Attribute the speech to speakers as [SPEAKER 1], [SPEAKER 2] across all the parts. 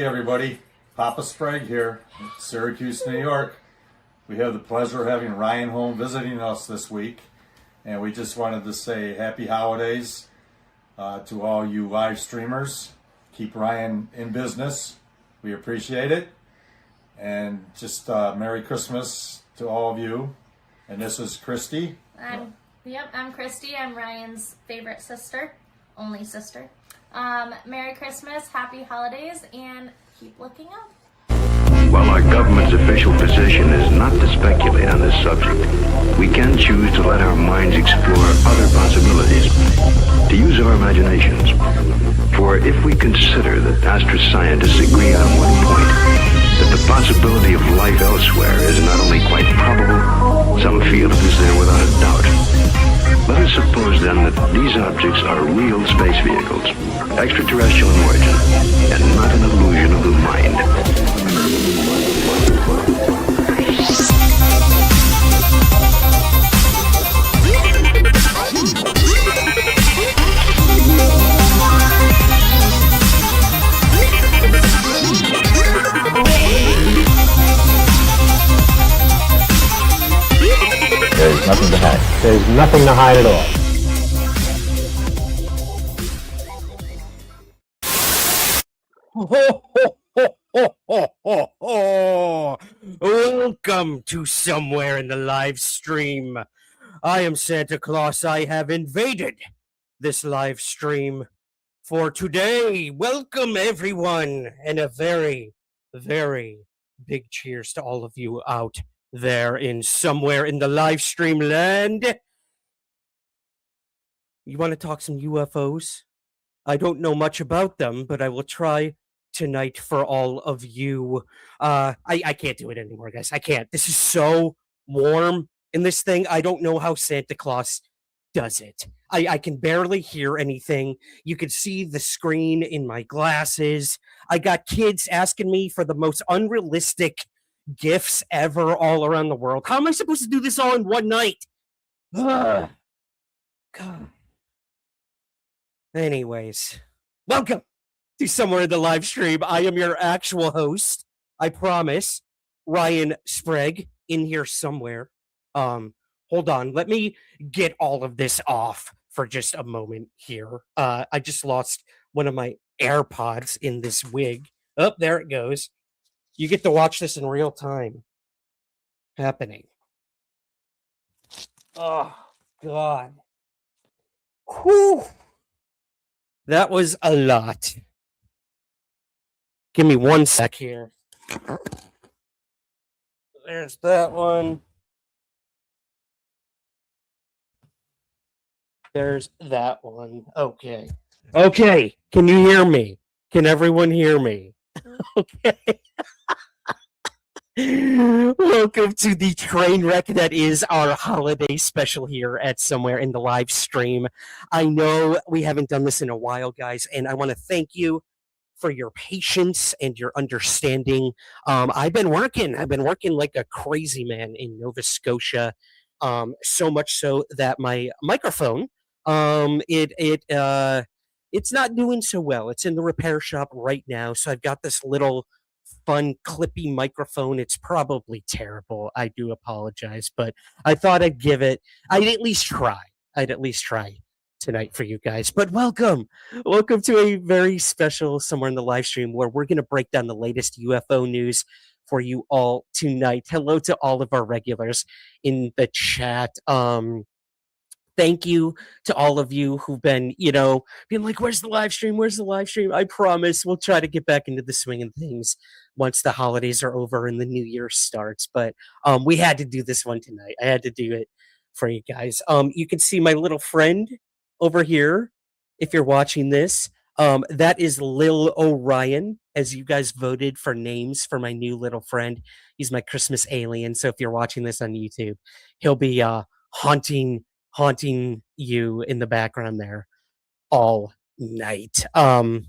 [SPEAKER 1] everybody. Papa Sprague here, Syracuse, New York. We have the pleasure of having Ryan home visiting us this week, and we just wanted to say happy holidays to all you live streamers. Keep Ryan in business. We appreciate it. And just Merry Christmas to all of you. And this is Christy.
[SPEAKER 2] I'm Christy. I'm Ryan's favorite sister, only sister. Merry Christmas, Happy Holidays, and keep looking up.
[SPEAKER 3] While our government's official position is not to speculate on this subject, we can choose to let our minds explore other possibilities, to use our imaginations. For if we consider that astroscientists agree on one point, that the possibility of life elsewhere is not only quite probable, some feel it is there without a doubt. Let us suppose then that these objects are real space vehicles, extraterrestrial in origin, and not an illusion of the mind.
[SPEAKER 4] There's nothing to hide. There's nothing to hide at all.
[SPEAKER 5] Welcome to Somewhere in the Live Stream. I am Santa Claus. I have invaded this live stream for today. Welcome, everyone, and a very, very big cheers to all of you out there in Somewhere in the Live Stream land. You want to talk some UFOs? I don't know much about them, but I will try tonight for all of you. I can't do it anymore, guys. I can't. This is so warm in this thing. I don't know how Santa Claus does it. I can barely hear anything. You can see the screen in my glasses. I got kids asking me for the most unrealistic gifts ever all around the world. How am I supposed to do this all in one night? God. Anyways, welcome to Somewhere in the Live Stream. I am your actual host, I promise, Ryan Sprague, in here somewhere. Hold on, let me get all of this off for just a moment here. I just lost one of my AirPods in this wig. Oh, there it goes. You get to watch this in real time happening. Oh, God. Whew. That was a lot. Give me one sec here. There's that one. There's that one. Okay. Okay. Can you hear me? Can everyone hear me? Okay. Welcome to the train wreck that is our holiday special here at Somewhere in the Live Stream. I know we haven't done this in a while, guys, and I want to thank you for your patience and your understanding. I've been working like a crazy man in Nova Scotia, so much so that my microphone, it's not doing so well. It's in the repair shop right now, so I've got this little fun clippy microphone. It's probably terrible. I do apologize, but I thought I'd at least try tonight for you guys. But welcome to a very special Somewhere in the Live Stream where we're going to break down the latest UFO news for you all tonight. Hello to all of our regulars in the chat. Thank you to all of you who've been, being like, where's the live stream? Where's the live stream? I promise we'll try to get back into the swing of things once the holidays are over and the new year starts. But we had to do this one tonight. I had to do it for you guys. You can see my little friend over here if you're watching this. That is Lil Orion, as you guys voted for names for my new little friend. He's my Christmas alien. So if you're watching this on YouTube, he'll be haunting you in the background there all night. I'm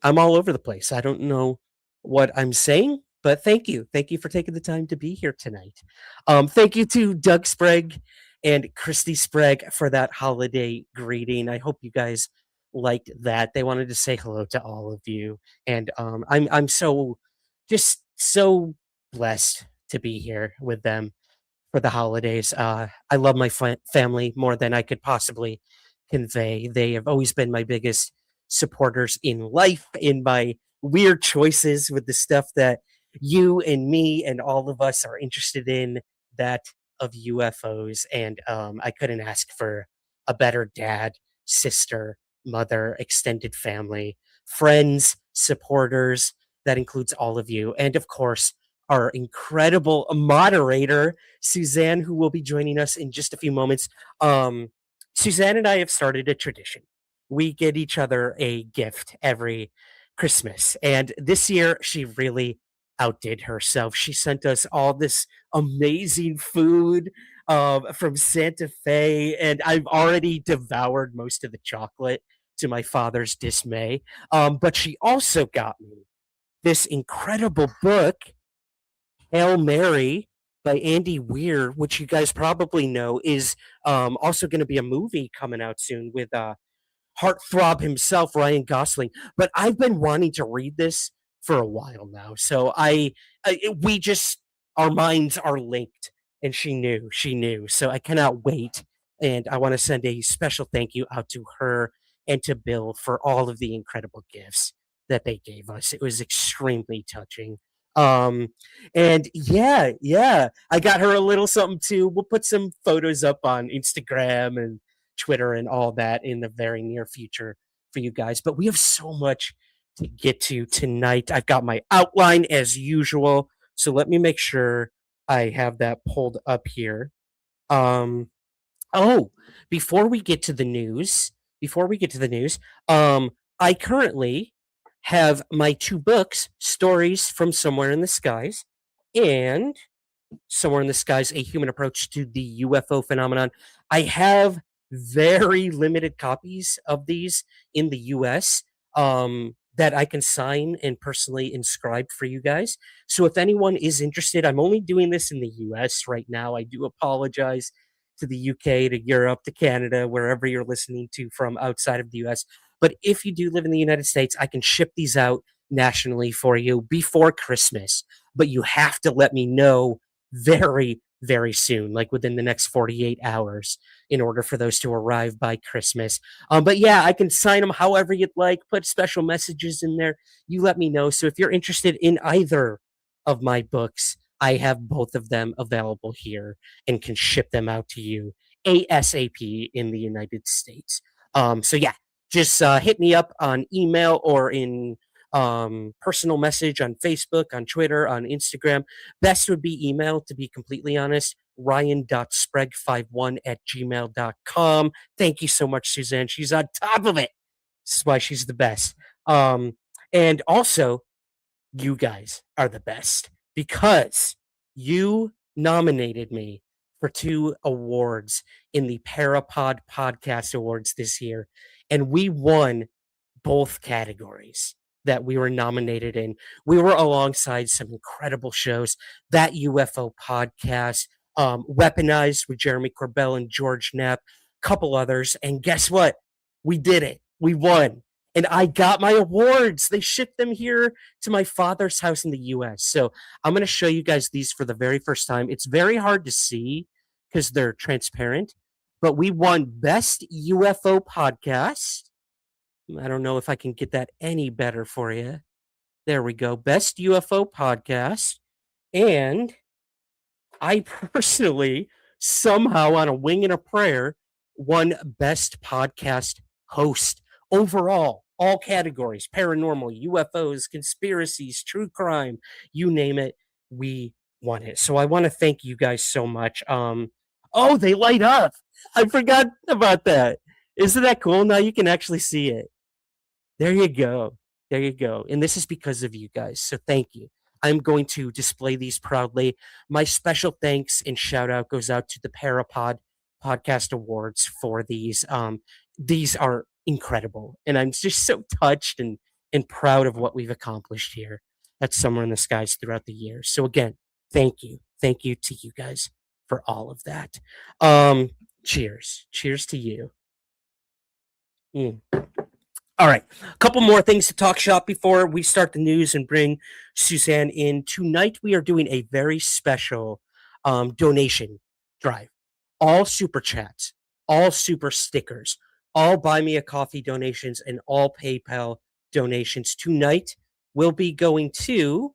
[SPEAKER 5] all over the place. I don't know what I'm saying, but thank you for taking the time to be here tonight. Thank you to Doug Sprague and Christy Sprague for that holiday greeting. I hope you guys liked that. They wanted to say hello to all of you, and I'm so just so blessed to be here with them for the holidays. I love my family more than I could possibly convey. They have always been my biggest supporters in life, in my weird choices with the stuff that you and me and all of us are interested in, that of UFOs. And I couldn't ask for a better dad, sister, mother, extended family, friends, supporters. That includes all of you. And of course, our incredible moderator, Suzanne, who will be joining us in just a few moments. Suzanne and I have started a tradition. We get each other a gift every Christmas. And this year, she really outdid herself. She sent us all this amazing food from Santa Fe, and I've already devoured most of the chocolate to my father's dismay. But she also got me this incredible book, Hail Mary by Andy Weir, which you guys probably know is also going to be a movie coming out soon with heartthrob himself, Ryan Gosling. But I've been wanting to read this for a while now. So we just, our minds are linked, and she knew. So I cannot wait. And I want to send a special thank you out to her and to Bill for all of the incredible gifts that they gave us. It was extremely touching. Um, and yeah, I got her a little something too. We'll put some photos up on Instagram and Twitter and all that in the very near future for you guys. But we have so much to get to tonight. I've got my outline as usual. So let me make sure I have that pulled up here. Um, oh, before we get to the news, I currently have my two books, Stories from Somewhere in the Skies and Somewhere in the Skies, A Human Approach to the UFO Phenomenon. I have very limited copies of these in the US that I can sign and personally inscribe for you guys. So if anyone is interested, I'm only doing this in the US right now. I do apologize to the UK, to Europe, to Canada, wherever you're listening to from outside of the US. But if you do live in the United States, I can ship these out nationally for you before Christmas. But you have to let me know very, very soon, like within the next 48 hours, in order for those to arrive by Christmas. But yeah, I can sign them however you'd like, put special messages in there. You let me know. So if you're interested in either of my books, I have both of them available here and can ship them out to you ASAP in the United States. So yeah, just hit me up on email or in personal message on Facebook, on Twitter, on Instagram. Best would be email, to be completely honest. Ryan.sprague51@gmail.com. Thank you so much, Suzanne. She's on top of it. This is why she's the best. And also, you guys are the best because you nominated me for 2 awards in the Parapod Podcast Awards this year, and we won both categories that we were nominated in. We were alongside some incredible shows, that UFO podcast, Weaponized with Jeremy Corbell and George Knapp, a couple others. And guess what? We did it. We won. And I got my awards. They shipped them here to my father's house in the US. So I'm going to show you guys these for the very first time. It's very hard to see because they're transparent, but we won Best UFO Podcast. I don't know if I can get that any better for you. There we go. Best UFO Podcast. And I personally, somehow on a wing and a prayer, won Best Podcast Host overall. All categories, paranormal, UFOs, conspiracies, true crime, you name it, we won it. So I want to thank you guys so much. Oh, they light up. I forgot about that. Isn't that cool? Now you can actually see it. There you go. There you go. And this is because of you guys. So thank you. I'm going to display these proudly. My special thanks and shout out goes out to the Parapod Podcast Awards for these. These are incredible. And I'm just so touched and proud of what we've accomplished here at Somewhere in the Skies throughout the years. So again, thank you. Thank you to you guys for all of that. Cheers. Cheers to you. Mm. All right, a couple more things to talk shop before we start the news and bring Suzanne in. Tonight, we are doing a very special donation drive. All super chats, all super stickers, all buy me a coffee donations, and all PayPal donations tonight will be going to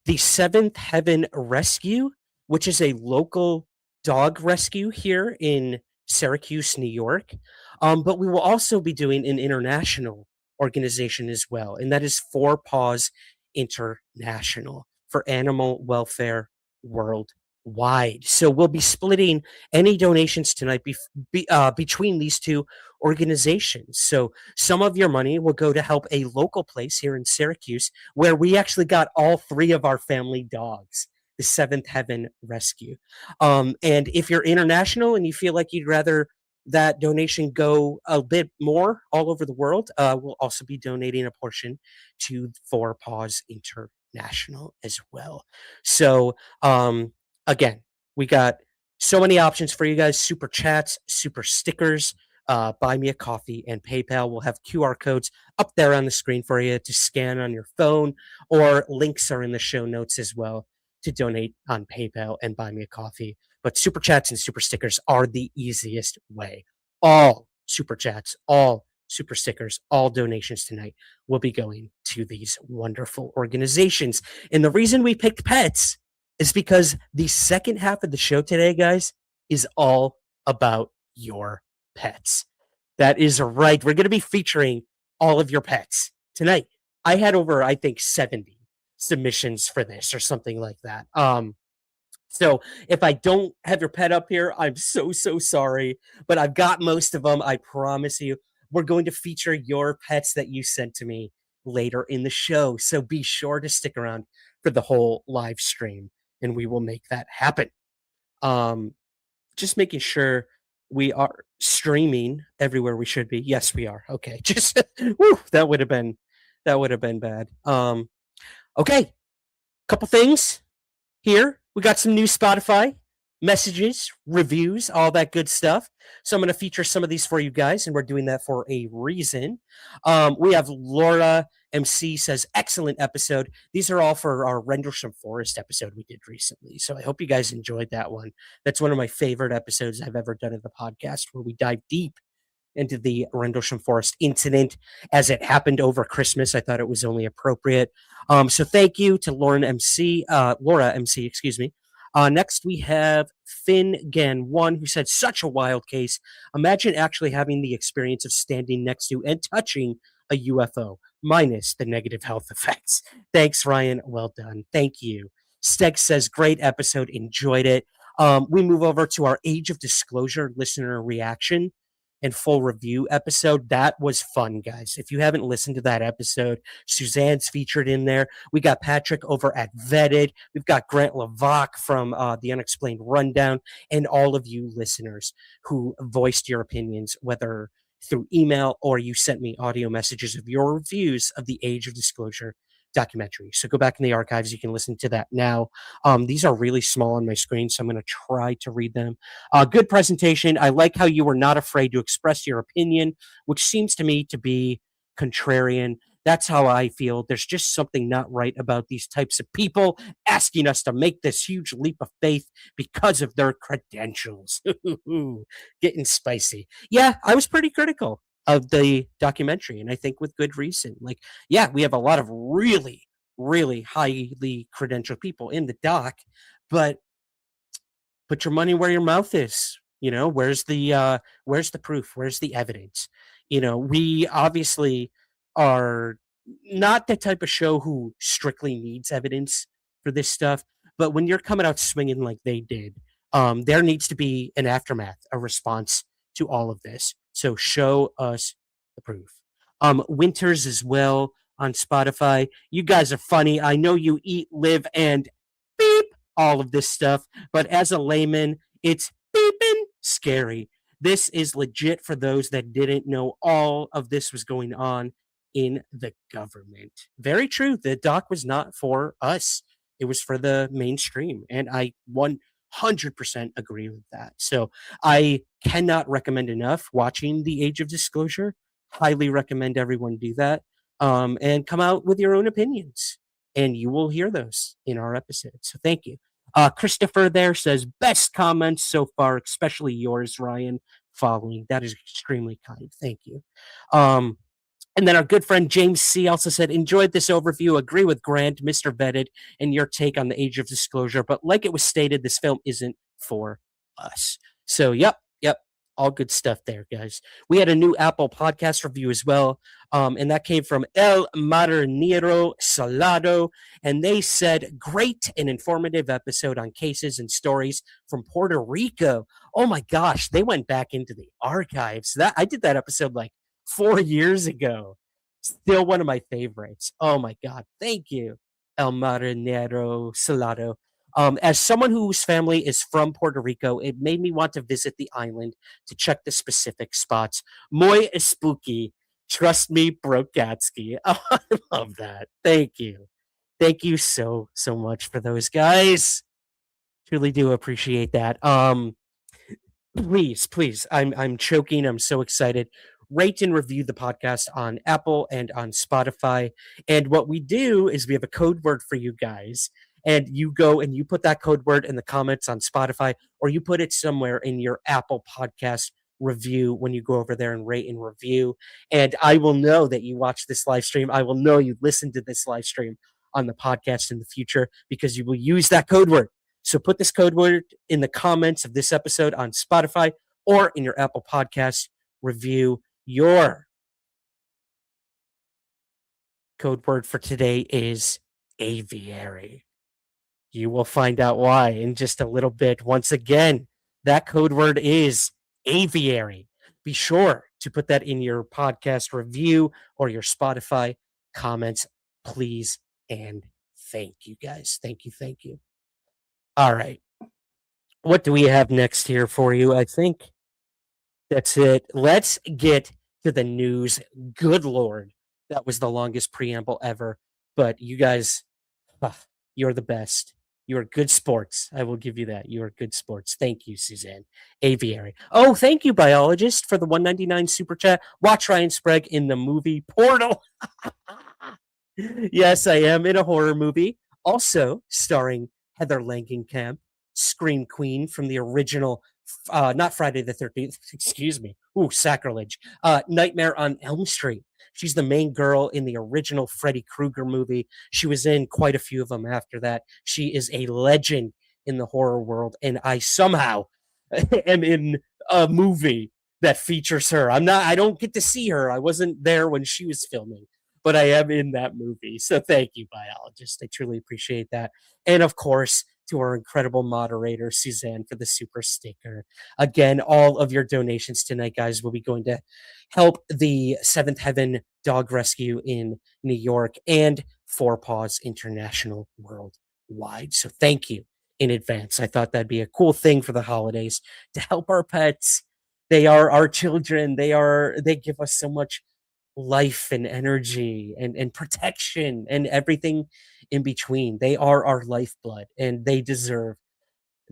[SPEAKER 5] the Seventh Heaven Rescue, which is a local dog rescue here in Syracuse, New York. But we will also be doing an international organization as well, and that is Four Paws International for animal welfare worldwide. So we'll be splitting any donations tonight between these two organizations. So some of your money will go to help a local place here in Syracuse where we actually got all three of our family dogs, the Seventh Heaven Rescue. And if you're international and you feel like you'd rather that donation go a bit more all over the world, we'll also be donating a portion to Four Paws International as well. So, again, we got so many options for you guys: super chats, super stickers, buy me a coffee, and PayPal. Will have QR codes up there on the screen for you to scan on your phone, or links are in the show notes as well to donate on PayPal and buy me a coffee. But super chats and super stickers are the easiest way. All super chats, all super stickers, all donations tonight will be going to these wonderful organizations. And the reason we picked pets is because the second half of the show today, guys, is all about your pets. That is right. We're going to be featuring all of your pets tonight. I had over, I think, 70 submissions for this or something like that. So if I don't have your pet up here, I'm so sorry, but I've got most of them. I promise you. We're going to feature your pets that you sent to me later in the show. So be sure to stick around for the whole live stream and we will make that happen. Just making sure we are streaming everywhere we should be. Yes, we are. Okay. Just whew, that would have been bad. Okay. Couple things here. We got some new Spotify messages, reviews, all that good stuff. So I'm going to feature some of these for you guys, and we're doing that for a reason. We have Laura MC says, excellent episode. These are all for our Rendlesham Forest episode we did recently. So I hope you guys enjoyed that one. That's one of my favorite episodes I've ever done in the podcast, where we dive deep into the Rendlesham Forest incident as it happened over Christmas. I thought it was only appropriate. So thank you to Laura MC, excuse me. Next, we have Finn Gan1, who said, such a wild case. Imagine actually having the experience of standing next to and touching a UFO, minus the negative health effects. Thanks, Ryan. Well done. Thank you. Steg says, great episode. Enjoyed it. We move over to our Age of Disclosure listener reaction and full review episode. That was fun, guys. If you haven't listened to that episode, Suzanne's featured in there. We got Patrick over at Vetted. We've got Grant Lavac from the Unexplained Rundown, and all of you listeners who voiced your opinions, whether through email or you sent me audio messages of your reviews of the Age of Disclosure documentary. So go back in the archives. You can listen to that now. These are really small on my screen, so I'm going to try to read them. Good presentation. I like how you were not afraid to express your opinion, which seems to me to be contrarian. That's how I feel. There's just something not right about these types of people asking us to make this huge leap of faith because of their credentials. Getting spicy. Yeah, I was pretty critical of the documentary, and I think with good reason. Like, yeah, we have a lot of really, really highly credentialed people in the doc, but put your money where your mouth is. You know, where's the proof? Where's the evidence? You know, we obviously are not the type of show who strictly needs evidence for this stuff, but when you're coming out swinging like they did, there needs to be an aftermath, a response to all of this. So show us the proof. Winters as well on Spotify. You guys are funny. I know you eat, live, and beep all of this stuff, but as a layman, it's beeping scary. This is legit for those that didn't know all of this was going on in the government. Very true. The doc was not for us. It was for the mainstream. And I 100% agree with that. So I cannot recommend enough watching The Age of Disclosure. Highly recommend everyone do that. And come out with your own opinions, and you will hear those in our episode. So thank you. Christopher there says, best comments so far, especially yours, Ryan, following. That is extremely kind. Thank you. And then our good friend James C. also said, enjoyed this overview, agree with Grant, Mr. Vetted, and your take on the age of disclosure. But like it was stated, this film isn't for us. So, yep. All good stuff there, guys. We had a new Apple podcast review as well. And that came from El Marinero Salado. And they said, great and informative episode on cases and stories from Puerto Rico. Oh my gosh, they went back into the archives. I did that episode like 4 years ago. Still one of my favorites. Oh my God. Thank you, El Marinero Salado. As someone whose family is from Puerto Rico, it made me want to visit the island to check the specific spots. Muy spooky. Trust me, Brokatsky. Oh, I love that. Thank you. Thank you so much for those guys. Truly do appreciate that. Please. I'm choking. I'm so excited. Rate and review the podcast on Apple and on Spotify. And what we do is we have a code word for you guys. And you go and you put that code word in the comments on Spotify, or you put it somewhere in your Apple podcast review when you go over there and rate and review. And I will know that you watch this live stream. I will know you listen to this live stream on the podcast in the future because you will use that code word. So put this code word in the comments of this episode on Spotify or in your Apple podcast review. Your code word for today is aviary. You will find out why in just a little bit. Once again, that code word is aviary. Be sure to put that in your podcast review or your Spotify comments, please. And thank you, guys. Thank you. All right. What do we have next here for you? I think that's it. Let's get to the news. Good Lord. That was the longest preamble ever. But you guys, you're the best. You are good sports. I will give you that. You are good sports. Thank you, Suzanne. Aviary. Oh, thank you, biologist, for the 199 super chat. Watch Ryan Sprague in the movie Portal. Yes, I am in a horror movie. Also starring Heather Langenkamp, Scream Queen from the original, not Friday the 13th, excuse me. Ooh, sacrilege. Nightmare on Elm Street. She's the main girl in the original Freddy Krueger movie. She was in quite a few of them after that. She is a legend in the horror world, and I somehow am in a movie that features her. I don't get to see her. I wasn't there when she was filming, but I am in that movie. So thank you, biologist. I truly appreciate that. And of course, to our incredible moderator, Suzanne, for the super sticker. Again, all of your donations tonight, guys, will be going to help the Seventh Heaven Dog Rescue in New York and Four Paws International worldwide. So thank you in advance. I thought that'd be a cool thing for the holidays to help our pets. They are our children. They give us so much life and energy and protection and everything in between. They are our lifeblood and they deserve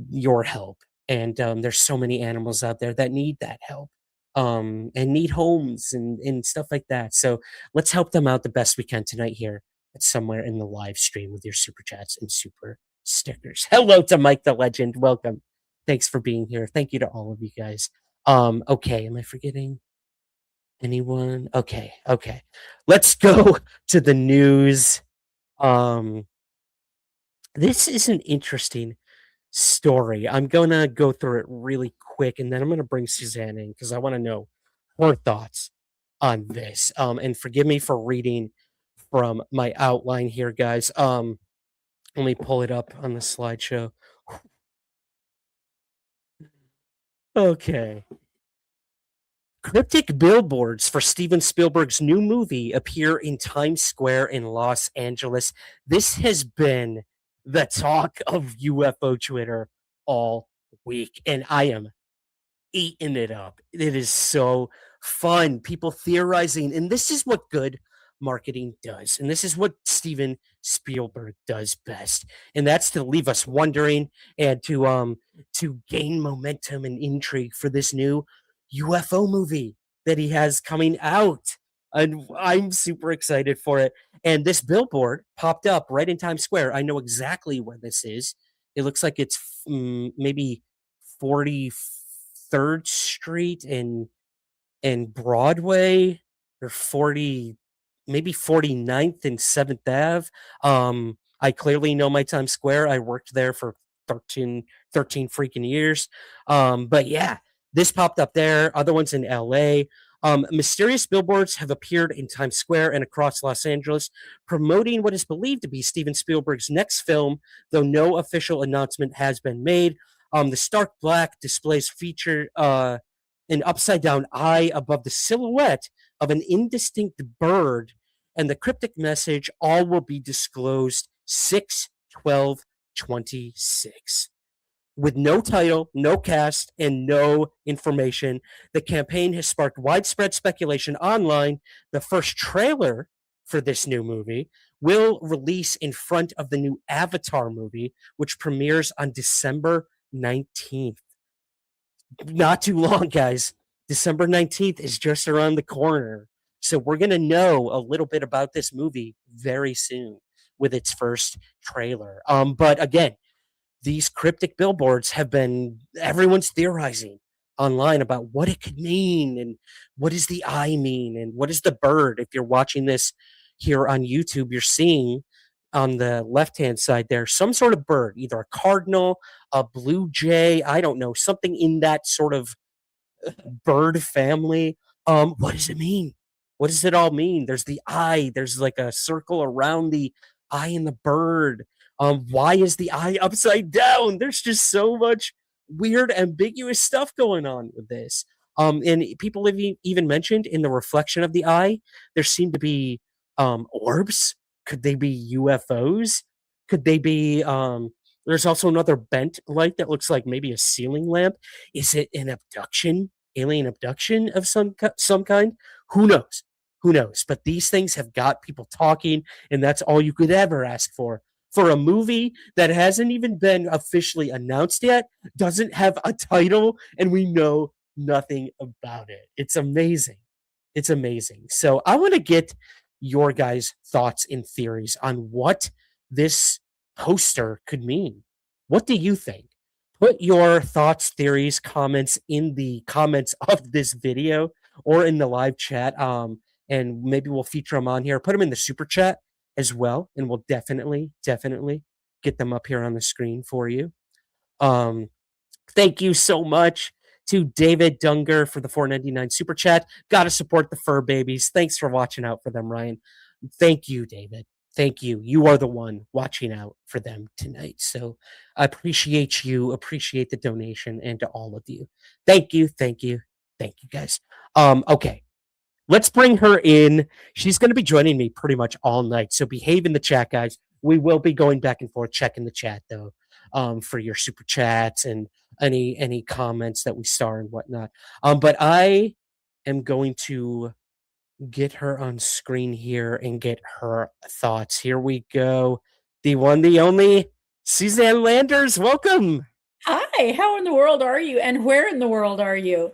[SPEAKER 5] your help. And there's so many animals out there that need that help and need homes and stuff like that. So let's help them out the best we can tonight here at Somewhere in the Live Stream with your super chats and super stickers. Hello to Mike the Legend. Welcome. Thanks for being here. Thank you to all of you guys. Okay, am I forgetting anyone? Okay. Let's go to the news. This is an interesting story. I'm gonna go through it really quick, and then I'm gonna bring Suzanne in because I want to know her thoughts on this. And forgive me for reading from my outline here, guys. Let me pull it up on the slideshow. Okay. Cryptic billboards for Steven Spielberg's new movie appear in Times Square in Los Angeles. This has been the talk of UFO Twitter all week, and I am eating it up. It is so fun. People theorizing, and this is what good marketing does, and this is what Steven Spielberg does best, and that's to leave us wondering and to gain momentum and intrigue for this new UFO movie that he has coming out. And I'm super excited for it. And this billboard popped up right in Times Square. I know exactly where this is. It looks like it's maybe 43rd Street and Broadway, or 40, maybe 49th and 7th Ave. I clearly know my Times Square. I worked there for 13 freaking years. But yeah, this popped up there. Other ones in LA. Mysterious billboards have appeared in Times Square and across Los Angeles, promoting what is believed to be Steven Spielberg's next film, though no official announcement has been made. The stark black displays feature an upside down eye above the silhouette of an indistinct bird, and the cryptic message, all will be disclosed 6/12/26. With no title, no cast, and no information, the campaign has sparked widespread speculation online. The first trailer for this new movie will release in front of the new Avatar movie, which premieres on December 19th. Not too long, guys. December 19th is just around the corner. So we're going to know a little bit about this movie very soon with its first trailer. But again, these cryptic billboards have been, everyone's theorizing online about what it could mean and what does the eye mean and what is the bird. If you're watching this here on YouTube, you're seeing on the left-hand side there some sort of bird, either a cardinal, a blue jay, I don't know, something in that sort of bird family. What does it mean? What does it all mean? There's the eye. There's like a circle around the eye in the bird. Why is the eye upside down? There's just so much weird, ambiguous stuff going on with this. And people have even mentioned in the reflection of the eye, there seem to be orbs. Could they be UFOs? Could they be? There's also another bent light that looks like maybe a ceiling lamp. Is it an abduction? Alien abduction of some kind? Who knows? Who knows? But these things have got people talking, and that's all you could ever ask for a movie that hasn't even been officially announced yet, doesn't have a title, and we know nothing about it. It's amazing. It's amazing. So I want to get your guys' thoughts and theories on what this poster could mean. What do you think? Put your thoughts, theories, comments in the comments of this video or in the live chat. And maybe we'll feature them on here. Put them in the super chat as well, and we'll definitely get them up here on the screen for you. Thank you so much to David Dunger for the $4.99 super chat. Gotta support the fur babies. Thanks for watching out for them, Ryan. Thank you, David. Thank you. You are the one watching out for them tonight. So I appreciate you, appreciate the donation, and to all of you. Thank you, guys. Okay. Let's bring her in. She's going to be joining me pretty much all night. So behave in the chat, guys. We will be going back and forth, checking the chat, though, for your super chats and any comments that we star and whatnot. But I am going to get her on screen here and get her thoughts. Here we go. The one, the only, Suzanne Landers. Welcome.
[SPEAKER 6] Hi, how in the world are you? And where in the world are you?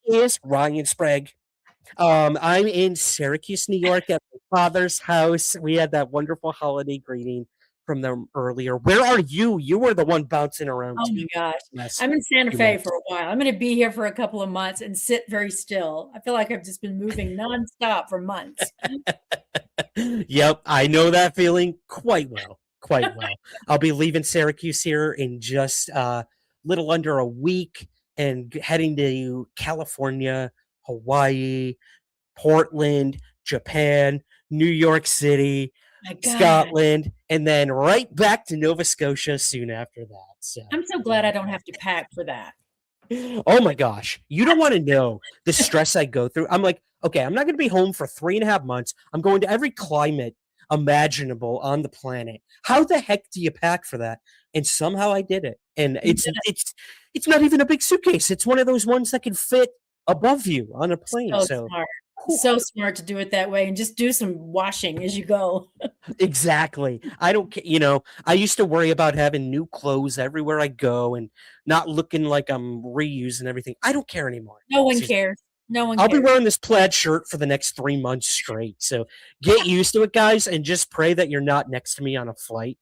[SPEAKER 5] Is Ryan Sprague. I'm in Syracuse, New York at my father's house. We had that wonderful holiday greeting from them earlier. Where are you? You were the one bouncing around.
[SPEAKER 6] Oh my gosh. I'm in Santa Fe for a while. I'm going to be here for a couple of months and sit very still. I feel like I've just been moving nonstop for months.
[SPEAKER 5] Yep, I know that feeling quite well. I'll be leaving Syracuse here in just a little under a week and heading to California, Hawaii, Portland, Japan, New York City, Scotland, and then right back to Nova Scotia soon after that. So
[SPEAKER 6] I'm so glad I don't have to pack for that.
[SPEAKER 5] Oh my gosh. You don't want to know the stress I go through. I'm like, okay, I'm not going to be home for 3.5 months. I'm going to every climate imaginable on the planet. How the heck do you pack for that? And somehow I did it. And it's not even a big suitcase. It's one of those ones that can fit above you on a plane. So
[SPEAKER 6] smart. So smart to do it that way and just do some washing as you go.
[SPEAKER 5] Exactly. I don't care. I used to worry about having new clothes everywhere I go and not looking like I'm reusing everything. I don't care anymore.
[SPEAKER 6] No one cares. No one
[SPEAKER 5] I'll be
[SPEAKER 6] cares.
[SPEAKER 5] wearing this plaid shirt for the next 3 months straight. So get used to it, guys, and just pray that you're not next to me on a flight,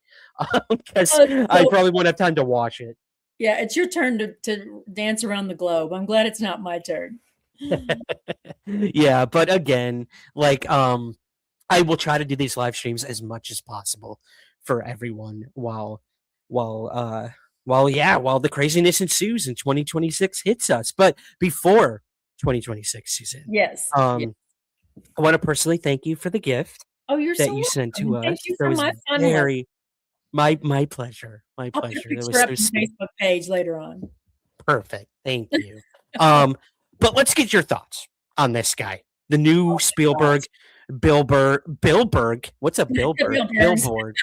[SPEAKER 5] because I
[SPEAKER 6] So,
[SPEAKER 5] probably won't have time to watch it.
[SPEAKER 6] yeah, it's your turn to dance around the globe. I'm glad it's not my turn.
[SPEAKER 5] Yeah, but again, like I will try to do these live streams as much as possible for everyone while while the craziness ensues and 2026 hits us. But before 2026, Suzanne,
[SPEAKER 6] Yes. Yeah.
[SPEAKER 5] I want to personally thank you for the gift
[SPEAKER 6] Oh, you're
[SPEAKER 5] that
[SPEAKER 6] so
[SPEAKER 5] you sent
[SPEAKER 6] welcome.
[SPEAKER 5] to
[SPEAKER 6] Thank
[SPEAKER 5] us.
[SPEAKER 6] you
[SPEAKER 5] That
[SPEAKER 6] for
[SPEAKER 5] was
[SPEAKER 6] my fun help.
[SPEAKER 5] very my pleasure. My
[SPEAKER 6] I'll put a
[SPEAKER 5] pleasure. That
[SPEAKER 6] picture
[SPEAKER 5] was
[SPEAKER 6] up
[SPEAKER 5] so
[SPEAKER 6] on
[SPEAKER 5] sweet.
[SPEAKER 6] Facebook page later on.
[SPEAKER 5] Perfect. Thank you. But let's get your thoughts on this guy, the new Spielberg, Billberg. What's a Billberg?
[SPEAKER 6] Bilderbergs.
[SPEAKER 5] Billboard.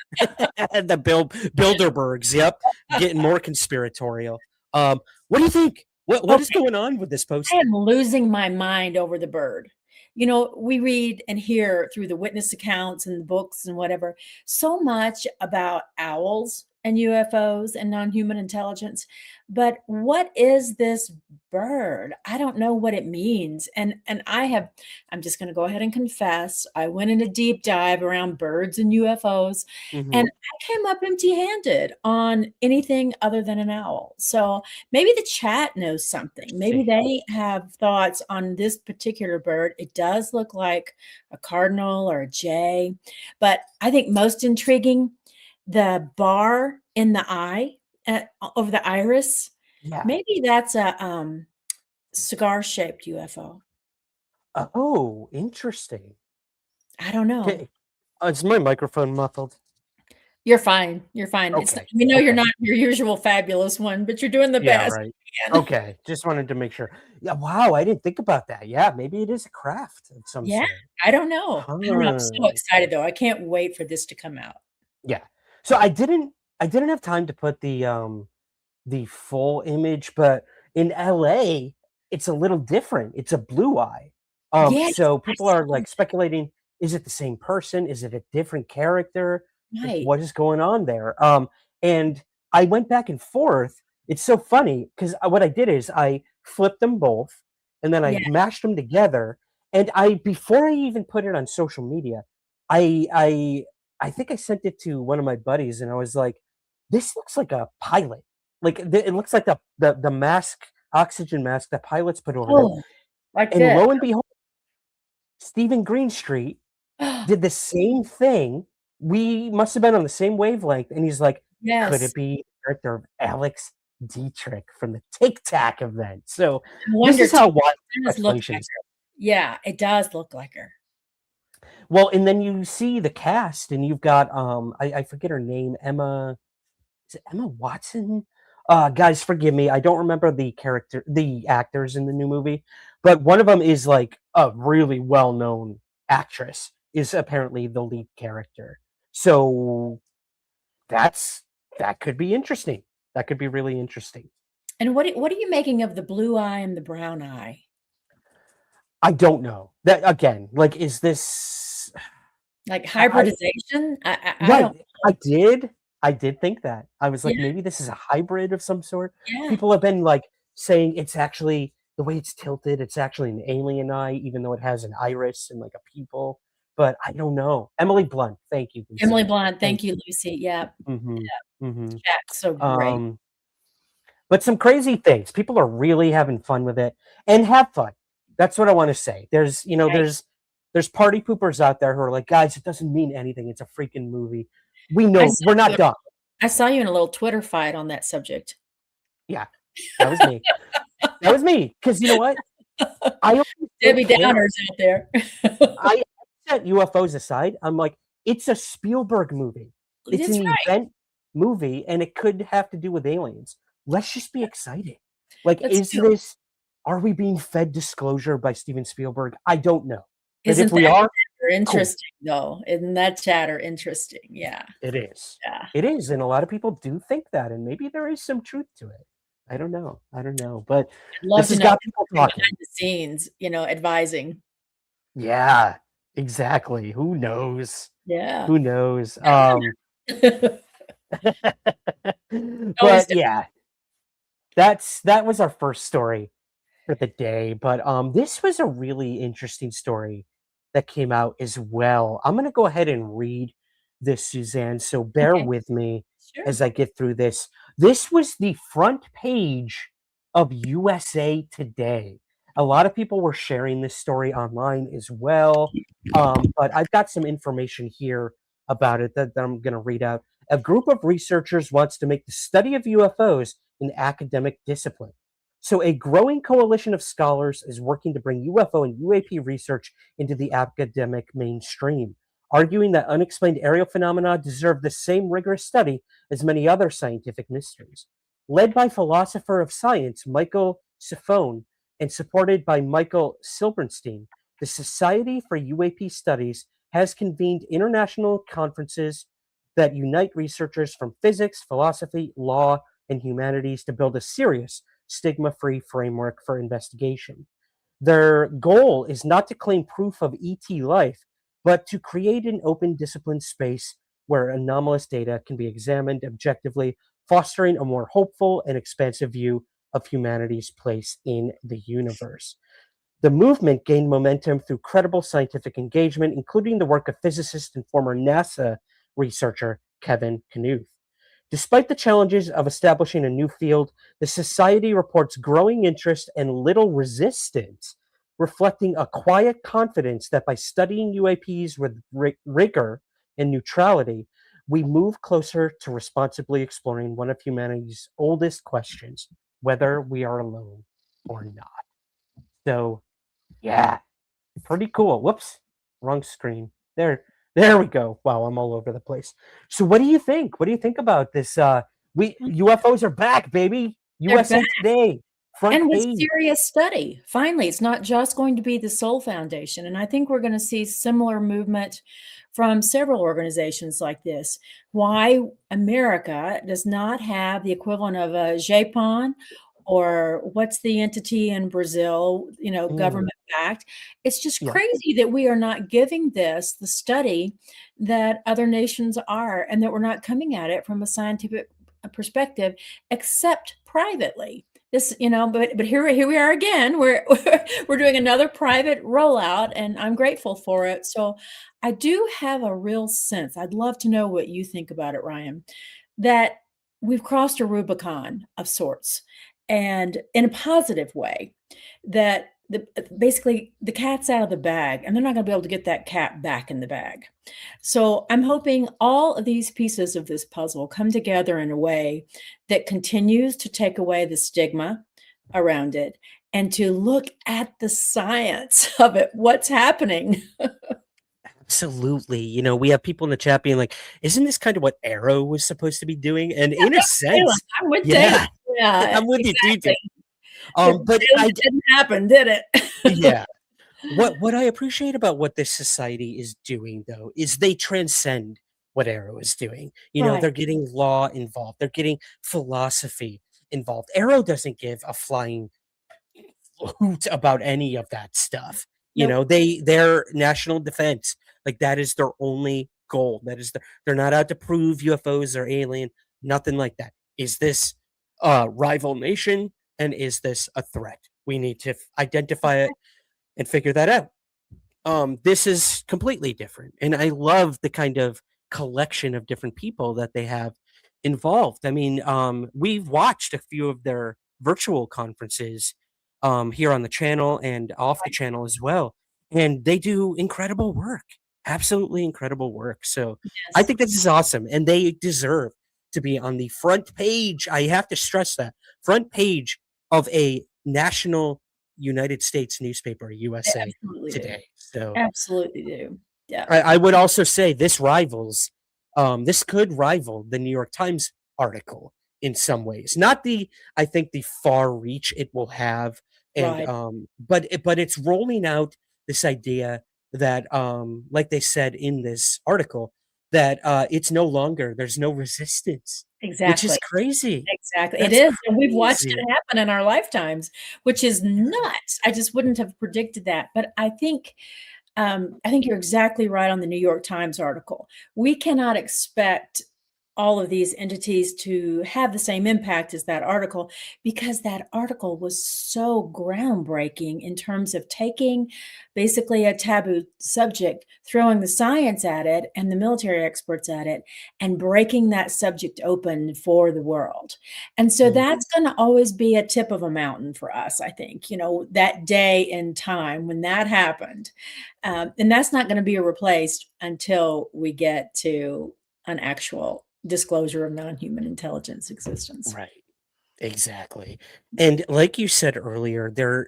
[SPEAKER 5] The Bilderbergs. Yep, getting more conspiratorial. What do you think? What is going on with this
[SPEAKER 6] I
[SPEAKER 5] poster?
[SPEAKER 6] am losing my mind over the bird. You know, we read and hear through the witness accounts and the books and whatever so much about owls and UFOs and non-human intelligence. But what is this bird? I don't know what it means. And I'm just going to go ahead and confess, I went in a deep dive around birds and UFOs,
[SPEAKER 5] Mhm.
[SPEAKER 6] and I came up empty-handed on anything other than an owl. So maybe the chat knows something. Maybe they have thoughts on this particular bird. It does look like a cardinal or a jay, but I think most intriguing, the bar in the eye over the iris.
[SPEAKER 5] Yeah.
[SPEAKER 6] Maybe that's a cigar-shaped UFO.
[SPEAKER 5] Oh, interesting.
[SPEAKER 6] I don't know.
[SPEAKER 5] Okay. Is my microphone muffled?
[SPEAKER 6] You're fine. You're fine.
[SPEAKER 5] Okay.
[SPEAKER 6] We know you're
[SPEAKER 5] Okay.
[SPEAKER 6] not your usual fabulous one, but you're doing the
[SPEAKER 5] Yeah,
[SPEAKER 6] best
[SPEAKER 5] right.
[SPEAKER 6] you can.
[SPEAKER 5] Okay. Just wanted to make sure. Yeah. Wow. I didn't think about that. Yeah. Maybe it is a craft of some
[SPEAKER 6] Yeah,
[SPEAKER 5] sort.
[SPEAKER 6] I don't know. I don't know. I'm so
[SPEAKER 5] Huh.
[SPEAKER 6] excited though. I can't wait for this to come out.
[SPEAKER 5] Yeah. So I didn't have time to put the full image, but in LA it's a little different. It's a blue eye.
[SPEAKER 6] Yes,
[SPEAKER 5] So
[SPEAKER 6] I
[SPEAKER 5] people
[SPEAKER 6] saw
[SPEAKER 5] are like speculating, is it the same person? Is it a different character?
[SPEAKER 6] that.
[SPEAKER 5] Like,
[SPEAKER 6] Right.
[SPEAKER 5] what is going on there? And I went back and forth. It's so funny because what I did is I flipped them both and then I
[SPEAKER 6] Yeah.
[SPEAKER 5] mashed them together. And I before I even put it on social media, I I I think I sent it to one of my buddies and I was like, this looks like a pilot. Like it looks like the mask, oxygen mask that pilots put over them.
[SPEAKER 6] Oh, like
[SPEAKER 5] And
[SPEAKER 6] this.
[SPEAKER 5] lo and behold, Stephen Greenstreet did the same thing. We must have been on the same wavelength. And he's like, could
[SPEAKER 6] Yes.
[SPEAKER 5] it be the character of Alex Dietrich from the Tic Tac event? So
[SPEAKER 6] I wonder
[SPEAKER 5] this is how wild
[SPEAKER 6] too, does look like
[SPEAKER 5] speculation
[SPEAKER 6] her.
[SPEAKER 5] is.
[SPEAKER 6] Yeah, it does look like her.
[SPEAKER 5] Well, and then you see the cast, and you've got I forget her name, Emma. Is it Emma Watson? Guys, forgive me. I don't remember the actors in the new movie, but one of them is like a really well-known actress. Is apparently the lead character. So that could be interesting. That could be really interesting.
[SPEAKER 6] And what are you making of the blue eye and the brown eye?
[SPEAKER 5] I don't know. That again, like, is this
[SPEAKER 6] Like
[SPEAKER 5] I
[SPEAKER 6] hybridization? I
[SPEAKER 5] right?
[SPEAKER 6] don't
[SPEAKER 5] I did think that. I was like,
[SPEAKER 6] Yeah,
[SPEAKER 5] maybe this is a hybrid of some sort.
[SPEAKER 6] yeah.
[SPEAKER 5] People have been like saying it's actually the way it's tilted. It's actually an alien eye, even though it has an iris and like a pupil. But I don't know. Emily Blunt, thank you, Lucy.
[SPEAKER 6] Emily Blunt.
[SPEAKER 5] Thank
[SPEAKER 6] Thank you, Lucy. Yeah.
[SPEAKER 5] you. Mm-hmm. Mm-hmm.
[SPEAKER 6] Chat's so great.
[SPEAKER 5] But some crazy things. People are really having fun with it and have fun. That's what I want to say. There's,
[SPEAKER 6] Right.
[SPEAKER 5] there's party poopers out there who are like, guys, it doesn't mean anything. It's a freaking movie. We
[SPEAKER 6] I
[SPEAKER 5] know
[SPEAKER 6] saw
[SPEAKER 5] we're not
[SPEAKER 6] you
[SPEAKER 5] dumb.
[SPEAKER 6] I saw you in a little Twitter fight on that subject.
[SPEAKER 5] Yeah, that was me. That was me. Because you know what? I always
[SPEAKER 6] Debbie
[SPEAKER 5] don't care.
[SPEAKER 6] Downers out there.
[SPEAKER 5] I set UFOs aside. I'm like, it's a Spielberg movie. It's
[SPEAKER 6] That's
[SPEAKER 5] an
[SPEAKER 6] right.
[SPEAKER 5] event movie, and it could have to do with aliens. Let's just be excited. Like,
[SPEAKER 6] Let's do it.
[SPEAKER 5] are we being fed disclosure by Steven Spielberg? I don't know. But
[SPEAKER 6] Isn't
[SPEAKER 5] if we
[SPEAKER 6] that
[SPEAKER 5] are,
[SPEAKER 6] chatter interesting though? Isn't that chatter interesting? Yeah.
[SPEAKER 5] it is.
[SPEAKER 6] Yeah.
[SPEAKER 5] It is. And a lot of people do think that, and maybe there is some truth to it. I don't know. But
[SPEAKER 6] I'd love
[SPEAKER 5] this
[SPEAKER 6] to
[SPEAKER 5] has
[SPEAKER 6] know
[SPEAKER 5] got people talking.
[SPEAKER 6] behind the scenes, advising.
[SPEAKER 5] Yeah, exactly. Who knows?
[SPEAKER 6] Yeah.
[SPEAKER 5] Who knows?
[SPEAKER 6] Always
[SPEAKER 5] But yeah, that was our first story for the day. But this was a really interesting story that came out as well. I'm gonna go ahead and read this, Suzanne. So bear
[SPEAKER 6] Okay,
[SPEAKER 5] with me
[SPEAKER 6] sure.
[SPEAKER 5] as I get through this. This was the front page of USA Today. A lot of people were sharing this story online as well. But I've got some information here about it that I'm going to read out. A group of researchers wants to make the study of UFOs an academic discipline. So, a growing coalition of scholars is working to bring UFO and UAP research into the academic mainstream, arguing that unexplained aerial phenomena deserve the same rigorous study as many other scientific mysteries. Led by philosopher of science Michael Sifone and supported by Michael Silberstein, the Society for UAP Studies has convened international conferences that unite researchers from physics, philosophy, law, and humanities to build a serious, stigma free framework for investigation. Their goal is not to claim proof of ET life, but to create an open discipline space where anomalous data can be examined objectively, fostering a more hopeful and expansive view of humanity's place in the universe. The movement gained momentum through credible scientific engagement, including the work of physicist and former NASA researcher Kevin Knuth. Despite the challenges of establishing a new field, the Society reports growing interest and little resistance, reflecting a quiet confidence that by studying UAPs with rigor and neutrality, we move closer to responsibly exploring one of humanity's oldest questions, whether we are alone or not. So, yeah, pretty cool. Whoops, wrong screen. There we go. Wow, I'm all over the place. So what do you think? What do you think about this? We UFOs are back, baby.
[SPEAKER 6] They're back.
[SPEAKER 5] USA Today, front
[SPEAKER 6] And with
[SPEAKER 5] page.
[SPEAKER 6] serious study. Finally, it's not just going to be the Soul Foundation. And I think we're going to see similar movement from several organizations like this. Why America does not have the equivalent of a JPON, or what's the entity in Brazil,
[SPEAKER 5] Mm,
[SPEAKER 6] government backed. It's just
[SPEAKER 5] yeah,
[SPEAKER 6] crazy that we are not giving this the study that other nations are, and that we're not coming at it from a scientific perspective, except privately. This, but here we are again. We're doing another private rollout, and I'm grateful for it. So I do have a real sense. I'd love to know what you think about it, Ryan, that we've crossed a Rubicon of sorts, and in a positive way, that basically the cat's out of the bag, and they're not going to be able to get that cat back in the bag. So I'm hoping all of these pieces of this puzzle come together in a way that continues to take away the stigma around it, and to look at the science of it, what's happening.
[SPEAKER 5] absolutely. We have people in the chat being like, "Isn't this kind of what Arrow was supposed to be doing?" And in a
[SPEAKER 6] Taylor,
[SPEAKER 5] sense,
[SPEAKER 6] I'm with Taylor.
[SPEAKER 5] yeah,
[SPEAKER 6] Yeah,
[SPEAKER 5] I'm with you, dude.
[SPEAKER 6] exactly.
[SPEAKER 5] But
[SPEAKER 6] It didn't happen, did it?
[SPEAKER 5] yeah, what I appreciate about what this society is doing, though, is they transcend what Arrow is doing.
[SPEAKER 6] Right.
[SPEAKER 5] They're getting law involved. They're getting philosophy involved. Arrow doesn't give a flying hoot about any of that stuff.
[SPEAKER 6] Nope.
[SPEAKER 5] Their national defense, like that is their only goal. They're not out to prove UFOs are alien, nothing like that. Is this a rival nation, and is this a threat? We need to identify it and figure that out. This is completely different, and I love the kind of collection of different people that they have involved. I mean, we've watched a few of their virtual conferences here on the channel and off the channel as well, and they do incredible work, absolutely incredible work. So I
[SPEAKER 6] Yes.
[SPEAKER 5] think this is awesome, and they deserve to be on the front page. I have to stress that front page of a national United States newspaper,
[SPEAKER 6] They
[SPEAKER 5] USA
[SPEAKER 6] absolutely do.
[SPEAKER 5] Today. So
[SPEAKER 6] Absolutely do. Yeah.
[SPEAKER 5] I would also say this could rival the New York Times article in some ways. Not I think the far reach it will have, and
[SPEAKER 6] Right.
[SPEAKER 5] but it's rolling out this idea that like they said in this article, that it's no longer, there's no resistance, which is
[SPEAKER 6] Exactly.
[SPEAKER 5] crazy.
[SPEAKER 6] Exactly. It
[SPEAKER 5] That's
[SPEAKER 6] is, and we've watched
[SPEAKER 5] crazy.
[SPEAKER 6] it happen in our lifetimes, which is nuts. I just wouldn't have predicted that. But I think you're exactly right on the New York Times article. We cannot expect all of these entities to have the same impact as that article, because that article was so groundbreaking in terms of taking basically a taboo subject, throwing the science at it and the military experts at it, and breaking that subject open for the world. And so that's going to always be a tip of a mountain for us, I think, that day in time when that happened. And that's not going to be replaced until we get to an actual disclosure of non-human intelligence existence.
[SPEAKER 5] Right. Exactly. And like you said earlier,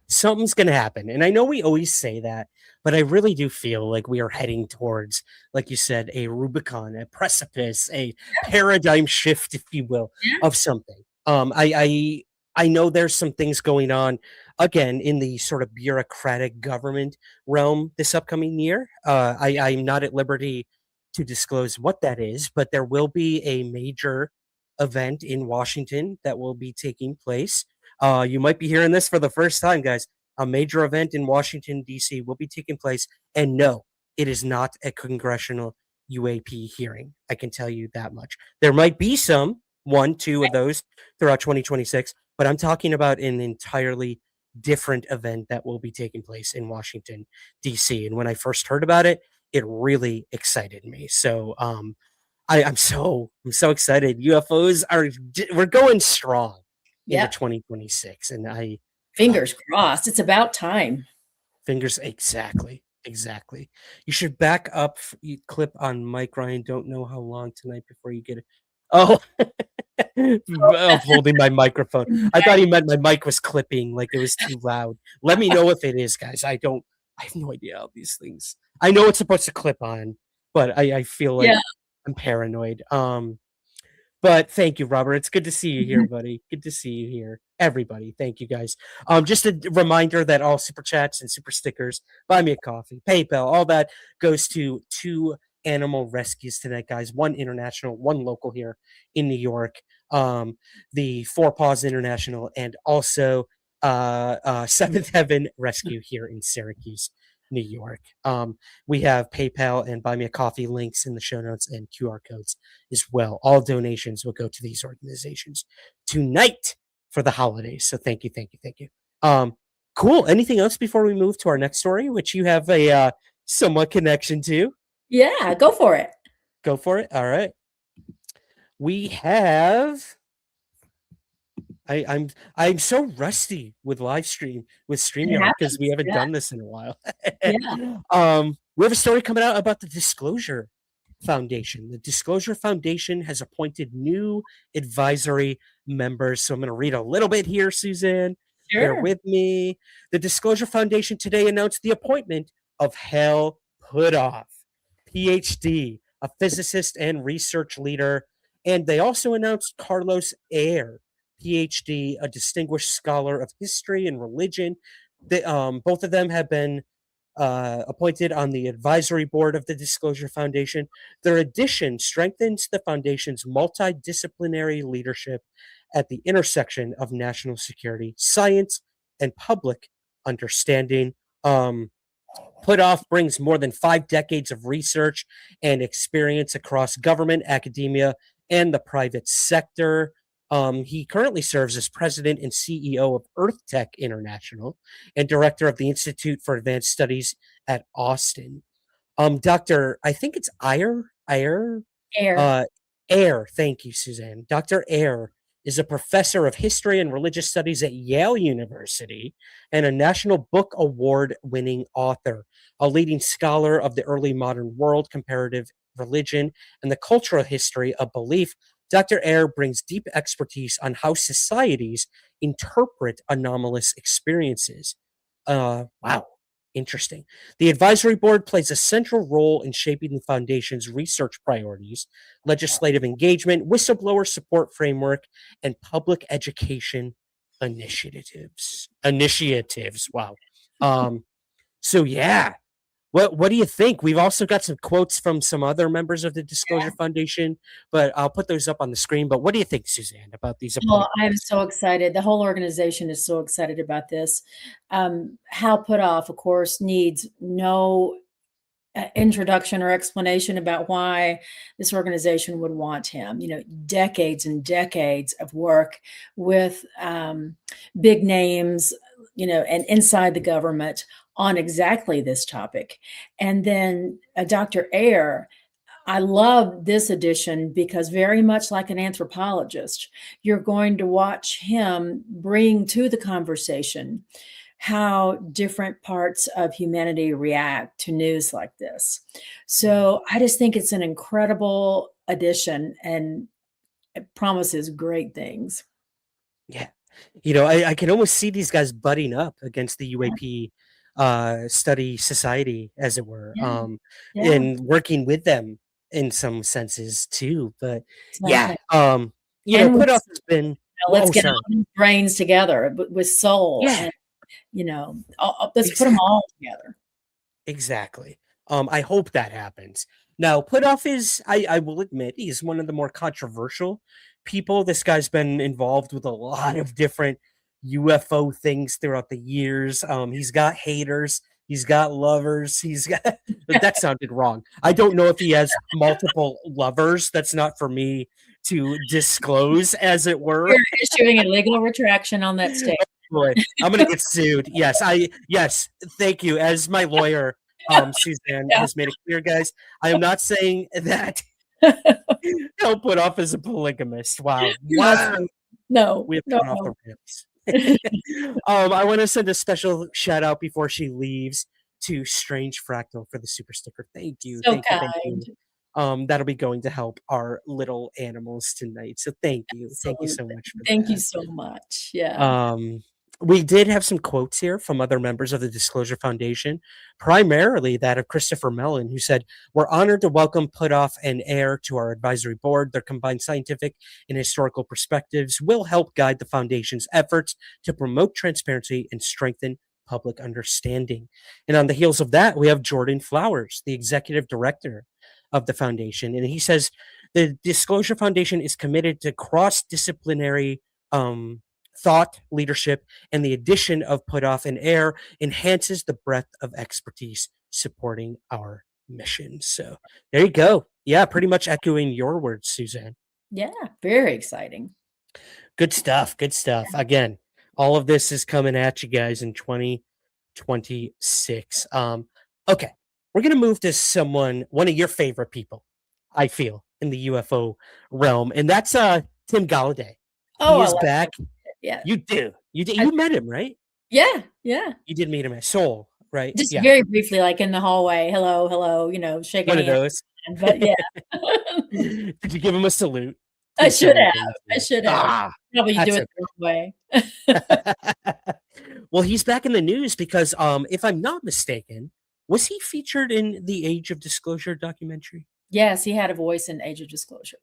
[SPEAKER 5] something's going to happen. And I know we always say that, but I really do feel like we are heading towards, like you said, a Rubicon, a precipice, a paradigm shift, if you will,
[SPEAKER 6] Yeah.
[SPEAKER 5] of something. I know there's some things going on again in the sort of bureaucratic government realm this upcoming year. I'm not at liberty to disclose what that is, but there will be a major event in Washington that will be taking place. You might be hearing this for the first time, guys. A major event in Washington, D.C. will be taking place. And no, it is not a congressional UAP hearing. I can tell you that much. There might be one, two of those throughout 2026, but I'm talking about an entirely different event that will be taking place in Washington, D.C. And when I first heard about it, it really excited me. So I'm so excited. We're going strong into 2026, and
[SPEAKER 6] fingers crossed. It's about time.
[SPEAKER 5] Fingers exactly. You should back up. You clip on mic, Ryan. Don't know how long tonight before you get it. Oh, I'm holding my microphone. I thought he meant my mic was clipping, like it was too loud. Let me know if it is, guys. I have no idea how these things. I know it's supposed to clip on, but I feel like I'm paranoid. But thank you, Robert. It's good to see you here, buddy. Good to see you here. Everybody, thank you, guys. Just a reminder that all super chats and super stickers, buy me a coffee, PayPal, all that goes to 2 animal rescues tonight, guys. 1 international, 1 local here in New York. The Four Paws International, and also Seventh Heaven Rescue here in Syracuse, New York. We have PayPal and Buy Me a Coffee links in the show notes and QR codes as well. All donations will go to these organizations tonight for the holidays. So thank you. Cool. Anything else before we move to our next story, which you have a somewhat connection to?
[SPEAKER 6] Yeah, go for it.
[SPEAKER 5] Go for it. All right. We have. I'm so rusty with live stream with StreamYard because we haven't done this in a while. We have a story coming out about the Disclosure Foundation. The Disclosure Foundation has appointed new advisory members. So I'm going to read a little bit here, Suzanne. Bear with me. The Disclosure Foundation today announced the appointment of Hal Puthoff, PhD, a physicist and research leader. And they also announced Carlos Ayer, PhD, a distinguished scholar of history and religion. Both of them have been appointed on the advisory board of the Disclosure Foundation. Their addition strengthens the foundation's multidisciplinary leadership at the intersection of national security, science, and public understanding. Puthoff brings more than 5 decades of research and experience across government, academia, and the private sector. He currently serves as president and CEO of Earth Tech International and director of the Institute for Advanced Studies at Austin. Dr. I think it's Ayer. Thank you, Suzanne. Dr. Ayer is a professor of history and religious studies at Yale University and a National Book Award-winning author, a leading scholar of the early modern world, comparative religion, and the cultural history of belief. Dr. Ayer brings deep expertise on how societies interpret anomalous experiences. Wow, interesting. The advisory board plays a central role in shaping the foundation's research priorities, legislative engagement, whistleblower support framework, and public education initiatives. Wow. So yeah. What do you think? We've also got some quotes from some other members of the Disclosure Foundation, but I'll put those up on the screen. But what do you think, Suzanne, about these appointments?
[SPEAKER 6] Well, I'm so excited. The whole organization is so excited about this. Hal Puthoff, of course, needs no introduction or explanation about why this organization would want him. Decades and decades of work with big names, and inside the government on exactly this topic. And then Dr. Ayer, I love this edition because very much like an anthropologist, you're going to watch him bring to the conversation how different parts of humanity react to news like this. So I just think it's an incredible addition and it promises great things.
[SPEAKER 5] Yeah. I can almost see these guys butting up against the UAP study society, as it were,
[SPEAKER 6] Yeah. Yeah.
[SPEAKER 5] and working with them in some senses too. But yeah,
[SPEAKER 6] Exactly.
[SPEAKER 5] Put
[SPEAKER 6] With,
[SPEAKER 5] off has been.
[SPEAKER 6] let's
[SPEAKER 5] Oh,
[SPEAKER 6] get
[SPEAKER 5] sorry.
[SPEAKER 6] all these brains together with soul
[SPEAKER 5] Yeah,
[SPEAKER 6] and, let's put them
[SPEAKER 5] exactly.
[SPEAKER 6] all together.
[SPEAKER 5] Exactly. I hope that happens. Now, Putoff is, I will admit, he's one of the more controversial people. This guy's been involved with a lot of different UFO things throughout the years. He's got haters, he's got lovers, he's got that sounded wrong. I don't know if he has multiple lovers. That's not for me to disclose, as it were.
[SPEAKER 6] You're issuing a legal retraction on that statement.
[SPEAKER 5] Boy, I'm gonna get sued. Yes, thank you. As my lawyer, Suzanne
[SPEAKER 6] Yeah.
[SPEAKER 5] has made it clear, guys, I am not saying that he'll put off as a polygamist. Wow.
[SPEAKER 6] No,
[SPEAKER 5] We have
[SPEAKER 6] no,
[SPEAKER 5] gone off
[SPEAKER 6] no.
[SPEAKER 5] the rails. I want to send a special shout out before she leaves to Strange Fractal for the super sticker. Thank you.
[SPEAKER 6] So
[SPEAKER 5] Thank you. Thank you.
[SPEAKER 6] kind.
[SPEAKER 5] That'll be going to help our little animals tonight. So thank you. Thank you so
[SPEAKER 6] Absolutely.
[SPEAKER 5] much for
[SPEAKER 6] Thank you
[SPEAKER 5] that.
[SPEAKER 6] so much. Yeah.
[SPEAKER 5] We did have some quotes here from other members of the Disclosure Foundation, primarily that of Christopher Mellon, who said, "We're honored to welcome Putoff and Ayer to our advisory board. Their combined scientific and historical perspectives will help guide the foundation's efforts to promote transparency and strengthen public understanding." And on the heels of that, we have Jordan Flowers, the executive director of the foundation. And he says, "The Disclosure Foundation is committed to cross-disciplinary thought, leadership, and the addition of Putoff and Ayer enhances the breadth of expertise supporting our mission." So there you go. Yeah, pretty much echoing your words, Suzanne.
[SPEAKER 6] Yeah. Very exciting.
[SPEAKER 5] Good stuff. Good stuff. Again, all of this is coming at you guys in 2026. Okay, we're gonna move to one of your favorite people, I feel, in the UFO realm, and that's Tim Galladay.
[SPEAKER 6] Oh,
[SPEAKER 5] He
[SPEAKER 6] I
[SPEAKER 5] is
[SPEAKER 6] love
[SPEAKER 5] back.
[SPEAKER 6] it. Yeah.
[SPEAKER 5] You do.
[SPEAKER 6] I-
[SPEAKER 5] You met him, right?
[SPEAKER 6] Yeah. Yeah.
[SPEAKER 5] You did meet him at Seoul, right?
[SPEAKER 6] Just
[SPEAKER 5] Yeah,
[SPEAKER 6] very briefly, like in the hallway. Hello, hello, shaking
[SPEAKER 5] one of
[SPEAKER 6] hands.
[SPEAKER 5] those.
[SPEAKER 6] But yeah.
[SPEAKER 5] Did you give him a salute?
[SPEAKER 6] I
[SPEAKER 5] Please tell
[SPEAKER 6] should
[SPEAKER 5] me you
[SPEAKER 6] have.
[SPEAKER 5] gave him a
[SPEAKER 6] I
[SPEAKER 5] salute.
[SPEAKER 6] should have.
[SPEAKER 5] Ah,
[SPEAKER 6] Probably you do
[SPEAKER 5] that's
[SPEAKER 6] it the wrong way.
[SPEAKER 5] okay. Well, he's back in the news because, if I'm not mistaken, was he featured in the Age of Disclosure documentary?
[SPEAKER 6] Yes, he had a voice in Age of Disclosure.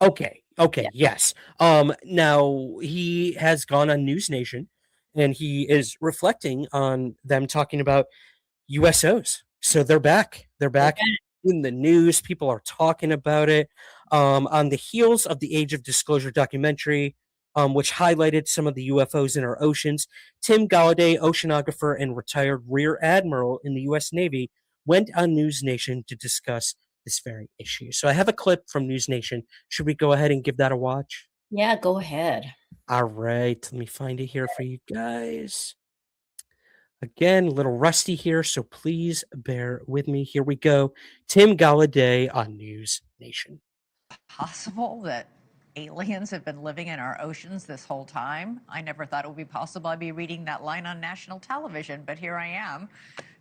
[SPEAKER 5] Okay.
[SPEAKER 6] Yeah.
[SPEAKER 5] Yes. Now he has gone on News Nation, and he is reflecting on them talking about USOs. So they're back. They're back in the news. People are talking about it. On the heels of the Age of Disclosure documentary, which highlighted some of the UFOs in our oceans, Tim Galladay, oceanographer and retired Rear Admiral in the U.S. Navy, went on News Nation to discuss this very issue. So I have a clip from News Nation. Should we go ahead and give that a watch?
[SPEAKER 6] Yeah, go ahead.
[SPEAKER 5] All right. Let me find it here for you guys. Again, a little rusty here, so please bear with me. Here we go. Tim Galladay on News Nation.
[SPEAKER 7] Possible that aliens have been living in our oceans this whole time? I never thought it would be possible I'd be reading that line on national television, but here I am.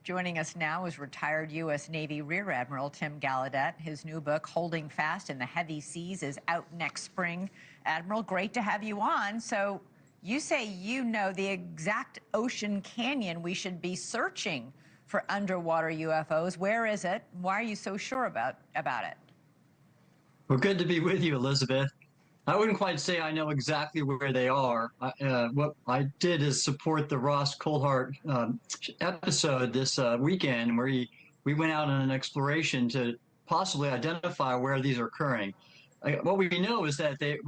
[SPEAKER 7] Joining us now is retired U.S. Navy Rear Admiral Tim Galladay. His new book, Holding Fast in the Heavy Seas, is out next spring. Admiral, great to have you on. So you say you know the exact ocean canyon we should be searching for underwater UFOs. Where is it? Why are you so sure about it?
[SPEAKER 8] Well, good to be with you, Elizabeth. I wouldn't quite say I know exactly where they are. What I did is support the Ross Coulthart episode this weekend, where we went out on an exploration to possibly identify where these are occurring. What we know is that the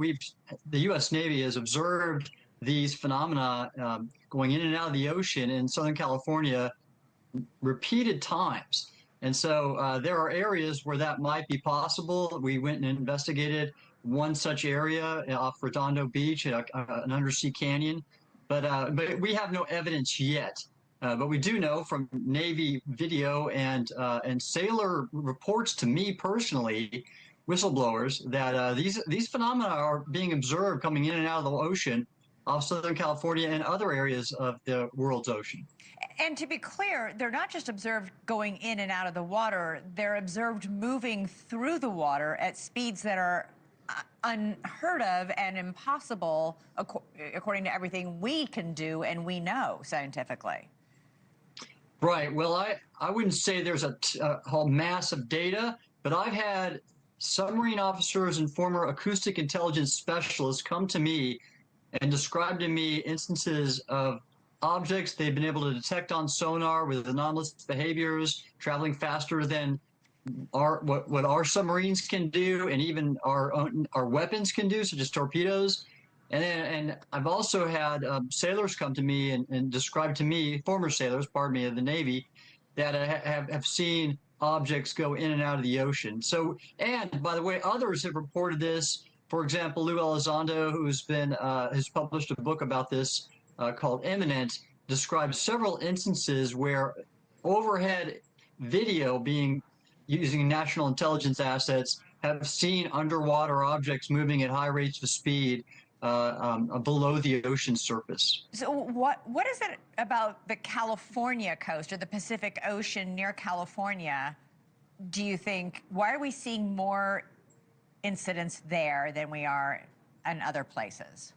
[SPEAKER 8] U.S. Navy has observed these phenomena going in and out of the ocean in Southern California repeated times. And so there are areas where that might be possible. We went and investigated one such area off Redondo Beach, an undersea canyon, but we have no evidence yet. But we do know from Navy video and sailor reports to me personally, whistleblowers, that these phenomena are being observed coming in and out of the ocean off Southern California and other areas of the world's ocean.
[SPEAKER 7] And to be clear, they're not just observed going in and out of the water, they're observed moving through the water at speeds that are unheard of and impossible according to everything we can do and we know scientifically.
[SPEAKER 8] Right. Well, I wouldn't say there's a whole mass of data, but I've had submarine officers and former acoustic intelligence specialists come to me and describe to me instances of objects they've been able to detect on sonar with anomalous behaviors, traveling faster than what our submarines can do, and even our weapons can do, such as torpedoes. And I've also had sailors come to me and describe to me, former sailors, pardon me, of the Navy, that have seen objects go in and out of the ocean. So, and by the way, others have reported this. For example, Lou Elizondo, has published a book about this called Imminent, describes several instances where overhead video using national intelligence assets have seen underwater objects moving at high rates of speed below the ocean surface.
[SPEAKER 7] So what is it about the California coast or the Pacific Ocean near California, do you think, why are we seeing more incidents there than we are in other places?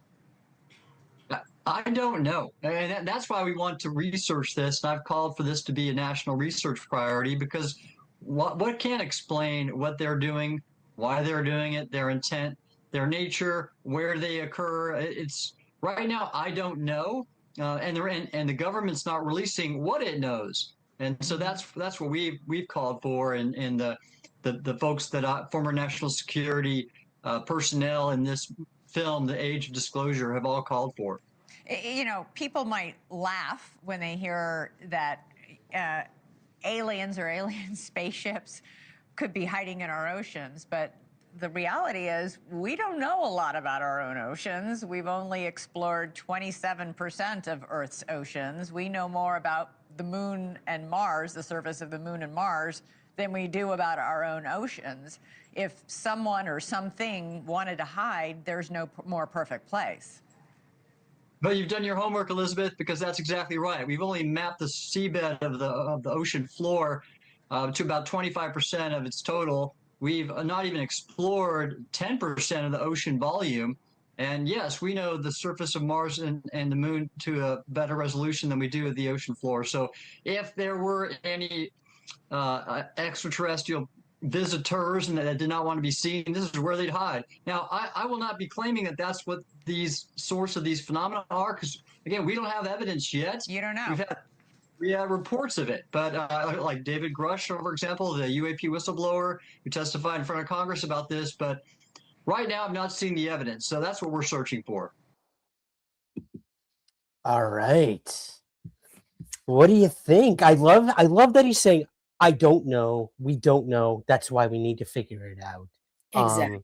[SPEAKER 8] I don't know. And that's why we want to research this. And I've called for this to be a national research priority, because what can explain what they're doing, why they're doing it, their intent, their nature, where they occur. It's right now, I don't know. And the government's not releasing what it knows. And so that's what we've called for. And the folks that former national security personnel in this film, The Age of Disclosure, have all called for.
[SPEAKER 7] You know, people might laugh when they hear that aliens or alien spaceships could be hiding in our oceans, but the reality is we don't know a lot about our own oceans. We've only explored 27% of Earth's oceans. We know more about the moon and Mars, the surface of the moon and Mars, than we do about our own oceans. If someone or something wanted to hide, there's no more perfect place.
[SPEAKER 8] But you've done your homework, Elizabeth, because that's exactly right. We've only mapped the seabed of the ocean floor to about 25% of its total. We've not even explored 10% of the ocean volume. And yes, we know the surface of Mars and the moon to a better resolution than we do of the ocean floor. So if there were any extraterrestrial visitors and that did not want to be seen, this is where they'd hide. Now, I will not be claiming that that's what these source of these phenomena are, because again, we don't have evidence yet.
[SPEAKER 7] You don't know.
[SPEAKER 8] We have reports of it, but like David Grush, for example, the UAP whistleblower who testified in front of Congress about this, but right now I've not seen the evidence, so that's what we're searching for.
[SPEAKER 5] All right. What do you think? I love that he's saying, I don't know. We don't know. That's why we need to figure it out.
[SPEAKER 6] Exactly.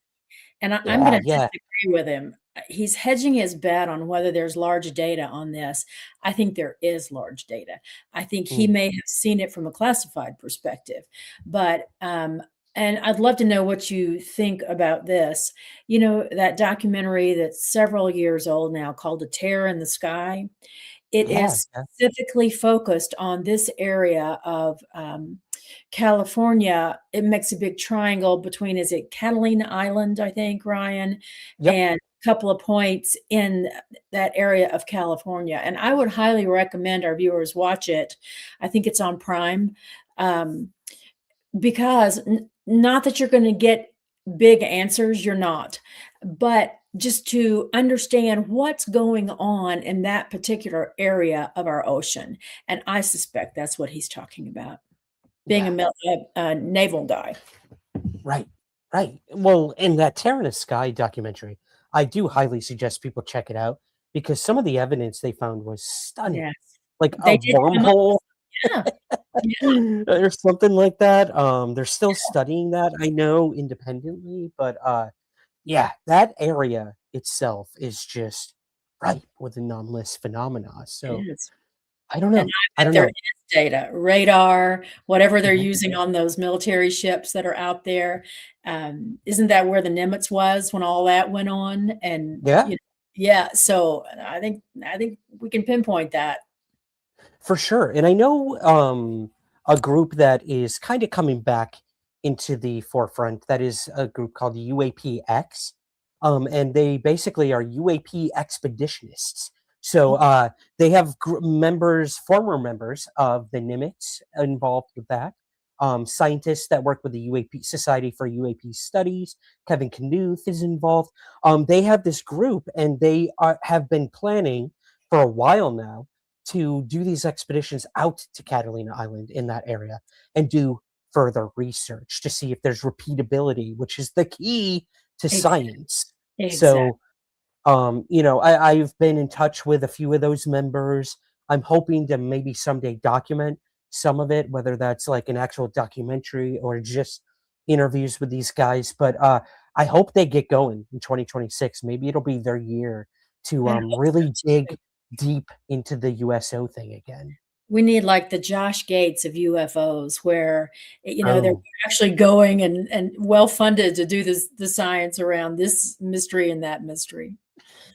[SPEAKER 6] And I'm going to disagree with him. He's hedging his bet on whether there's large data on this. I think there is large data. I think he may have seen it from a classified perspective, but and I'd love to know what you think about this. You know, that documentary that's several years old now called A Tear in the Sky. It is specifically focused on this area of California. It makes a big triangle between, is it Catalina Island, I think, Ryan, and a couple of points in that area of California. And I would highly recommend our viewers watch it. I think it's on Prime, because not that you're going to get big answers, you're not, but just to understand what's going on in that particular area of our ocean. And I suspect that's what he's talking about, being a naval guy.
[SPEAKER 5] Right. Well, in that Terra in the Sky documentary, I do highly suggest people check it out, because some of the evidence they found was stunning.
[SPEAKER 6] Yes.
[SPEAKER 5] Like a wormhole. Or something like that. They're still studying that, I know, independently, but yeah, that area itself is just ripe with anomalous phenomena.
[SPEAKER 6] It
[SPEAKER 5] So
[SPEAKER 6] is.
[SPEAKER 5] I don't
[SPEAKER 6] And
[SPEAKER 5] know.
[SPEAKER 6] I
[SPEAKER 5] I
[SPEAKER 6] bet
[SPEAKER 5] don't
[SPEAKER 6] there
[SPEAKER 5] know.
[SPEAKER 6] is data, radar, whatever they're
[SPEAKER 5] Mhm.
[SPEAKER 6] using on those military ships that are out there. Isn't that where the Nimitz was when all that went on? And
[SPEAKER 5] Yeah,
[SPEAKER 6] you know, yeah, so I think we can pinpoint that.
[SPEAKER 5] for sure. And I know a group that is kind of coming back into the forefront. That is a group called UAPX. And they basically are UAP expeditionists. So they have members, former members of the Nimitz involved with that. Scientists that work with the UAP Society for UAP Studies. Kevin Knuth is involved. They have this group, and they have been planning for a while now to do these expeditions out to Catalina Island in that area and do further research to see if there's repeatability, which is the key to
[SPEAKER 6] Exactly.
[SPEAKER 5] science.
[SPEAKER 6] Exactly.
[SPEAKER 5] So, I've been in touch with a few of those members. I'm hoping to maybe someday document some of it, whether that's like an actual documentary or just interviews with these guys. But I hope they get going in 2026. Maybe it'll be their year to
[SPEAKER 6] I hope
[SPEAKER 5] really
[SPEAKER 6] so too.
[SPEAKER 5] dig deep into the USO thing again.
[SPEAKER 6] We need like the Josh Gates of UFOs, where they're
[SPEAKER 5] Oh,
[SPEAKER 6] actually going and well funded to do the science around this mystery and that mystery.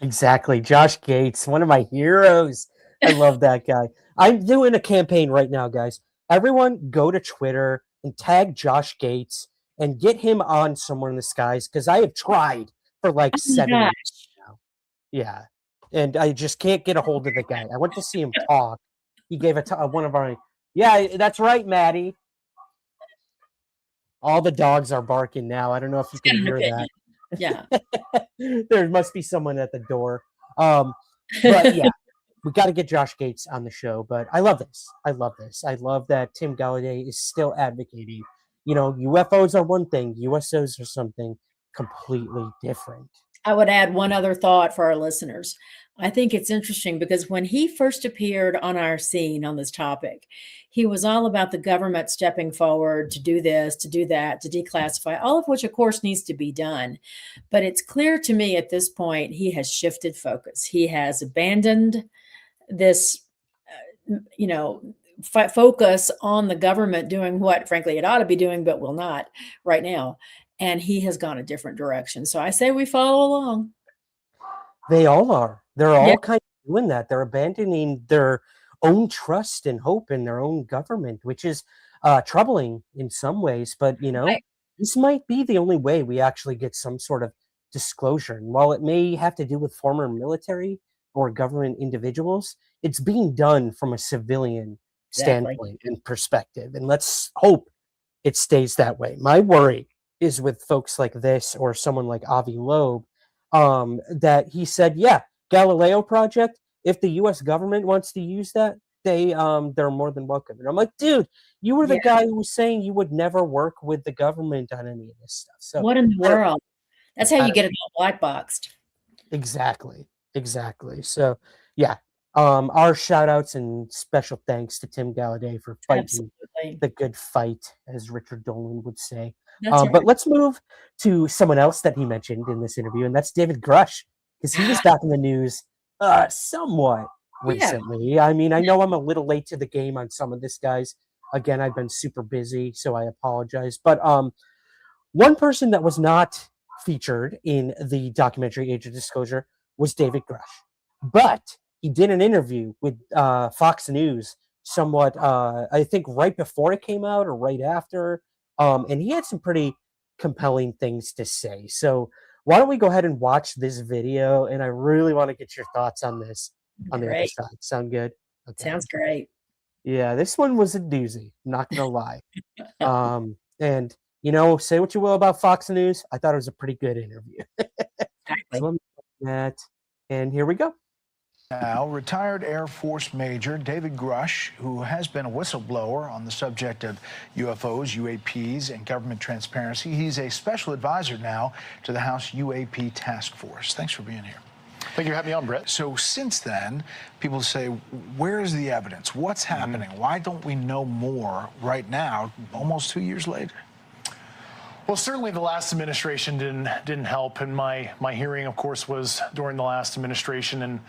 [SPEAKER 5] exactly. Josh Gates, one of my heroes. I love that guy. I'm doing a campaign right now, guys. Everyone go to Twitter and tag Josh Gates and get him on Somewhere in the Skies because I have tried for like
[SPEAKER 6] Oh my
[SPEAKER 5] 7 years
[SPEAKER 6] gosh.
[SPEAKER 5] now. Yeah. And I just can't get a hold of the guy. I went to see him talk. He gave one of our, yeah, that's right, Maddie. All the dogs are barking now. I don't know if you
[SPEAKER 6] He's
[SPEAKER 5] can
[SPEAKER 6] got an
[SPEAKER 5] hear
[SPEAKER 6] opinion.
[SPEAKER 5] that.
[SPEAKER 6] Yeah.
[SPEAKER 5] There must be someone at the door. Um, but yeah, we got to get Josh Gates on the show. But I love this. I love this. I love that Tim Galladay is still advocating. UFOs are one thing, USOs are something completely different.
[SPEAKER 6] I would add one other thought for our listeners. I think it's interesting because when he first appeared on our scene on this topic, he was all about the government stepping forward to do this, to do that, to declassify, all of which, of course, needs to be done. But it's clear to me at this point he has shifted focus. He has abandoned this, focus on the government doing what, frankly, it ought to be doing, but will not right now. And he has gone a different direction. So I say we follow along.
[SPEAKER 5] They all are. They're
[SPEAKER 6] Yeah,
[SPEAKER 5] all kind of doing that. They're abandoning their own trust and hope in their own government, which is troubling in some ways. But,
[SPEAKER 6] right.
[SPEAKER 5] this might be the only way we actually get some sort of disclosure. And while it may have to do with former military or government individuals, it's being done from a civilian
[SPEAKER 6] Exactly.
[SPEAKER 5] standpoint and perspective. And let's hope it stays that way. My worry is with folks like this or someone like Avi Loeb, that he said, yeah, Galileo project, if the US government wants to use that, they're more than welcome. And I'm like, dude, you were the
[SPEAKER 6] Yeah.
[SPEAKER 5] guy who was saying you would never work with the government on any of this stuff. So
[SPEAKER 6] What in the
[SPEAKER 5] I don't,
[SPEAKER 6] world? That's how
[SPEAKER 5] I
[SPEAKER 6] you
[SPEAKER 5] don't
[SPEAKER 6] get it all black boxed.
[SPEAKER 5] exactly. Exactly. So yeah. Our shout outs and special thanks to Tim Galladay for fighting
[SPEAKER 6] Absolutely.
[SPEAKER 5] the good fight, as Richard Dolan would say.
[SPEAKER 6] That's
[SPEAKER 5] But
[SPEAKER 6] right.
[SPEAKER 5] let's move to someone else that he mentioned in this interview, and that's David Grush, because he was back in the news somewhat
[SPEAKER 6] Yeah.
[SPEAKER 5] recently. I mean, I know I'm a little late to the game on some of this, guys. Again, I've been super busy, so I apologize. But one person that was not featured in the documentary Age of Disclosure was David Grush. But he did an interview with Fox News somewhat, I think, right before it came out or right after. And he had some pretty compelling things to say. So why don't we go ahead and watch this video? And I really want to get your thoughts on this on the other
[SPEAKER 6] Great.
[SPEAKER 5] side. Sound good? Okay.
[SPEAKER 6] Sounds great.
[SPEAKER 5] Yeah, this one was a doozy. I'm not gonna lie. And say what you will about Fox News. I thought it was a pretty good interview. So
[SPEAKER 6] Exactly.
[SPEAKER 5] let me put that, and here we go.
[SPEAKER 9] Now, retired Air Force Major David Grush, who has been a whistleblower on the subject of UFOs, UAPs, and government transparency. He's a special advisor now to the House UAP Task Force. Thanks for being here.
[SPEAKER 10] Thank you for having me on, Brett.
[SPEAKER 9] So since then, people say, where is the evidence? What's happening? Why don't we know more right now, almost 2 years later?
[SPEAKER 10] Well, certainly the last administration didn't help, and my hearing, of course, was during the last administration, and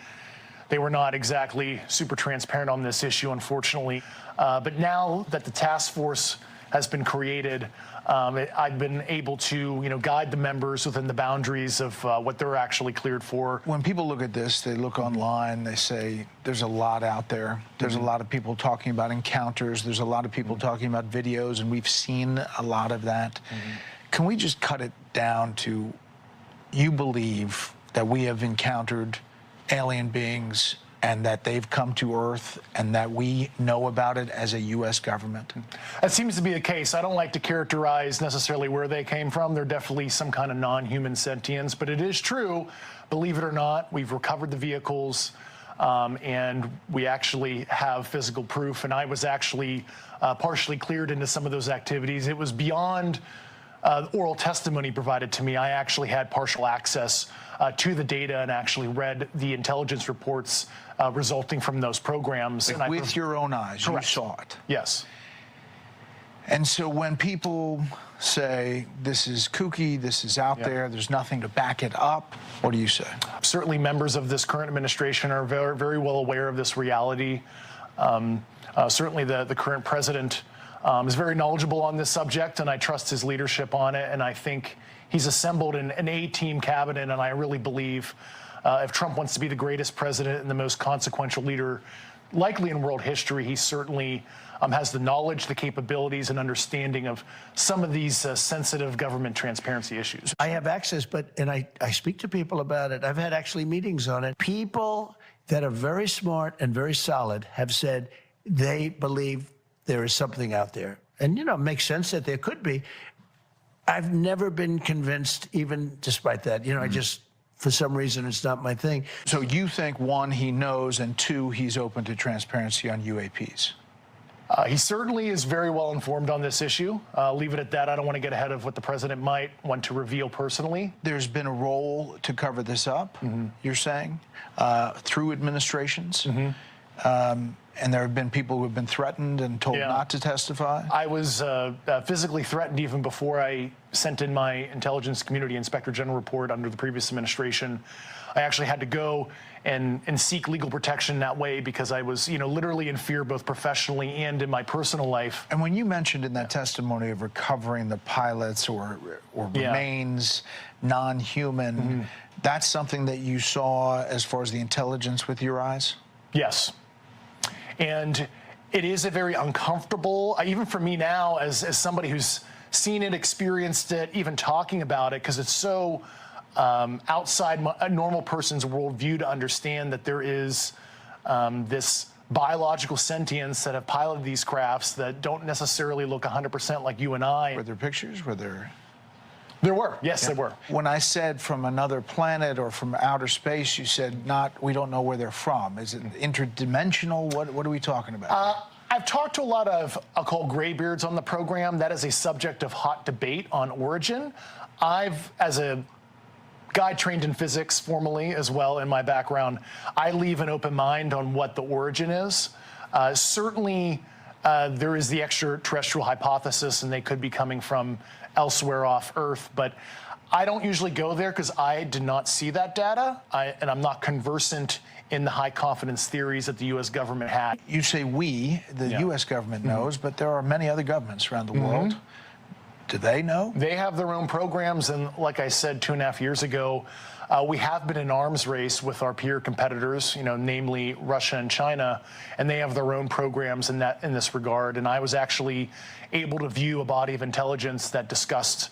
[SPEAKER 10] they were not exactly super transparent on this issue, unfortunately. But now that the task force has been created, I've been able to, guide the members within the boundaries of what they're actually cleared for.
[SPEAKER 9] When people look at this, they look online, they say, there's a lot out there. There's a lot of people talking about encounters. There's a lot of people talking about videos, and we've seen a lot of that. Can we just cut it down to, you believe that we have encountered alien beings and that they've come to Earth and that we know about it as a U.S. government?
[SPEAKER 10] That seems to be the case. I don't like to characterize necessarily where they came from. They're definitely some kind of non-human sentience, but it is true, believe it or not, we've recovered the vehicles, and we actually have physical proof, and I was actually partially cleared into some of those activities. It was beyond oral testimony provided to me. I actually had partial access to the data and actually read the intelligence reports resulting from those programs.
[SPEAKER 9] Like,
[SPEAKER 10] and
[SPEAKER 9] with your own eyes,
[SPEAKER 10] Correct.
[SPEAKER 9] You saw it.
[SPEAKER 10] Yes.
[SPEAKER 9] And so when people say this is kooky, this is out there, there's nothing to back it up, what do you say?
[SPEAKER 10] Certainly members of this current administration are very, very well aware of this reality. Certainly the current president is very knowledgeable on this subject, and I trust his leadership on it, and I think he's assembled an A-team cabinet, and I really believe if Trump wants to be the greatest president and the most consequential leader likely in world history, he certainly has the knowledge, the capabilities, and understanding of some of these sensitive government transparency issues.
[SPEAKER 11] I have access, and I speak to people about it. I've had actually meetings on it. People that are very smart and very solid have said they believe there is something out there. And, it makes sense that there could be. I've never been convinced, even despite that. I just, for some reason, it's not my thing.
[SPEAKER 9] So you think, one, he knows, and two, he's open to transparency on UAPs?
[SPEAKER 10] He certainly is very well informed on this issue. Leave it at that. I don't want to get ahead of what the president might want to reveal personally.
[SPEAKER 9] There's been a role to cover this up, you're saying, through administrations. And there have been people who have been threatened and told not to testify?
[SPEAKER 10] I was physically threatened even before I sent in my Intelligence Community Inspector General report under the previous administration. I actually had to go and seek legal protection that way because I was, literally in fear both professionally and in my personal life.
[SPEAKER 9] And when you mentioned in that testimony of recovering the pilots or remains non-human, that's something that you saw as far as the intelligence with your eyes?
[SPEAKER 10] Yes. And it is a very uncomfortable, even for me now, as somebody who's seen it, experienced it, even talking about it, because it's so outside a normal person's worldview to understand that there is this biological sentience that have piloted these crafts that don't necessarily look 100% like you and I.
[SPEAKER 9] Were there pictures? Were there?
[SPEAKER 10] There were. Yes, there were.
[SPEAKER 9] When I said from another planet or from outer space, you said we don't know where they're from. Is it interdimensional? What are we talking about?
[SPEAKER 10] I've talked to a lot of, I'll call graybeards on the program. That is a subject of hot debate on origin. As a guy trained in physics formally as well in my background, I leave an open mind on what the origin is. Certainly, there is the extraterrestrial hypothesis, and they could be coming from elsewhere off Earth, but I don't usually go there because I did not see that data, and I'm not conversant in the high confidence theories that the U.S. government had.
[SPEAKER 9] You say the U.S. government knows, but there are many other governments around the world. Do they know?
[SPEAKER 10] They have their own programs, and like I said 2.5 years ago, we have been in arms race with our peer competitors, namely Russia and China, and they have their own programs in this regard. And I was actually able to view a body of intelligence that discussed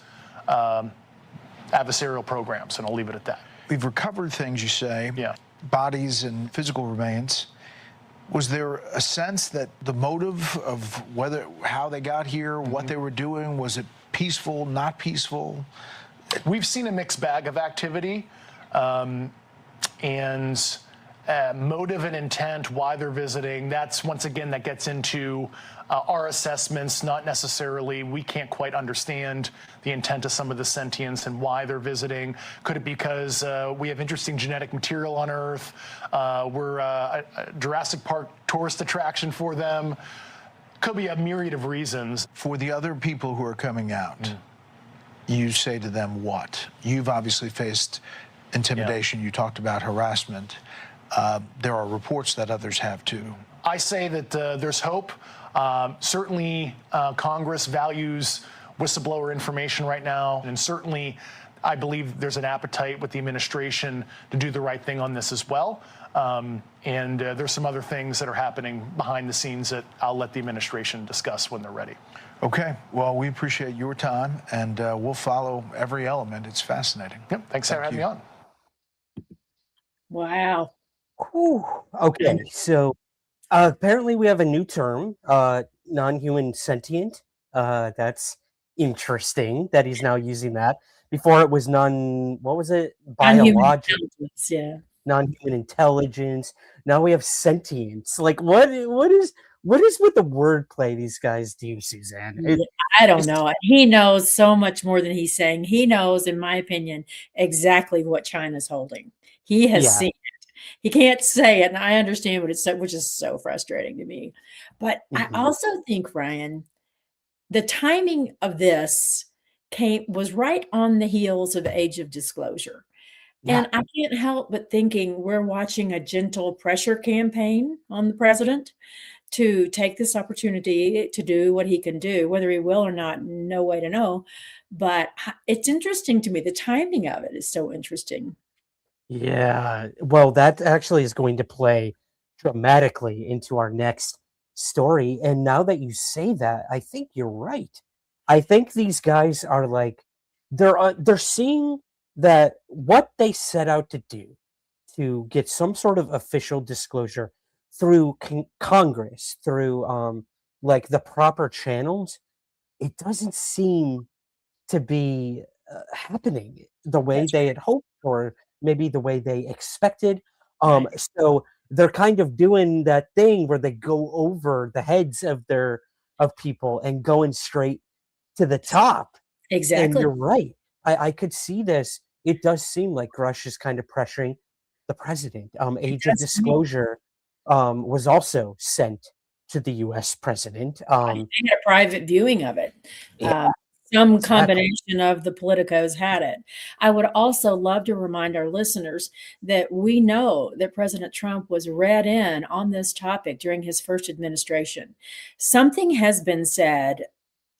[SPEAKER 10] adversarial programs, and I'll leave it at that.
[SPEAKER 9] We've recovered things, you say, bodies and physical remains. Was there a sense that the motive of how they got here, what they were doing, was it peaceful, not peaceful? We've
[SPEAKER 10] seen a mixed bag of activity. And motive and intent, why they're visiting. That's once again, that gets into our assessments, not necessarily, we can't quite understand the intent of some of the sentience and why they're visiting. Could it be because we have interesting genetic material on Earth? We're a Jurassic Park tourist attraction for them. Could be a myriad of reasons.
[SPEAKER 9] For the other people who are coming out, you say to them what? You've obviously faced intimidation. You talked about harassment. There are reports that others have too.
[SPEAKER 10] I say that there's hope. Certainly, Congress values whistleblower information right now, and certainly I believe there's an appetite with the administration to do the right thing on this as well. And there's some other things that are happening behind the scenes that I'll let the administration discuss when they're ready.
[SPEAKER 9] Okay, well, we appreciate your time, and we'll follow every element. It's fascinating.
[SPEAKER 10] Yep, thanks for having me on.
[SPEAKER 6] Wow.
[SPEAKER 5] Whew. Okay, so apparently we have a new term, non-human sentient. That's interesting that he's now using that. Before it was what was it? Biological.
[SPEAKER 6] Yeah.
[SPEAKER 5] Non-human intelligence. Now we have sentience. Like what is with the wordplay these guys do, Suzanne?
[SPEAKER 6] I don't know. He knows so much more than he's saying. He knows, in my opinion, exactly what China's holding. He has seen it. He can't say it, and I understand what it's, which is so frustrating to me. But I also think, Ryan, the timing of this was right on the heels of Age of Disclosure. And I can't help but thinking we're watching a gentle pressure campaign on the president to take this opportunity to do what he can do. Whether he will or not, no way to know. But it's interesting to me. The timing of it is so interesting.
[SPEAKER 5] Yeah, well, that actually is going to play dramatically into our next story. And now that you say that, I think you're right. I think these guys are like, they're seeing that what they set out to do to get some sort of official disclosure through Congress, through like the proper channels, it doesn't seem to be happening the way they had hoped, or maybe the way they expected. So they're kind of doing that thing where they go over the heads of people and going straight to the top.
[SPEAKER 6] Exactly.
[SPEAKER 5] And you're right. I could see this. It does seem like Rush is kind of pressuring the president. Age of Disclosure was also sent to the U.S. president.
[SPEAKER 6] They had a private viewing of it. Some combination of the politicos had it. I would also love to remind our listeners that we know that President Trump was read in on this topic during his first administration. Something has been said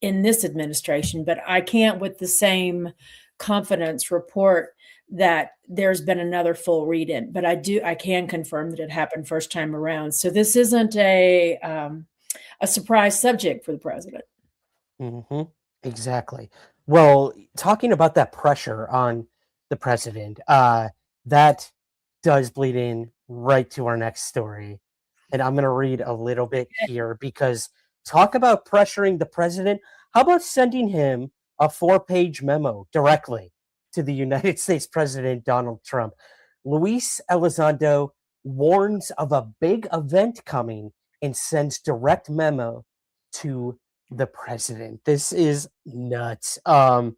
[SPEAKER 6] in this administration, but I can't with the same confidence report that there's been another full read-in. But I can confirm that it happened first time around. So this isn't a surprise subject for the president.
[SPEAKER 5] Mm-hmm. Exactly. Well, talking about that pressure on the president, that does bleed in right to our next story. And I'm going to read a little bit here because talk about pressuring the president. How about sending him a 4-page memo directly to the United States President Donald Trump? Luis Elizondo warns of a big event coming and sends direct memo to the president. This is nuts. Elizondo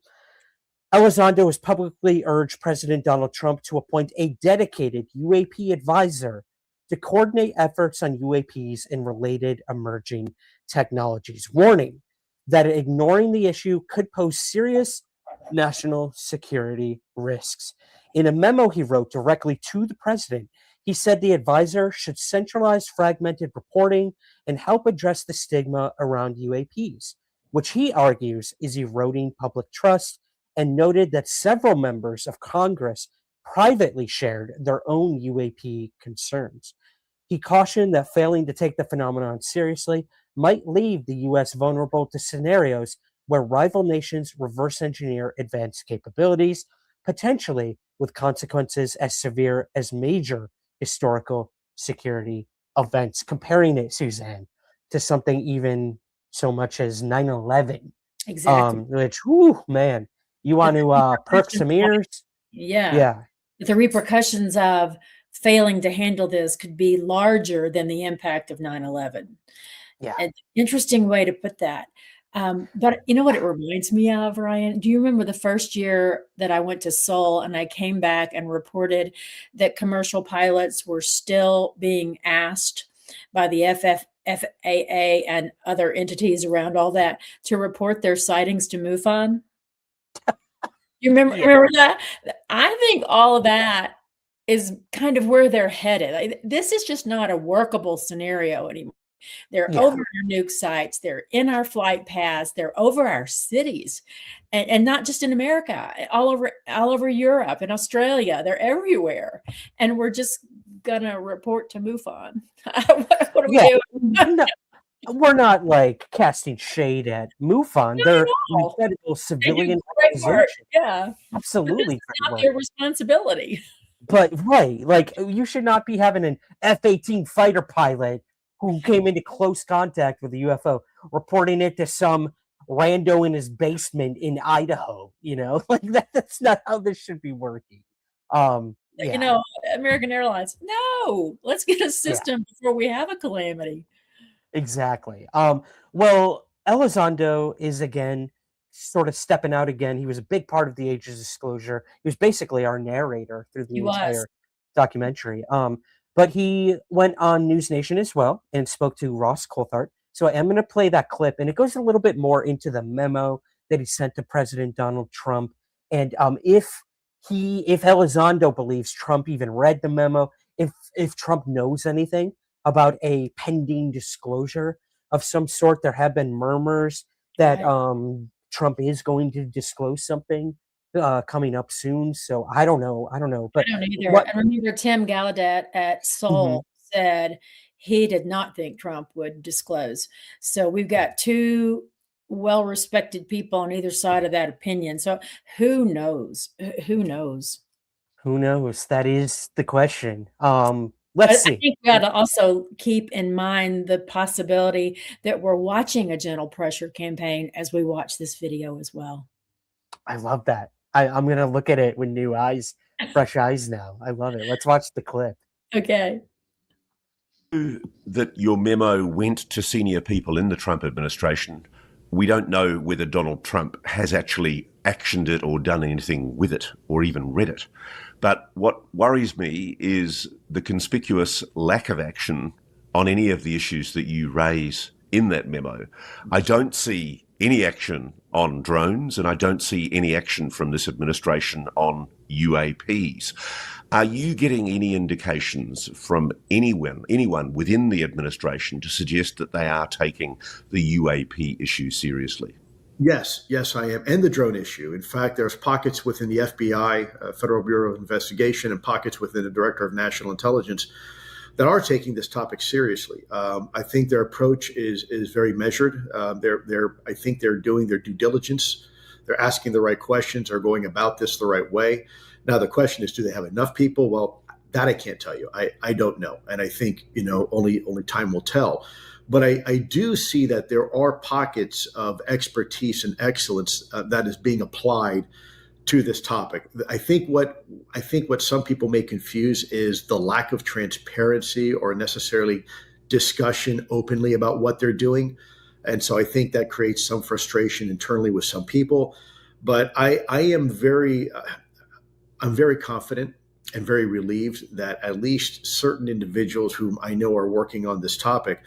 [SPEAKER 5] has publicly urged President Donald Trump to appoint a dedicated UAP advisor to coordinate efforts on UAPs and related emerging technologies, warning that ignoring the issue could pose serious national security risks. In a memo he wrote directly to the president, he said the advisor should centralize fragmented reporting and help address the stigma around UAPs, which he argues is eroding public trust, and noted that several members of Congress privately shared their own UAP concerns. He cautioned that failing to take the phenomenon seriously might leave the U.S. vulnerable to scenarios where rival nations reverse engineer advanced capabilities, potentially with consequences as severe as major historical security events, comparing it, Suzanne, to something even so much as 9/11.
[SPEAKER 6] Exactly.
[SPEAKER 5] Which, whew, man, you want to perk some ears?
[SPEAKER 6] Yeah. The repercussions of failing to handle this could be larger than the impact of 9/11.
[SPEAKER 5] Yeah.
[SPEAKER 6] An interesting way to put that. But you know what it reminds me of, Ryan? Do you remember the first year that I went to Seoul and I came back and reported that commercial pilots were still being asked by the FAA and other entities around all that to report their sightings to MUFON? You remember that? I think all of that is kind of where they're headed. This is just not a workable scenario anymore. They're
[SPEAKER 5] Yeah.
[SPEAKER 6] over our nuke sites. They're in our flight paths. They're over our cities, and not just in America, all over Europe and Australia. They're everywhere, and we're just gonna report to MUFON. What are we
[SPEAKER 5] Yeah.
[SPEAKER 6] doing?
[SPEAKER 5] No, we're not like casting shade at MUFON.
[SPEAKER 6] Not
[SPEAKER 5] They're
[SPEAKER 6] at
[SPEAKER 5] an
[SPEAKER 6] all.
[SPEAKER 5] incredible
[SPEAKER 6] They do
[SPEAKER 5] civilian
[SPEAKER 6] great work.
[SPEAKER 5] organization.
[SPEAKER 6] Yeah, but this
[SPEAKER 5] Absolutely
[SPEAKER 6] is
[SPEAKER 5] great
[SPEAKER 6] not
[SPEAKER 5] work.
[SPEAKER 6] their responsibility.
[SPEAKER 5] But right, like you should not be having an F-18 fighter pilot who came into close contact with a UFO reporting it to some rando in his basement in Idaho. You know, like that's not how this should be working.
[SPEAKER 6] You
[SPEAKER 5] Yeah,
[SPEAKER 6] know, American Airlines. No, let's get a
[SPEAKER 5] yeah.
[SPEAKER 6] system before we have a calamity.
[SPEAKER 5] Exactly. Well, Elizondo is again sort of stepping out again. He was a big part of the Ages disclosure. He was basically our narrator through the
[SPEAKER 6] He was.
[SPEAKER 5] entire documentary. But he went on News Nation as well and spoke to Ross Coulthart. So I am going to play that clip, and it goes a little bit more into the memo that he sent to President Donald Trump, and if Elizondo believes Trump even read the memo, if Trump knows anything about a pending disclosure of some sort. There have been murmurs that
[SPEAKER 6] Right.
[SPEAKER 5] Trump is going to disclose something coming up soon. So I don't know.
[SPEAKER 6] I
[SPEAKER 5] But
[SPEAKER 6] don't either.
[SPEAKER 5] what?
[SPEAKER 6] And remember, Tim Gallaudet at
[SPEAKER 5] Mhm.
[SPEAKER 6] Seoul said he did not think Trump would disclose. So we've got two well-respected people on either side of that opinion. So who knows? Who knows?
[SPEAKER 5] Who knows? That is the question.
[SPEAKER 6] But
[SPEAKER 5] Let's
[SPEAKER 6] I
[SPEAKER 5] see.
[SPEAKER 6] think we ought to also keep in mind the possibility that we're watching a gentle pressure campaign as we watch this video as well.
[SPEAKER 5] I love that. I'm gonna look at it with new eyes, fresh eyes now. I love it. Let's watch the clip.
[SPEAKER 6] Okay.
[SPEAKER 12] That your memo went to senior people in the Trump administration. We don't know whether Donald Trump has actually actioned it or done anything with it or even read it. But what worries me is the conspicuous lack of action on any of the issues that you raise in that memo. I don't see any action on drones, and I don't see any action from this administration on UAPs. Are you getting any indications from anyone within the administration to suggest that they are taking the UAP issue seriously?
[SPEAKER 13] Yes, I am. And the drone issue. In fact, there's pockets within the FBI, Federal Bureau of Investigation, and pockets within the Director of National Intelligence that are taking this topic seriously. I think their approach is very measured. I think they're doing their due diligence. They're asking the right questions. They're going about this the right way. Now, the question is, do they have enough people? Well, that I can't tell you. I don't know. And I think, only time will tell. But I do see that there are pockets of expertise and excellence that is being applied to this topic. I think what some people may confuse is the lack of transparency or necessarily discussion openly about what they're doing. And so I think that creates some frustration internally with some people. But I'm very confident and very relieved that at least certain individuals whom I know are working on this topic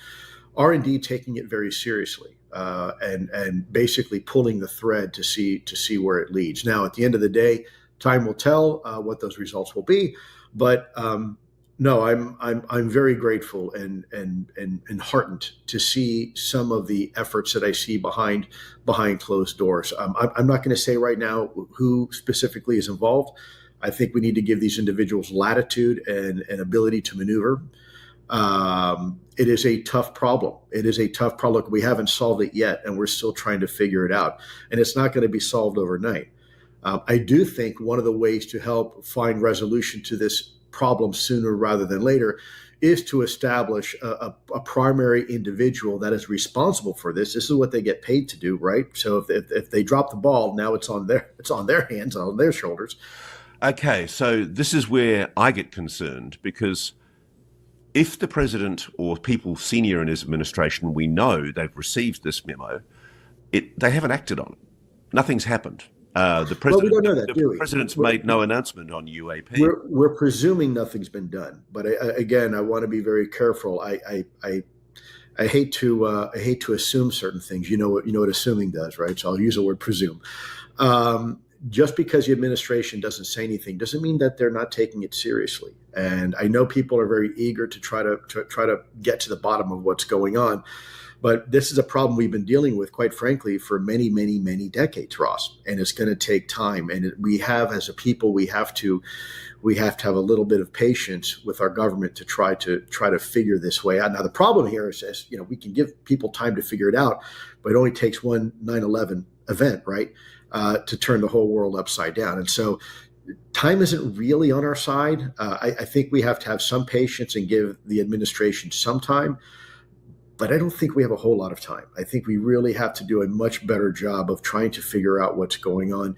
[SPEAKER 13] are indeed taking it very seriously and basically pulling the thread to see where it leads. Now, at the end of the day, time will tell what those results will be. But no, I'm very grateful and heartened to see some of the efforts that I see behind closed doors. I'm not going to say right now who specifically is involved. I think we need to give these individuals latitude and ability to maneuver. It is a tough problem. We haven't solved it yet, and we're still trying to figure it out. And it's not going to be solved overnight. I do think one of the ways to help find resolution to this problem sooner rather than later is to establish a primary individual that is responsible for this. This is what they get paid to do, right? So if they drop the ball, now it's on their hands, on their shoulders.
[SPEAKER 12] Okay, so this is where I get concerned, because if the president or people senior in his administration, we know they've received this memo, they haven't acted on it. Nothing's happened.
[SPEAKER 13] Well, we don't know that, do we?
[SPEAKER 12] President's made no announcement on UAP.
[SPEAKER 13] We're presuming nothing's been done, but again, I want to be very careful. I hate to assume certain things. You know what assuming does, right? So I'll use the word presume. Just because the administration doesn't say anything doesn't mean that they're not taking it seriously. And I know people are very eager to try to get to the bottom of what's going on. But this is a problem we've been dealing with, quite frankly, for many, many, many decades, Ross. And it's going to take time. And we have, as a people, we have to have a little bit of patience with our government to try to figure this way out. Now, the problem here is, we can give people time to figure it out, but it only takes one 9/11 event, right, to turn the whole world upside down. And so time isn't really on our side. I think we have to have some patience and give the administration some time. But I don't think we have a whole lot of time. I think we really have to do a much better job of trying to figure out what's going on.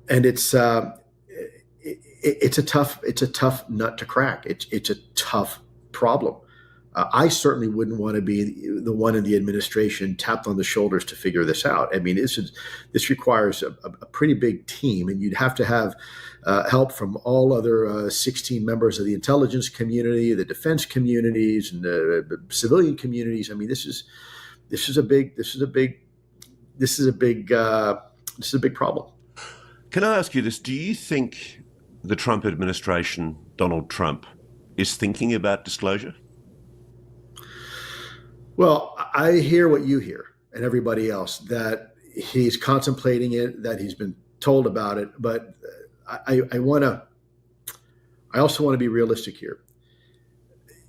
[SPEAKER 13] And it's a tough nut to crack. It's a tough problem. I certainly wouldn't want to be the one in the administration tapped on the shoulders to figure this out. I mean, this requires a pretty big team, and you'd have to have help from all other 16 members of the intelligence community, the defense communities, and the civilian communities. I mean, this is a big problem.
[SPEAKER 12] Can I ask you this? Do you think the Trump administration, Donald Trump, is thinking about disclosure?
[SPEAKER 13] Well, I hear what you hear and everybody else, that he's contemplating it, that he's been told about it. But I also want to be realistic here.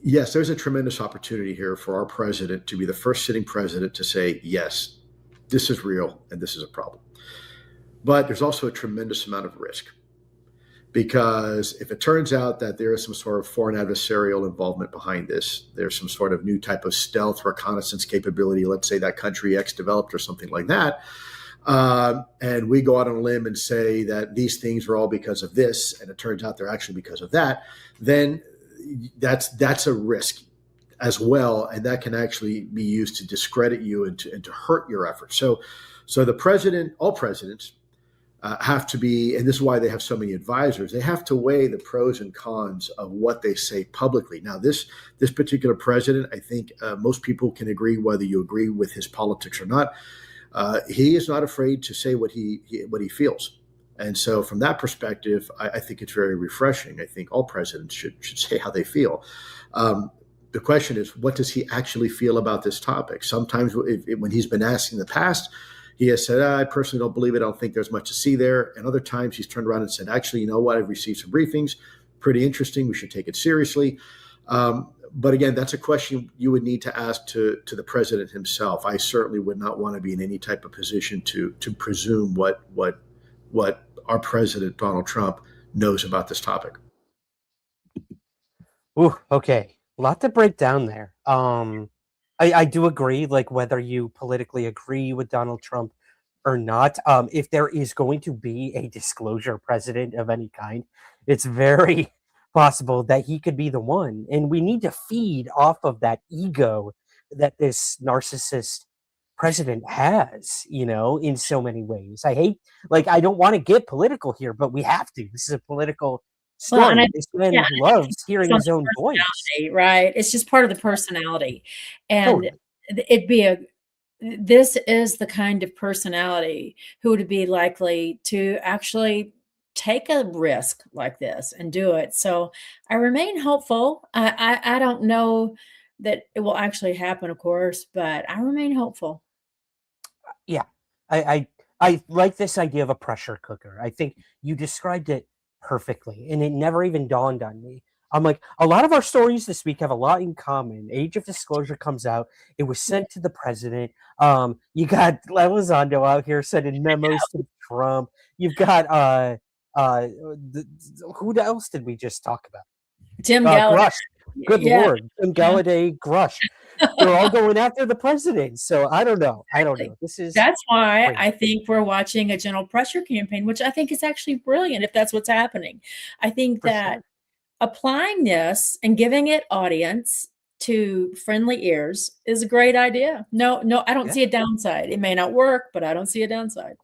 [SPEAKER 13] Yes, there's a tremendous opportunity here for our president to be the first sitting president to say, yes, this is real and this is a problem. But there's also a tremendous amount of risk. Because if it turns out that there is some sort of foreign adversarial involvement behind this, there's some sort of new type of stealth reconnaissance capability, let's say that country X developed or something like that, and we go out on a limb and say that these things are all because of this, and it turns out they're actually because of that, then that's a risk as well, and that can actually be used to discredit you and to hurt your efforts. So the president, all presidents, have to be, and this is why they have so many advisors, they have to weigh the pros and cons of what they say publicly. Now, this particular president, I think most people can agree, whether you agree with his politics or not, he is not afraid to say what he feels. And so from that perspective, I think it's very refreshing. I think all presidents should say how they feel. The question is, what does he actually feel about this topic? Sometimes when he's been asked in the past, he has said, I personally don't believe it. I don't think there's much to see there. And other times he's turned around and said, actually, you know what? I've received some briefings. Pretty interesting. We should take it seriously. But again, that's a question you would need to ask to the president himself. I certainly would not want to be in any type of position to presume what our president, Donald Trump, knows about this topic.
[SPEAKER 5] Ooh, okay. A lot to break down there. I do agree, like, whether you politically agree with Donald Trump or not, if there is going to be a disclosure president of any kind, it's very possible that he could be the one. And we need to feed off of that ego that this narcissist president has, in so many ways. I don't want to get political here, but we have to. This is a political story.
[SPEAKER 6] Well,
[SPEAKER 5] this man loves hearing his own voice.
[SPEAKER 6] Right. It's just part of the personality. And
[SPEAKER 5] Totally.
[SPEAKER 6] This is the kind of personality who would be likely to actually take a risk like this and do it. So I remain hopeful. I don't know that it will actually happen, of course, but I remain hopeful.
[SPEAKER 5] Yeah. I like this idea of a pressure cooker. I think you described it perfectly, and it never even dawned on me. I'm like, a lot of our stories this week have a lot in common. Age of Disclosure comes out. It was sent to the president. You got Elizondo out here sending memos to Trump. You've got who else did we just talk about?
[SPEAKER 6] Tim Gallagher.
[SPEAKER 5] Grush. Good Lord, Tim Gallaudet, Grush. they're all going after the president. So I don't know. I don't know. This is
[SPEAKER 6] That's why
[SPEAKER 5] crazy.
[SPEAKER 6] I think we're watching a gentle pressure campaign, which I think is actually brilliant if that's what's happening. I think
[SPEAKER 5] For
[SPEAKER 6] that
[SPEAKER 5] sure.
[SPEAKER 6] applying this and giving it audience to friendly ears is a great idea. No, I don't
[SPEAKER 5] Yeah.
[SPEAKER 6] see a downside. It may not work, but I don't see a downside.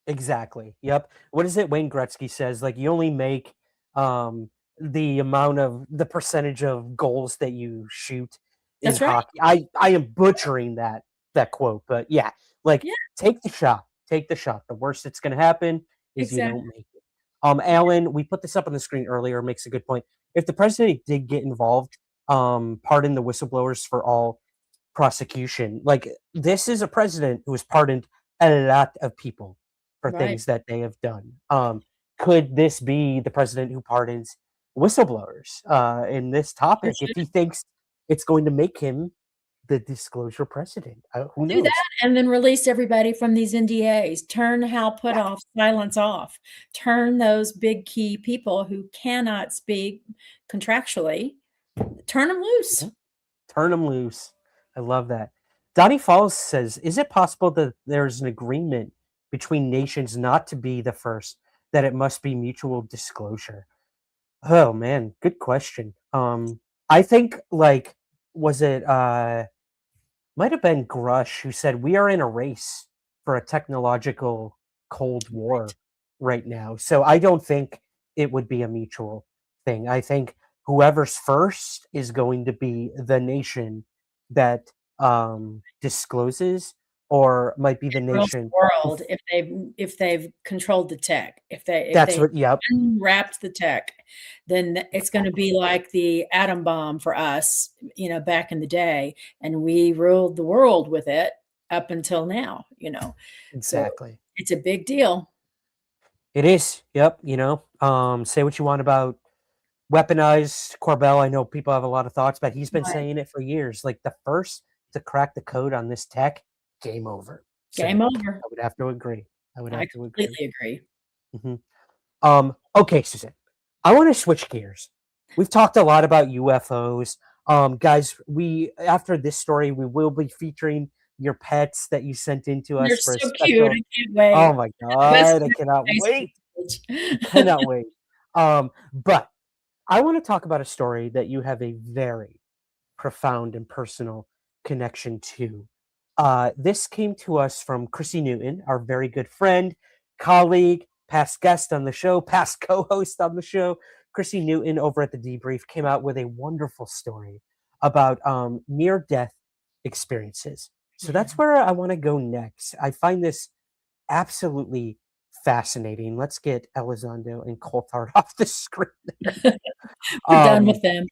[SPEAKER 5] Exactly. Yep. What is it? Wayne Gretzky says, like, you only make the amount of the percentage of goals that you shoot in
[SPEAKER 6] That's right.
[SPEAKER 5] hockey. I am butchering that quote, but yeah, like,
[SPEAKER 6] Yeah.
[SPEAKER 5] take the shot. Take the shot. The worst that's gonna happen is you
[SPEAKER 6] Exactly.
[SPEAKER 5] don't make it. Alan, we put this up on the screen earlier, makes a good point. If the president did get involved, pardon the whistleblowers for all prosecution. Like, this is a president who has pardoned a lot of people for
[SPEAKER 6] Right.
[SPEAKER 5] things that they have done. Could this be the president who pardons whistleblowers in this topic if he thinks it's going to make him the disclosure president? Who
[SPEAKER 6] Do
[SPEAKER 5] knows?
[SPEAKER 6] that and then release everybody from these NDAs. Turn Hal Puthoff silence off. Turn those big key people who cannot speak contractually, turn them loose.
[SPEAKER 5] Turn them loose. I love that. Donnie Falls says, is it possible that there's an agreement between nations not to be the first, that it must be mutual disclosure? Oh man, good question. I think, like, was it might have been Grush who said we are in a race for a technological cold war right now. So I don't think it would be a mutual thing. I think whoever's first is going to be the nation that discloses, or might be the
[SPEAKER 6] Rules the
[SPEAKER 5] nation
[SPEAKER 6] world if they've controlled the tech. If
[SPEAKER 5] that's
[SPEAKER 6] they
[SPEAKER 5] what. Yep.
[SPEAKER 6] unwrapped the tech, then it's going to be like the atom bomb for us, back in the day, and we ruled the world with it up until now, So
[SPEAKER 5] Exactly.
[SPEAKER 6] it's a big deal.
[SPEAKER 5] It is. Yep. Say what you want about weaponized Corbell. I know people have a lot of thoughts, but he's been
[SPEAKER 6] Right.
[SPEAKER 5] saying it for years. Like, the first to crack the code on this tech, game over. So
[SPEAKER 6] Game over.
[SPEAKER 5] I would have to agree.
[SPEAKER 6] I completely agree.
[SPEAKER 5] Okay, Suzanne. I want to switch gears. We've talked a lot about UFOs. Guys, after this story, we will be featuring your pets that you sent in to
[SPEAKER 6] They're
[SPEAKER 5] us for a
[SPEAKER 6] so cute.
[SPEAKER 5] special.
[SPEAKER 6] I can't wait.
[SPEAKER 5] Oh my
[SPEAKER 6] Best
[SPEAKER 5] god, I cannot wait.
[SPEAKER 6] page.
[SPEAKER 5] Cannot wait. But I want to talk about a story that you have a very profound and personal connection to. This came to us from Chrissy Newton, our very good friend, colleague, past guest on the show, past co-host on the show. Chrissy Newton over at the Debrief came out with a wonderful story about near-death experiences. So that's where I want to go next. I find this absolutely fascinating. Let's get Elizondo and Coulthard off the screen.
[SPEAKER 6] We're done with them.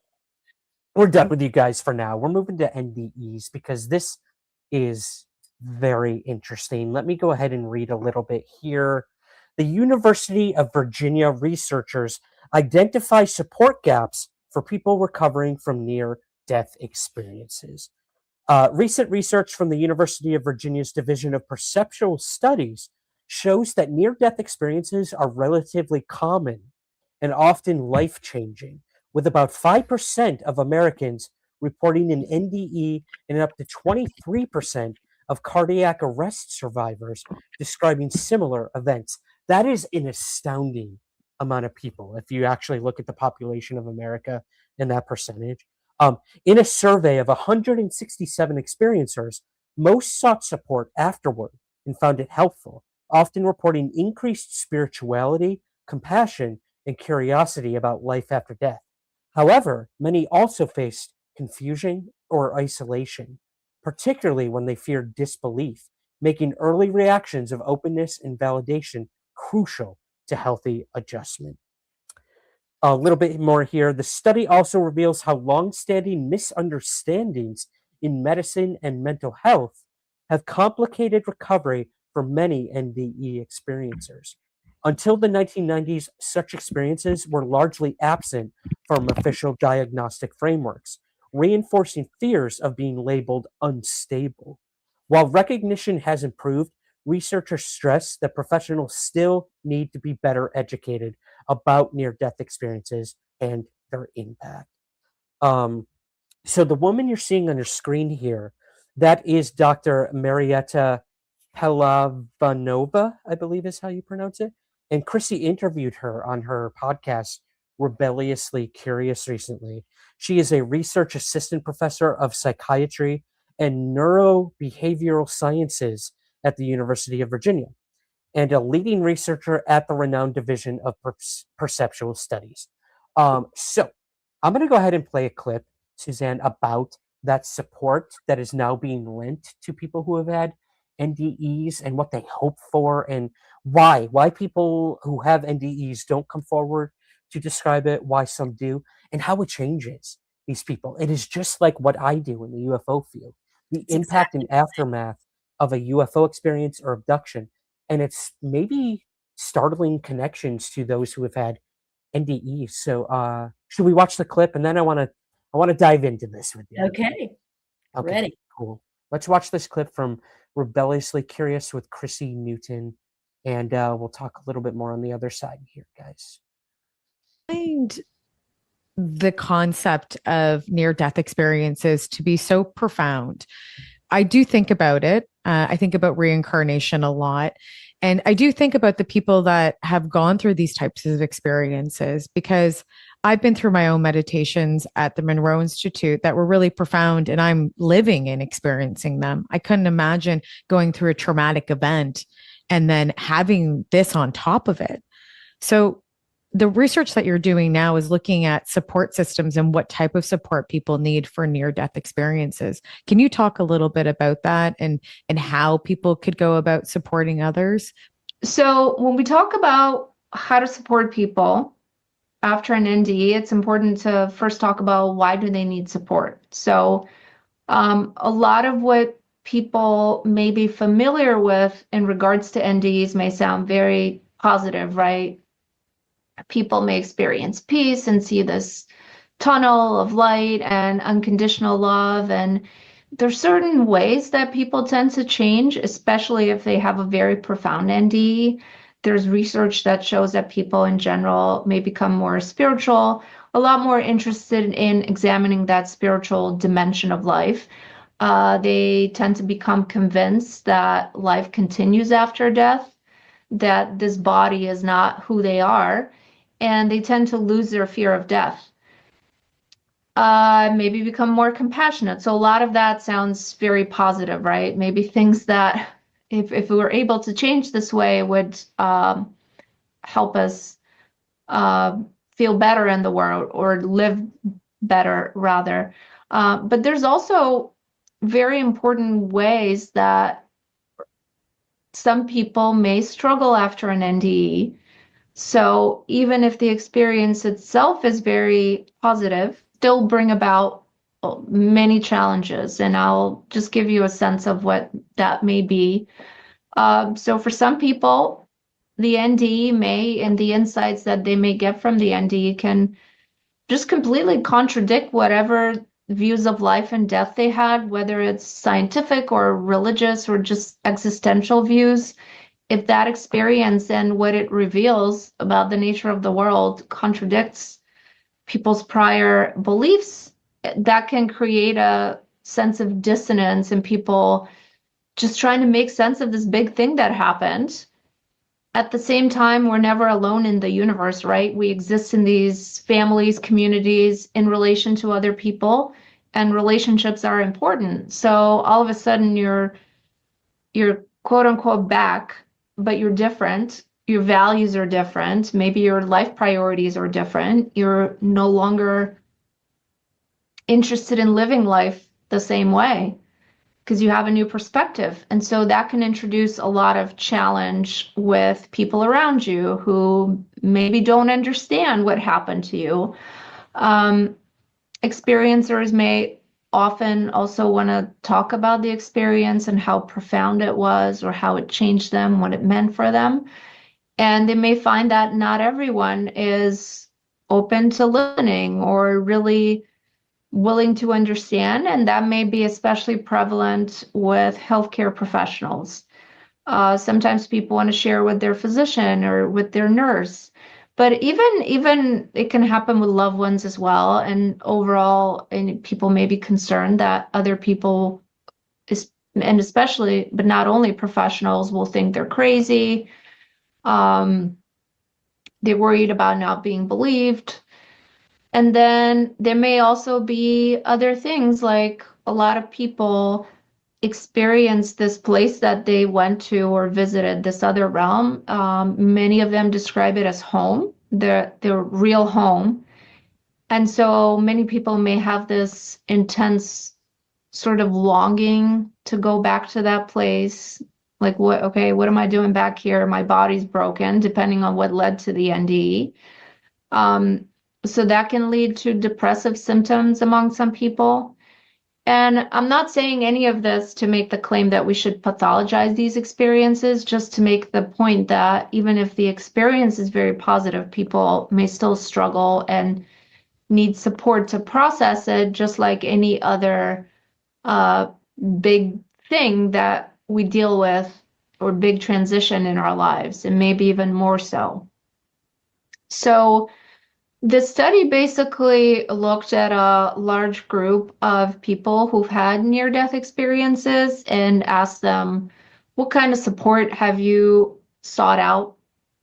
[SPEAKER 5] We're done with you guys for now. We're moving to NDEs because this is very interesting. Let me go ahead and read a little bit here. The University of Virginia researchers identify support gaps for people recovering from near-death experiences. Recent research from the University of Virginia's Division of Perceptual Studies shows that near-death experiences are relatively common and often life-changing, with about 5% of Americans reporting an NDE and up to 23% of cardiac arrest survivors describing similar events. That is an astounding amount of people if you actually look at the population of America and that percentage. In a survey of 167 experiencers, most sought support afterward and found it helpful, often reporting increased spirituality, compassion, and curiosity about life after death. However, many also faced confusion or isolation, particularly when they feared disbelief, making early reactions of openness and validation crucial to healthy adjustment. A little bit more here. The study also reveals how longstanding misunderstandings in medicine and mental health have complicated recovery for many NDE experiencers. Until the 1990s, such experiences were largely absent from official diagnostic frameworks, reinforcing fears of being labeled unstable. While recognition has improved, researchers stress that professionals still need to be better educated about near-death experiences and their impact. So the woman you're seeing on your screen here, that is Dr. Marietta Pelavanova, I believe is how you pronounce it. And Chrissy interviewed her on her podcast, Rebelliously Curious, recently. She is a research assistant professor of psychiatry and neurobehavioral sciences at the University of Virginia, and a leading researcher at the renowned Division of Perceptual Studies. So I'm going to go ahead and play a clip, Suzanne, about that support that is now being lent to people who have had NDEs and what they hope for, and why people who have NDEs don't come forward to describe it, why some do, and how it changes these people. It is just like what I do in the UFO field, the impact and aftermath of a UFO experience or abduction, and it's maybe startling connections to those who have had NDEs. So should we watch the clip, and then I want to dive into this with you.
[SPEAKER 6] Okay. Ready.
[SPEAKER 5] Cool. Let's watch this clip from Rebelliously Curious with Chrissy Newton, and we'll talk a little bit more on the other side here, guys.
[SPEAKER 14] Find the concept of near-death experiences to be so profound. I do think about it. I think about reincarnation a lot. And I do think about the people that have gone through these types of experiences, because I've been through my own meditations at the Monroe Institute that were really profound, and I'm living and experiencing them. I couldn't imagine going through a traumatic event and then having this on top of it. So the research that you're doing now is looking at support systems and what type of support people need for near-death experiences. Can you talk a little bit about that and how people could go about supporting others?
[SPEAKER 15] So when we talk about how to support people after an NDE, it's important to first talk about why do they need support. So a lot of what people may be familiar with in regards to NDEs may sound very positive, right? People may experience peace and see this tunnel of light and unconditional love. And there's certain ways that people tend to change, especially if they have a very profound NDE. There's research that shows that people in general may become more spiritual, a lot more interested in examining that spiritual dimension of life. They tend to become convinced that life continues after death, that this body is not who they are, and they tend to lose their fear of death. Maybe become more compassionate. So a lot of that sounds very positive, right? Maybe things that if we were able to change this way would help us feel better in the world, or live better rather. But there's also very important ways that some people may struggle after an NDE. So even if the experience itself is very positive, still bring about many challenges. And I'll just give you a sense of what that may be. So for some people, the NDE may, and the insights that they may get from the NDE can just completely contradict whatever views of life and death they had, whether it's scientific or religious or just existential views. If that experience and what it reveals about the nature of the world contradicts people's prior beliefs, that can create a sense of dissonance and people just trying to make sense of this big thing that happened. At the same time, we're never alone in the universe, right? We exist in these families, communities, in relation to other people, and relationships are important. So all of a sudden you're quote unquote back, but you're different. Your values are different. Maybe your life priorities are different. You're no longer interested in living life the same way because you have a new perspective. And so that can introduce a lot of challenge with people around you who maybe don't understand what happened to you. Experiencers may often also want to talk about the experience and how profound it was or how it changed them, what it meant for them. And they may find that not everyone is open to listening or really willing to understand. And that may be especially prevalent with healthcare professionals. Sometimes people want to share with their physician or with their nurse, But even it can happen with loved ones as well. And overall, and people may be concerned that other people and especially, but not only professionals, will think they're crazy. They're worried about not being believed. And then there may also be other things, like a lot of people experience this place that they went to or visited, this other realm. Many of them describe it as home, their real home. And so many people may have this intense sort of longing to go back to that place. Like, what am I doing back here? My body's broken, depending on what led to the NDE. So that can lead to depressive symptoms among some people. And I'm not saying any of this to make the claim that we should pathologize these experiences, just to make the point that even if the experience is very positive, people may still struggle and need support to process it, just like any other big thing that we deal with, or big transition in our lives, and maybe even more so. So the study basically looked at a large group of people who've had near-death experiences and asked them, what kind of support have you sought out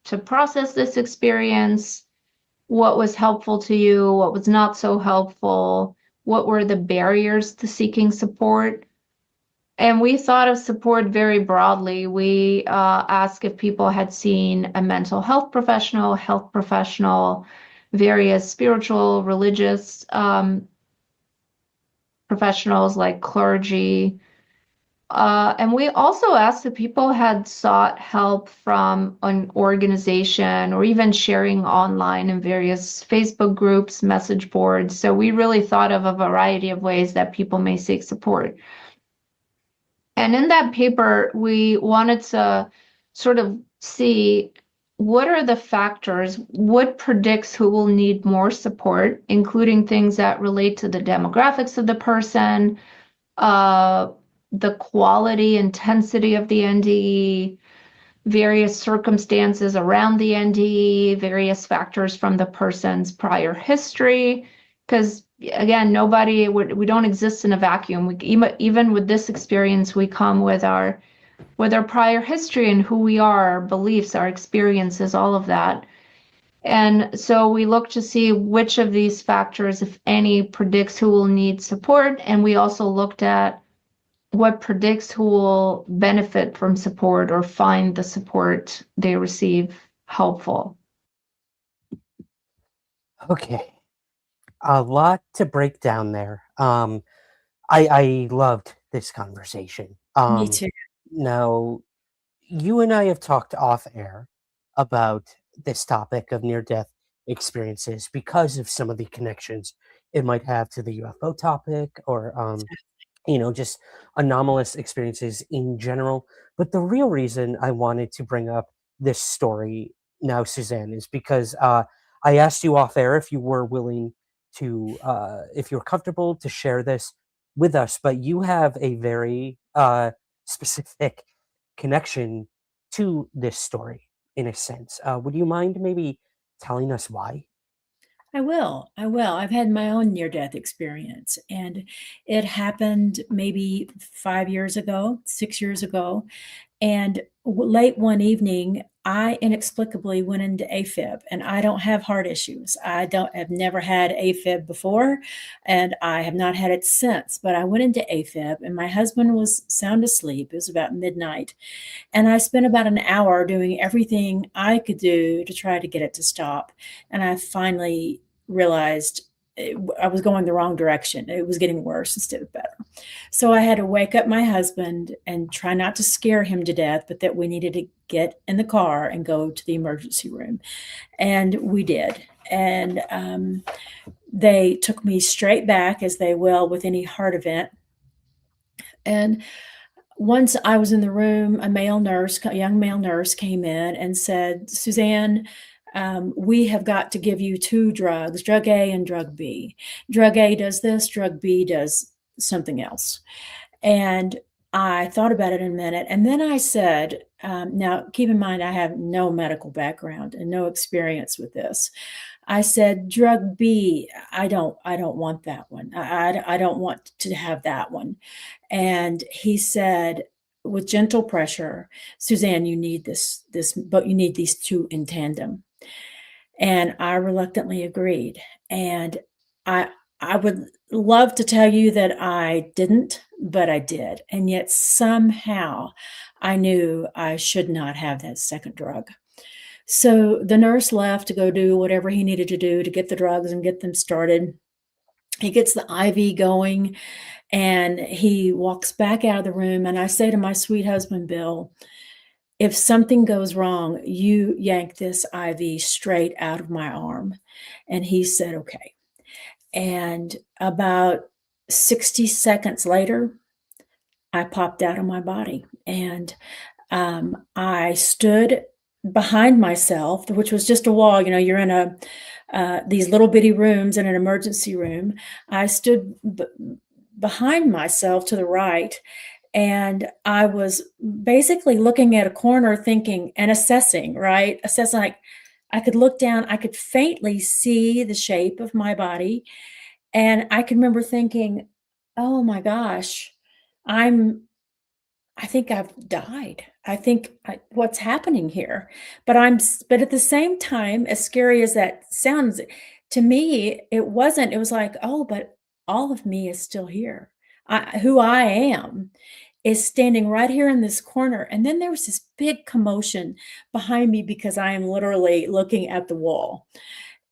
[SPEAKER 15] to process this experience? What was helpful to you? What was not so helpful? What were the barriers to seeking support? And we thought of support very broadly. We asked if people had seen a mental health professional, various spiritual, religious professionals like clergy. And we also asked if people had sought help from an organization, or even sharing online in various Facebook groups, message boards. So we really thought of a variety of ways that people may seek support. And in that paper, we wanted to sort of see what are the factors, what predicts who will need more support, including things that relate to the demographics of the person, the quality, intensity of the NDE, various circumstances around the NDE, various factors from the person's prior history. Because again, we don't exist in a vacuum. Even with this experience, we come with our prior history and who we are, our beliefs, our experiences, all of that. And so we look to see which of these factors, if any, predicts who will need support. And we also looked at what predicts who will benefit from support or find the support they receive helpful.
[SPEAKER 5] Okay. A lot to break down there. I loved this conversation.
[SPEAKER 6] Me too.
[SPEAKER 5] Now, you and I have talked off air about this topic of near death experiences because of some of the connections it might have to the UFO topic, or just anomalous experiences in general. But the real reason I wanted to bring up this story now, Suzanne, is because I asked you off air if you were willing to, if you're comfortable to share this with us, but you have a very specific connection to this story in a sense. Would you mind maybe telling us why?
[SPEAKER 6] I will. I've had my own near death experience, and it happened maybe 5 years ago, 6 years ago. And late one evening, I inexplicably went into AFib, and I don't have heart issues. I've never had AFib before, and I have not had it since. But I went into AFib, and my husband was sound asleep. It was about midnight. And I spent about an hour doing everything I could do to try to get it to stop. And I finally realized I was going the wrong direction. It was getting worse instead of better. So I had to wake up my husband and try not to scare him to death, but that we needed to get in the car and go to the emergency room. And we did. And they took me straight back, as they will with any heart event. And once I was in the room, a young male nurse came in and said, Suzanne, we have got to give you 2 drugs, drug A and drug B. Drug A does this, drug B does something else. And I thought about it in a minute, and then I said, now keep in mind, I have no medical background and no experience with this. I said, drug B, I don't want that one. I don't want to have that one. And he said, with gentle pressure, Suzanne, you need but you need these two in tandem. And I reluctantly agreed. And I would love to tell you that I didn't, but I did. And yet somehow I knew I should not have that second drug. So the nurse left to go do whatever he needed to do to get the drugs and get them started. He gets the IV going and he walks back out of the room. And I say to my sweet husband, Bill, if something goes wrong, you yank this IV straight out of my arm. And he said, okay. And about 60 seconds later, I popped out of my body. And I stood behind myself, which was just a wall. You know, you're in these little bitty rooms in an emergency room. I stood behind myself to the right, and I was basically looking at a corner thinking and assessing, right? Assessing, like I could look down, I could faintly see the shape of my body. And I can remember thinking, oh my gosh, I think I've died. I think what's happening here? But at the same time, as scary as that sounds, to me, it wasn't. It was like, oh, but all of me is still here. Who I am is standing right here in this corner. And then there was this big commotion behind me because I am literally looking at the wall.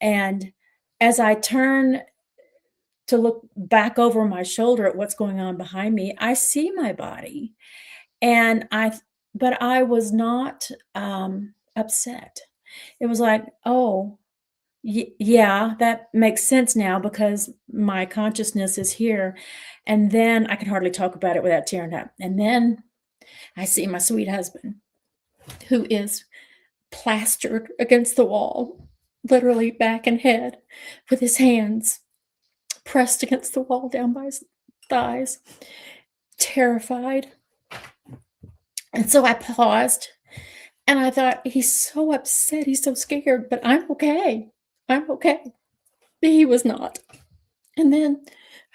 [SPEAKER 6] And as I turn to look back over my shoulder at what's going on behind me, I see my body. But I was not upset. It was like, oh, yeah, that makes sense now because my consciousness is here. And then I can hardly talk about it without tearing up. And then I see my sweet husband, who is plastered against the wall, literally back and head, with his hands pressed against the wall down by his thighs, terrified. And so I paused and I thought, he's so upset, he's so scared, but I'm okay. I'm okay. But he was not. And then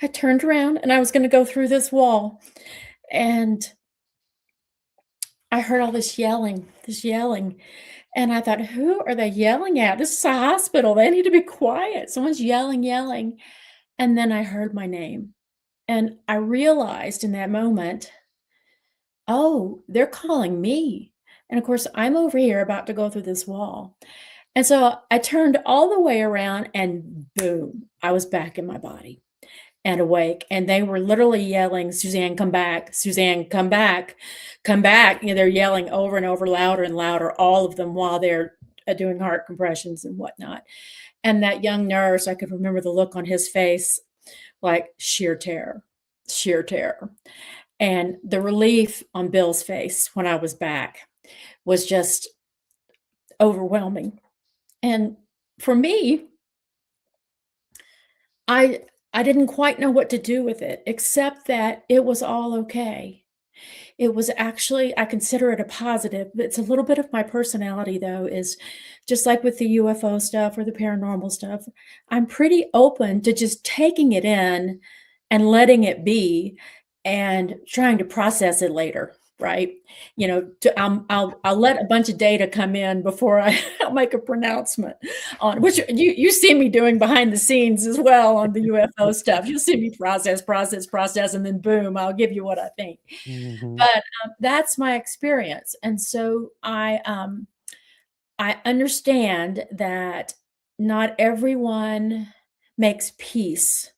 [SPEAKER 6] I turned around and I was going to go through this wall. And I heard all this yelling. And I thought, who are they yelling at? This is a hospital. They need to be quiet. Someone's yelling. And then I heard my name. And I realized in that moment, oh, they're calling me. And of course, I'm over here about to go through this wall. And so I turned all the way around and boom, I was back in my body and awake. And they were literally yelling, Suzanne, come back. Suzanne, come back. Come back. You know, they're yelling over and over, louder and louder, all of them while they're doing heart compressions and whatnot. And that young nurse, I could remember the look on his face, like sheer terror. And the relief on Bill's face when I was back was just overwhelming. And for me, I didn't quite know what to do with it, except that it was all okay. It was actually, I consider it a positive. It's a little bit of my personality, though, is just like with the UFO stuff or the paranormal stuff, I'm pretty open to just taking it in and letting it be and trying to process it later, right? You know, I'll let a bunch of data come in before I'll make a pronouncement on, which you see me doing behind the scenes as well on the UFO stuff. You'll see me process, and then boom, I'll give you what I think. Mm-hmm. But that's my experience, and so I understand that not everyone makes peace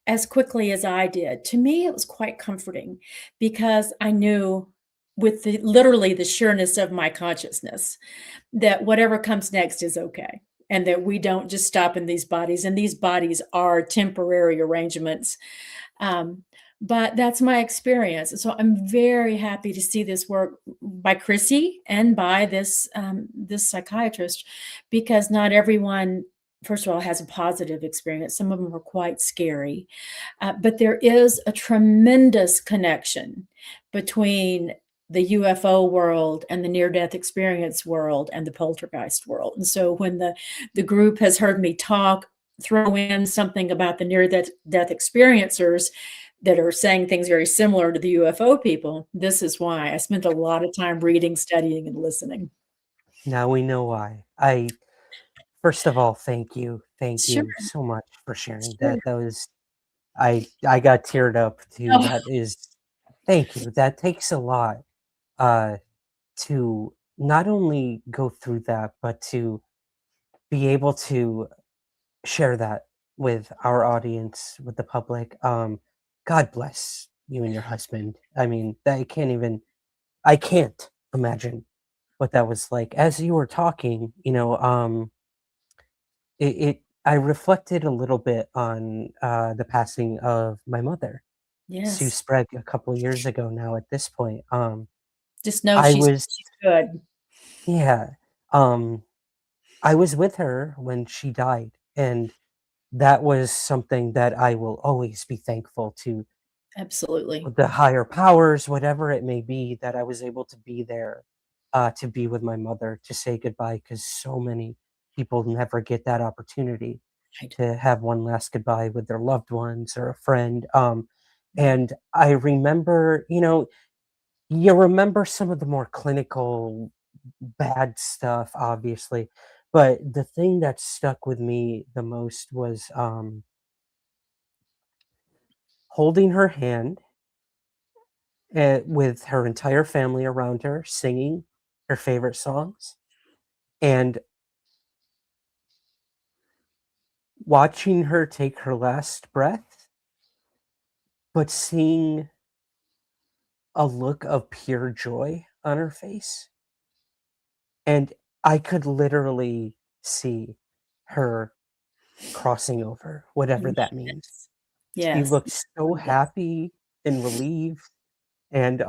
[SPEAKER 6] as quickly as I did. To me, it was quite comforting because I knew with literally the sureness of my consciousness that whatever comes next is okay. And that we don't just stop in these bodies, and these bodies are temporary arrangements. But that's my experience. So I'm very happy to see this work by Chrissy and by this psychiatrist, because not everyone first of all, has a positive experience. Some of them are quite scary. But there is a tremendous connection between the UFO world and the near-death experience world and the poltergeist world. And so when the group has heard me throw in something about the near-death experiencers that are saying things very similar to the UFO people, this is why I spent a lot of time reading, studying, and listening.
[SPEAKER 5] Now we know why. First of all, thank you. Thank
[SPEAKER 6] Sure.
[SPEAKER 5] you so much for sharing
[SPEAKER 6] Sure.
[SPEAKER 5] that. That was, I got teared up too.
[SPEAKER 6] Oh.
[SPEAKER 5] That is, thank you. That takes a lot to not only go through that, but to be able to share that with our audience, with the public. God bless you and your husband. I mean, I can't imagine what that was like. As you were talking, I reflected a little bit on the passing of my mother, Sue
[SPEAKER 6] Yes.
[SPEAKER 5] Sprague, a couple of years ago now at this point.
[SPEAKER 6] Just know
[SPEAKER 5] I
[SPEAKER 6] she's
[SPEAKER 5] was
[SPEAKER 6] good.
[SPEAKER 5] Yeah. I was with her when she died, and that was something that I will always be thankful to
[SPEAKER 6] Absolutely.
[SPEAKER 5] the higher powers, whatever it may be, that I was able to be there, to be with my mother, to say goodbye, because so many people never get that opportunity
[SPEAKER 6] Right.
[SPEAKER 5] to have one last goodbye with their loved ones or a friend. And I remember, you remember some of the more clinical bad stuff, obviously, but the thing that stuck with me the most was holding her hand with her entire family around her, singing her favorite songs, and watching her take her last breath, but seeing a look of pure joy on her face. And I could literally see her crossing over, whatever that means. She
[SPEAKER 6] Yes.
[SPEAKER 5] looked so
[SPEAKER 6] Yes.
[SPEAKER 5] happy and relieved, and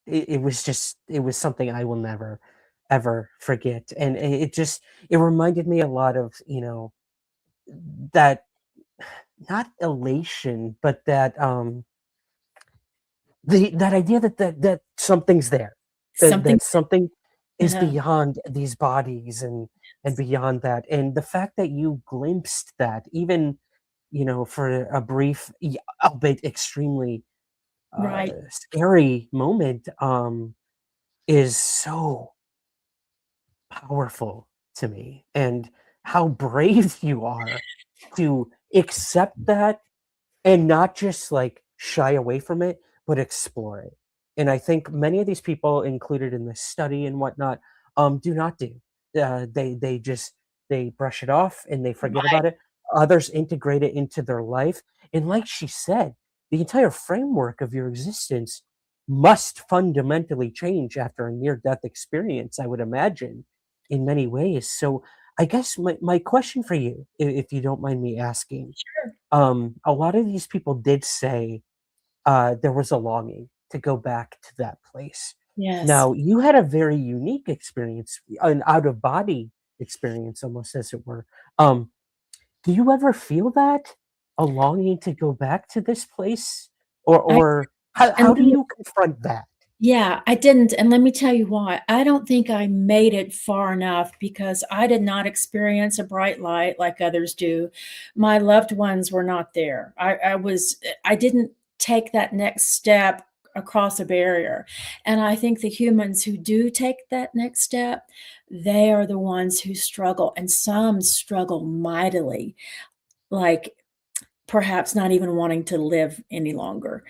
[SPEAKER 5] it was something I will never ever forget. And it reminded me a lot of, that, not elation, but that idea that something's there,
[SPEAKER 6] Something.
[SPEAKER 5] that something is
[SPEAKER 6] Uh-huh.
[SPEAKER 5] beyond these bodies, and beyond that, and the fact that you glimpsed that, even, for a brief, albeit extremely
[SPEAKER 6] Right.
[SPEAKER 5] scary moment, is so powerful to me. And how brave you are to accept that, and not just like shy away from it, but explore it. And I think many of these people included in this study and whatnot, do not do. They brush it off and they forget
[SPEAKER 6] Right.
[SPEAKER 5] about it. Others integrate it into their life. And like she said, the entire framework of your existence must fundamentally change after a near-death experience, I would imagine, in many ways. So I guess my question for you, if you don't mind me asking,
[SPEAKER 6] Sure.
[SPEAKER 5] a lot of these people did say there was a longing to go back to that place.
[SPEAKER 6] Yes.
[SPEAKER 5] Now, you had a very unique experience, an out of body experience, almost, as it were. Um, do you ever feel that, a longing to go back to this place,
[SPEAKER 6] I
[SPEAKER 5] or how
[SPEAKER 6] and
[SPEAKER 5] do you confront that?
[SPEAKER 6] Yeah, I didn't, and let me tell you why. I don't think I made it far enough because I did not experience a bright light like others do. My loved ones were not there. I didn't take that next step across a barrier. And I think the humans who do take that next step, they are the ones who struggle, and some struggle mightily, like perhaps not even wanting to live any longer,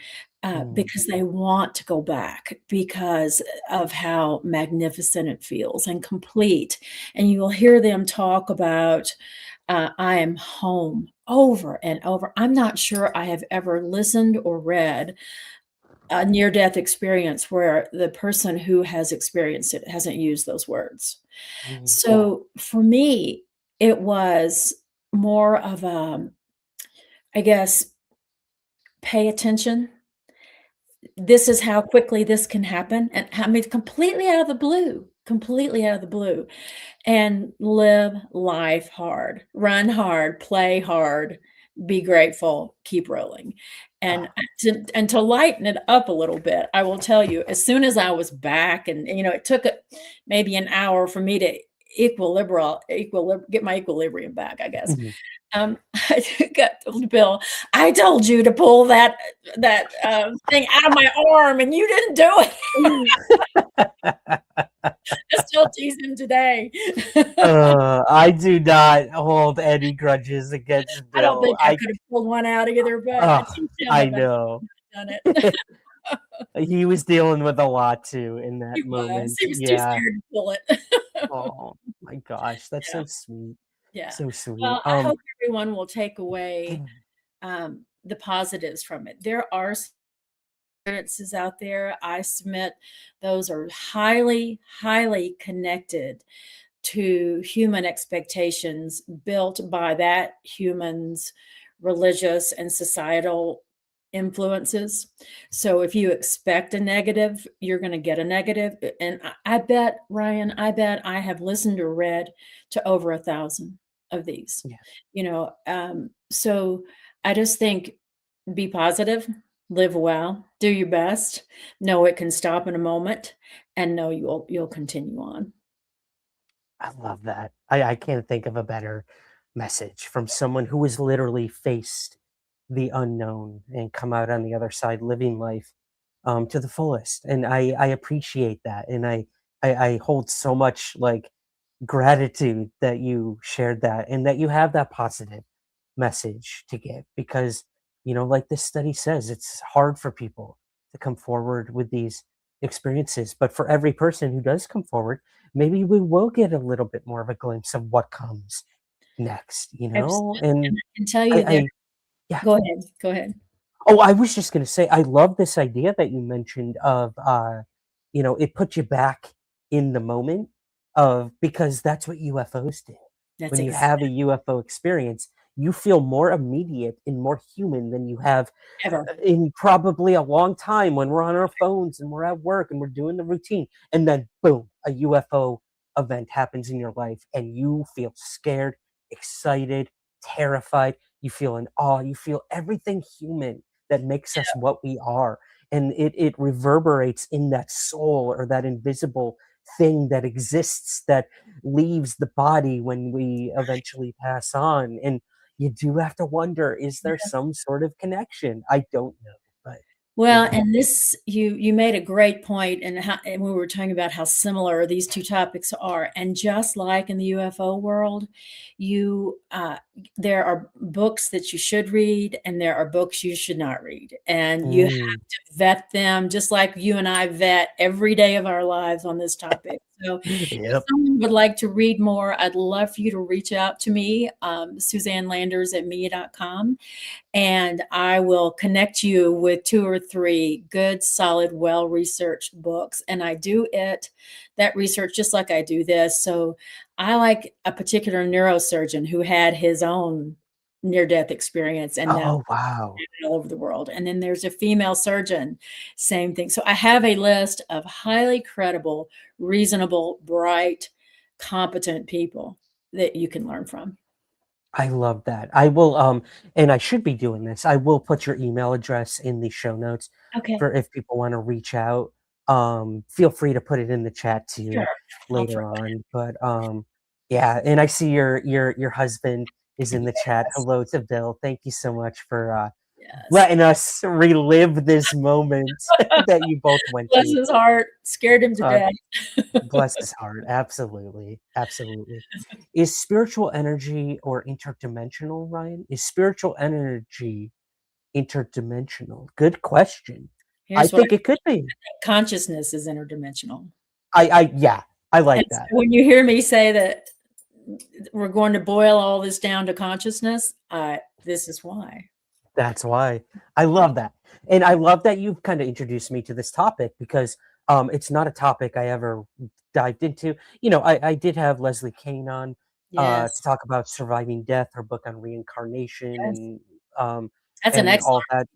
[SPEAKER 5] Mm.
[SPEAKER 6] because they want to go back because of how magnificent it feels and complete. And you will hear them talk about, "I am home," over and over. I'm not sure I have ever listened or read a near-death experience where the person who has experienced it hasn't used those words.
[SPEAKER 5] Mm.
[SPEAKER 6] So, for me, it was more of a, I guess, pay attention. This is how quickly this can happen, and I mean, completely out of the blue, completely out of the blue, and live life hard, run hard, play hard, be grateful, keep rolling. And to lighten it up a little bit, I will tell you, as soon as I was back, and it took maybe an hour for me to get my equilibrium back, I guess.
[SPEAKER 5] Mhm.
[SPEAKER 6] I got told Bill, I told you to pull that thing out of my arm, and you didn't do it. I still tease him today.
[SPEAKER 5] I do not hold any grudges against
[SPEAKER 6] I don't
[SPEAKER 5] Bill.
[SPEAKER 6] think I could have pulled one out either, but I
[SPEAKER 5] Oh,
[SPEAKER 6] teased him
[SPEAKER 5] I
[SPEAKER 6] about
[SPEAKER 5] know.
[SPEAKER 6] done it.
[SPEAKER 5] He was dealing with a lot too in that
[SPEAKER 6] He was.
[SPEAKER 5] moment.
[SPEAKER 6] He was too
[SPEAKER 5] Yeah.
[SPEAKER 6] scared to pull it.
[SPEAKER 5] Oh my gosh, that's
[SPEAKER 6] Yeah.
[SPEAKER 5] so sweet.
[SPEAKER 6] Yeah.
[SPEAKER 5] So sweet.
[SPEAKER 6] Well, I hope everyone will take away the positives from it. There are experiences out there. I submit those are highly, highly connected to human expectations built by that human's religious and societal influences. So if you expect a negative, you're going to get a negative. And I bet, Ryan, I have listened or read to over 1,000 of these.
[SPEAKER 5] Yeah.
[SPEAKER 6] So I just think be positive, live well, do your best, know it can stop in a moment, and know you'll continue on.
[SPEAKER 5] I love that. I can't think of a better message from someone who has literally faced the unknown and come out on the other side living life to the fullest. And I appreciate that. And I hold so much like gratitude that you shared that and that you have that positive message to give because, like this study says, it's hard for people to come forward with these experiences. But for every person who does come forward, maybe we will get a little bit more of a glimpse of what comes next,
[SPEAKER 6] Absolutely.
[SPEAKER 5] And
[SPEAKER 6] And I can tell you that.
[SPEAKER 5] yeah.
[SPEAKER 6] Go ahead. Go ahead.
[SPEAKER 5] Oh, I was just gonna say, I love this idea that you mentioned of, it put you back in the moment of because that's what UFOs do.
[SPEAKER 6] That's
[SPEAKER 5] When you have a UFO experience, you feel more immediate and more human than you have
[SPEAKER 6] Ever.
[SPEAKER 5] in probably a long time when we're on our phones and we're at work and we're doing the routine. And then boom, a UFO event happens in your life and you feel scared, excited, terrified. You feel in awe. You feel everything human that makes us what we are. And it reverberates in that soul or that invisible thing that exists that leaves the body when we eventually pass on. And you do have to wonder, is there some sort of connection? I don't know, but
[SPEAKER 6] Well, and this you made a great point, and we were talking about how similar these two topics are. And just like in the UFO world, there are books that you should read, and there are books you should not read, and you have to vet them, just like you and I vet every day of our lives on this topic. So, if someone would like to read more, I'd love for you to reach out to me, SuzanneLanders@me.com. And I will connect you with 2 or 3 good, solid, well-researched books. And I do that research just like I do this. So I like a particular neurosurgeon who had his own near-death experience and now
[SPEAKER 5] oh wow.
[SPEAKER 6] all over the world. And then there's a female surgeon, same thing. So I have a list of highly credible, reasonable, bright, competent people that you can learn from.
[SPEAKER 5] I love that. I will and I should be doing this. I will put your email address in the show notes
[SPEAKER 6] Okay.
[SPEAKER 5] for if people want to reach out. Feel free to put it in the chat too
[SPEAKER 6] Sure.
[SPEAKER 5] later on. But yeah, and I see your husband is in the chat. Hello to Bill. Thank you so much for letting us relive this moment that you both went
[SPEAKER 6] Bless
[SPEAKER 5] through.
[SPEAKER 6] his heart. Scared him to death.
[SPEAKER 5] Bless his heart. Absolutely. Absolutely. Is spiritual energy or interdimensional, Ryan? Is spiritual energy interdimensional? Good question. I
[SPEAKER 6] Here's what
[SPEAKER 5] think it could be.
[SPEAKER 6] consciousness is interdimensional.
[SPEAKER 5] Yeah, I like
[SPEAKER 6] And
[SPEAKER 5] that.
[SPEAKER 6] so when you hear me say that we're going to boil all this down to consciousness, this is why.
[SPEAKER 5] That's why. I love that. And I love that you've kind of introduced me to this topic because it's not a topic I ever dived into. I did have Leslie Kane on to
[SPEAKER 6] Yes.
[SPEAKER 5] talk about surviving death, her book on reincarnation
[SPEAKER 6] Yes. That's an
[SPEAKER 5] and all
[SPEAKER 6] excellent.
[SPEAKER 5] that.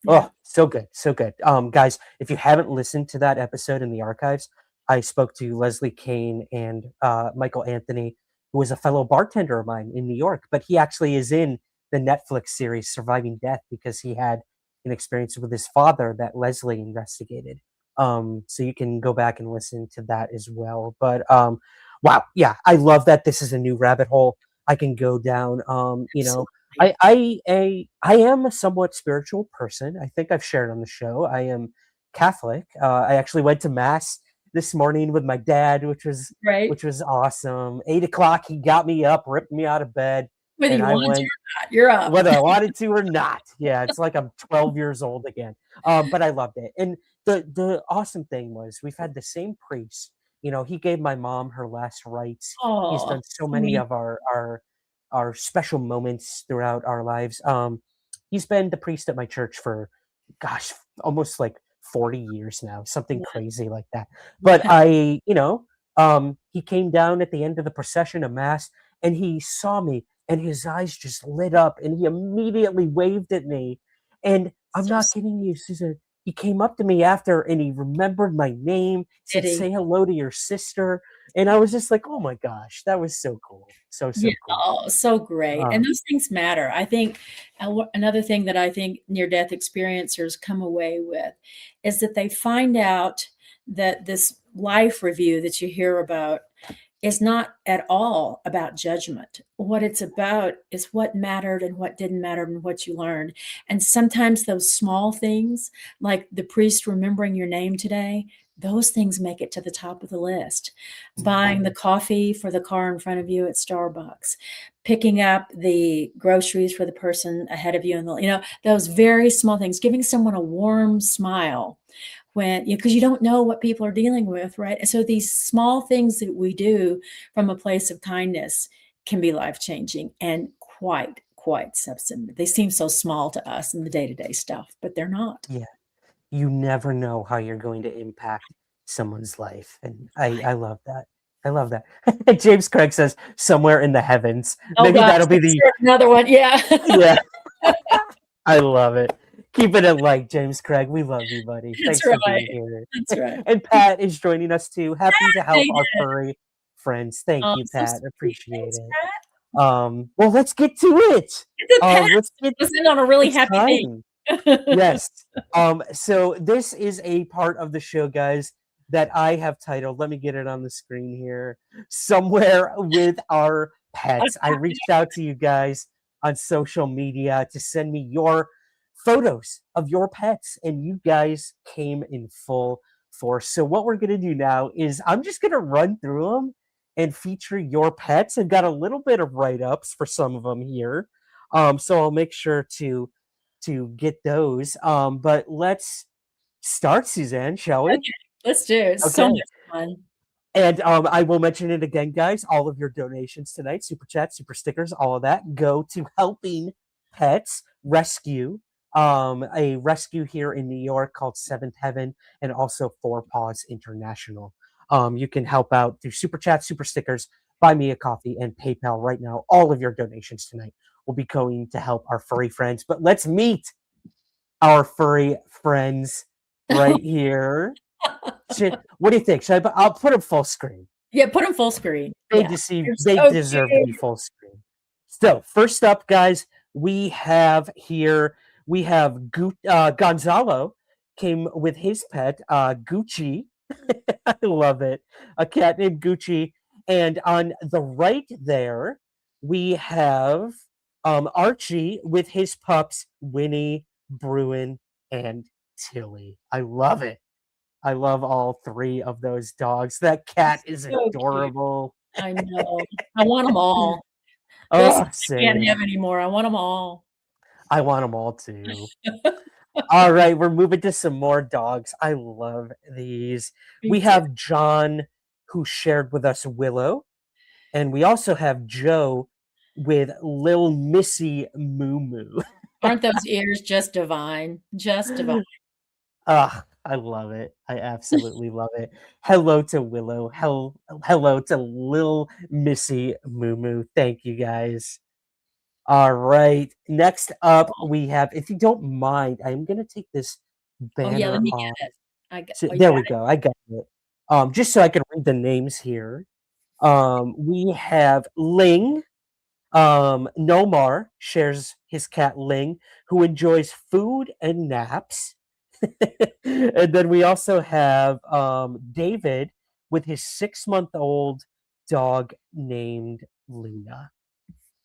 [SPEAKER 6] Yeah.
[SPEAKER 5] Oh, so good, so good. Guys, if you haven't listened to that episode in the archives, I spoke to Leslie Kane and Michael Anthony, who was a fellow bartender of mine in New York, but he actually is in the Netflix series Surviving Death because he had an experience with his father that Leslie investigated. So you can go back and listen to that as well. But wow, yeah, I love that this is a new rabbit hole I can go down. I am a somewhat spiritual person. I think I've shared on the show. I am Catholic. I actually went to mass this morning with my dad,
[SPEAKER 6] Right.
[SPEAKER 5] which was awesome. 8 o'clock, he got me up, ripped me out of bed,
[SPEAKER 6] Whether
[SPEAKER 5] and
[SPEAKER 6] you
[SPEAKER 5] I
[SPEAKER 6] want to
[SPEAKER 5] went
[SPEAKER 6] or not, you're up.
[SPEAKER 5] whether I wanted to or not. Yeah, it's like I'm 12 years old again. But I loved it. And the awesome thing was we've had the same priest. You know, he gave my mom her last rites. He's
[SPEAKER 6] Oh,
[SPEAKER 5] done so many
[SPEAKER 6] sweet.
[SPEAKER 5] of our special moments throughout our lives. He's been the priest at my church for, gosh, almost like 40 years now, something
[SPEAKER 6] Yeah.
[SPEAKER 5] crazy like that. But he came down at the end of the procession of mass and he saw me and his eyes just lit up and he immediately waved at me. And I'm
[SPEAKER 6] So
[SPEAKER 5] not kidding you, Susan. He came up to me after and he remembered my name, said,
[SPEAKER 6] Did he?
[SPEAKER 5] "Say hello to your sister." And I was just like, oh my gosh, that was so cool. So
[SPEAKER 6] Yeah,
[SPEAKER 5] cool.
[SPEAKER 6] oh, so great. And those things matter. I think another thing that I think near-death experiencers come away with is that they find out that this life review that you hear about is not at all about judgment. What it's about is what mattered and what didn't matter and what you learned. And sometimes those small things, like the priest remembering your name today, those things make it to the top of the list. Buying the coffee for the car in front of you at Starbucks, picking up the groceries for the person ahead of you, and those very small things, giving someone a warm smile because you don't know what people are dealing with, right? And so these small things that we do from a place of kindness can be life-changing and quite substantive. They seem so small to us in the day-to-day stuff, but they're not.
[SPEAKER 5] Yeah. You never know how you're going to impact someone's life. And I love that. I love that. James Craig says somewhere in the heavens.
[SPEAKER 6] Oh
[SPEAKER 5] Maybe
[SPEAKER 6] gosh,
[SPEAKER 5] that'll be
[SPEAKER 6] let's hear another one. Yeah.
[SPEAKER 5] yeah. I love it. Keeping it light, James Craig. We love you, buddy.
[SPEAKER 6] That's
[SPEAKER 5] Thanks for
[SPEAKER 6] right.
[SPEAKER 5] being here.
[SPEAKER 6] That's right.
[SPEAKER 5] And Pat is joining us too. Happy to help
[SPEAKER 6] made
[SPEAKER 5] our
[SPEAKER 6] it.
[SPEAKER 5] furry friends. Thank you,
[SPEAKER 6] So
[SPEAKER 5] Pat.
[SPEAKER 6] sweet.
[SPEAKER 5] Appreciate
[SPEAKER 6] Thanks,
[SPEAKER 5] it.
[SPEAKER 6] Pat.
[SPEAKER 5] Well, let's get to it. Let's get
[SPEAKER 6] Listen on a really
[SPEAKER 5] it's
[SPEAKER 6] happy
[SPEAKER 5] time.
[SPEAKER 6] thing.
[SPEAKER 5] Yes. So this is a part of the show, guys, that I have titled, let me get it on the screen here, Somewhere with Our Pets. I reached out to you guys on social media to send me your photos of your pets, and you guys came in full force. So what we're going to do now is I'm just going to run through them and feature your pets. I've got a little bit of write-ups for some of them here. So I'll make sure to get those. But let's start, Suzanne, shall we?
[SPEAKER 6] Okay, let's do it. It's so much fun.
[SPEAKER 5] And I will mention it again, guys. All of your donations tonight, super chat, super stickers, all of that, go to helping pets rescue. A rescue here in New York called Seventh Heaven, and also Four Paws International. You can help out through super chat, super stickers, buy me a coffee, and PayPal right now. All of your donations tonight will be going to help our furry friends. But let's meet our furry friends right here. What do you think? I'll put them full screen.
[SPEAKER 6] Yeah, put them full screen.
[SPEAKER 5] They
[SPEAKER 6] Yeah.
[SPEAKER 5] deserve to be full screen. So first up, guys, we have Gonzalo came with his pet, Gucci. I love it. A cat named Gucci. And on the right there, we have Archie with his pups, Winnie, Bruin, and Tilly. I love it. I love all three of those dogs. That cat is
[SPEAKER 6] So cute.
[SPEAKER 5] adorable.
[SPEAKER 6] I know. I want them all.
[SPEAKER 5] Oh,
[SPEAKER 6] I can't have any more. I want them all.
[SPEAKER 5] I want them all too. All right, we're moving to some more dogs. I love these. We have John, who shared with us Willow, and we also have Joe with Lil Missy Moo Moo.
[SPEAKER 6] Aren't those ears just divine? Just divine.
[SPEAKER 5] I love it. I absolutely love it. Hello to Willow. Hello to Lil Missy Moo Moo. Thank you, guys. All right. Next up, we have, if you don't mind, I'm going to take this banner
[SPEAKER 6] Oh, yeah, let me
[SPEAKER 5] off.
[SPEAKER 6] get it.
[SPEAKER 5] There we go. I got it. Just so I can read the names here. We have Ling. Nomar shares his cat Ling, who enjoys food and naps. And then we also have David with his 6-month-old dog named Luna.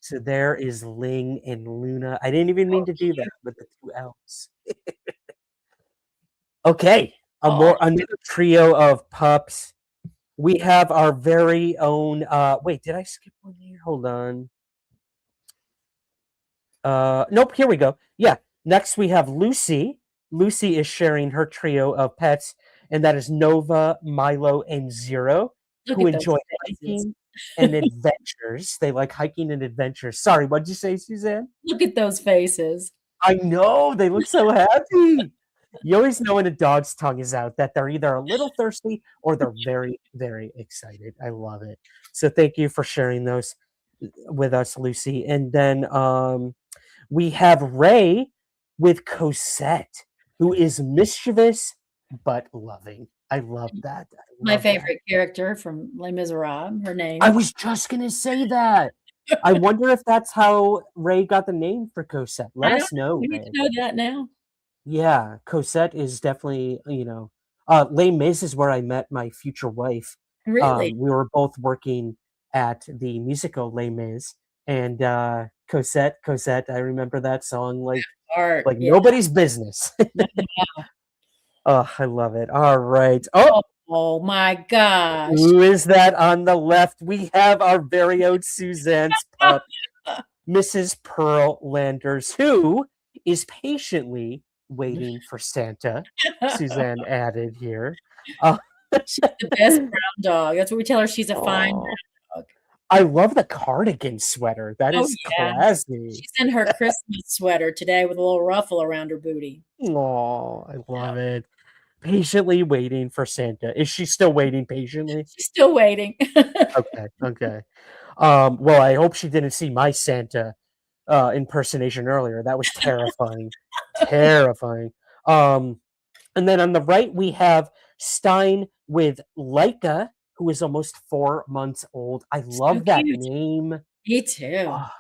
[SPEAKER 5] So there is Ling and Luna. I didn't even mean to do that with the 2 L's. Okay, another trio of pups. We have our very own. Wait, did I skip one here? Hold on. Nope. Here we go. Yeah. Next we have Lucy. Lucy is sharing her trio of pets, and that is Nova, Milo, and Zero,
[SPEAKER 6] Look
[SPEAKER 5] who
[SPEAKER 6] at those
[SPEAKER 5] enjoy
[SPEAKER 6] faces.
[SPEAKER 5] hiking and adventures. They like hiking and adventures. Sorry, what'd you say, Suzanne?
[SPEAKER 6] Look at those faces.
[SPEAKER 5] I know, they look so happy. You always know when a dog's tongue is out that they're either a little thirsty or they're very, very excited. I love it. So thank you for sharing those with us, Lucy. And then we have Ray with Cosette, who is mischievous but loving. I love that. I
[SPEAKER 6] My
[SPEAKER 5] love that.
[SPEAKER 6] favorite character from Les Miserables, her name.
[SPEAKER 5] I was just gonna say that. I wonder if that's how Ray got the name for Cosette. Let
[SPEAKER 6] I
[SPEAKER 5] us
[SPEAKER 6] don't know.
[SPEAKER 5] know,
[SPEAKER 6] We need
[SPEAKER 5] Ray.
[SPEAKER 6] to know that now.
[SPEAKER 5] Yeah, Cosette is definitely, Les Mis is where I met my future wife.
[SPEAKER 6] Really?
[SPEAKER 5] We were both working at the musical Les Mis, and Cosette, I remember that song like
[SPEAKER 6] Art. Yeah.
[SPEAKER 5] nobody's business. Oh, I love it. All right.
[SPEAKER 6] Oh my gosh.
[SPEAKER 5] Who is that on the left? We have our very own Suzanne's pup, Mrs. Pearl Landers, who is patiently waiting for Santa. Suzanne added here.
[SPEAKER 6] She's the best brown dog. That's what we tell her. She's a fine brown dog.
[SPEAKER 5] I love the cardigan sweater. That is classy.
[SPEAKER 6] She's in her Christmas sweater today with a little ruffle around her booty.
[SPEAKER 5] Oh, I love it. Patiently waiting for Santa. Is she still waiting patiently?
[SPEAKER 6] She's still waiting.
[SPEAKER 5] Okay. Well, I hope she didn't see my Santa impersonation earlier. That was terrifying. Terrifying. And then on the right, we have Stein with Leica, who is almost 4 months old. I love that
[SPEAKER 6] cute.
[SPEAKER 5] name.
[SPEAKER 6] Me too.
[SPEAKER 5] Oh,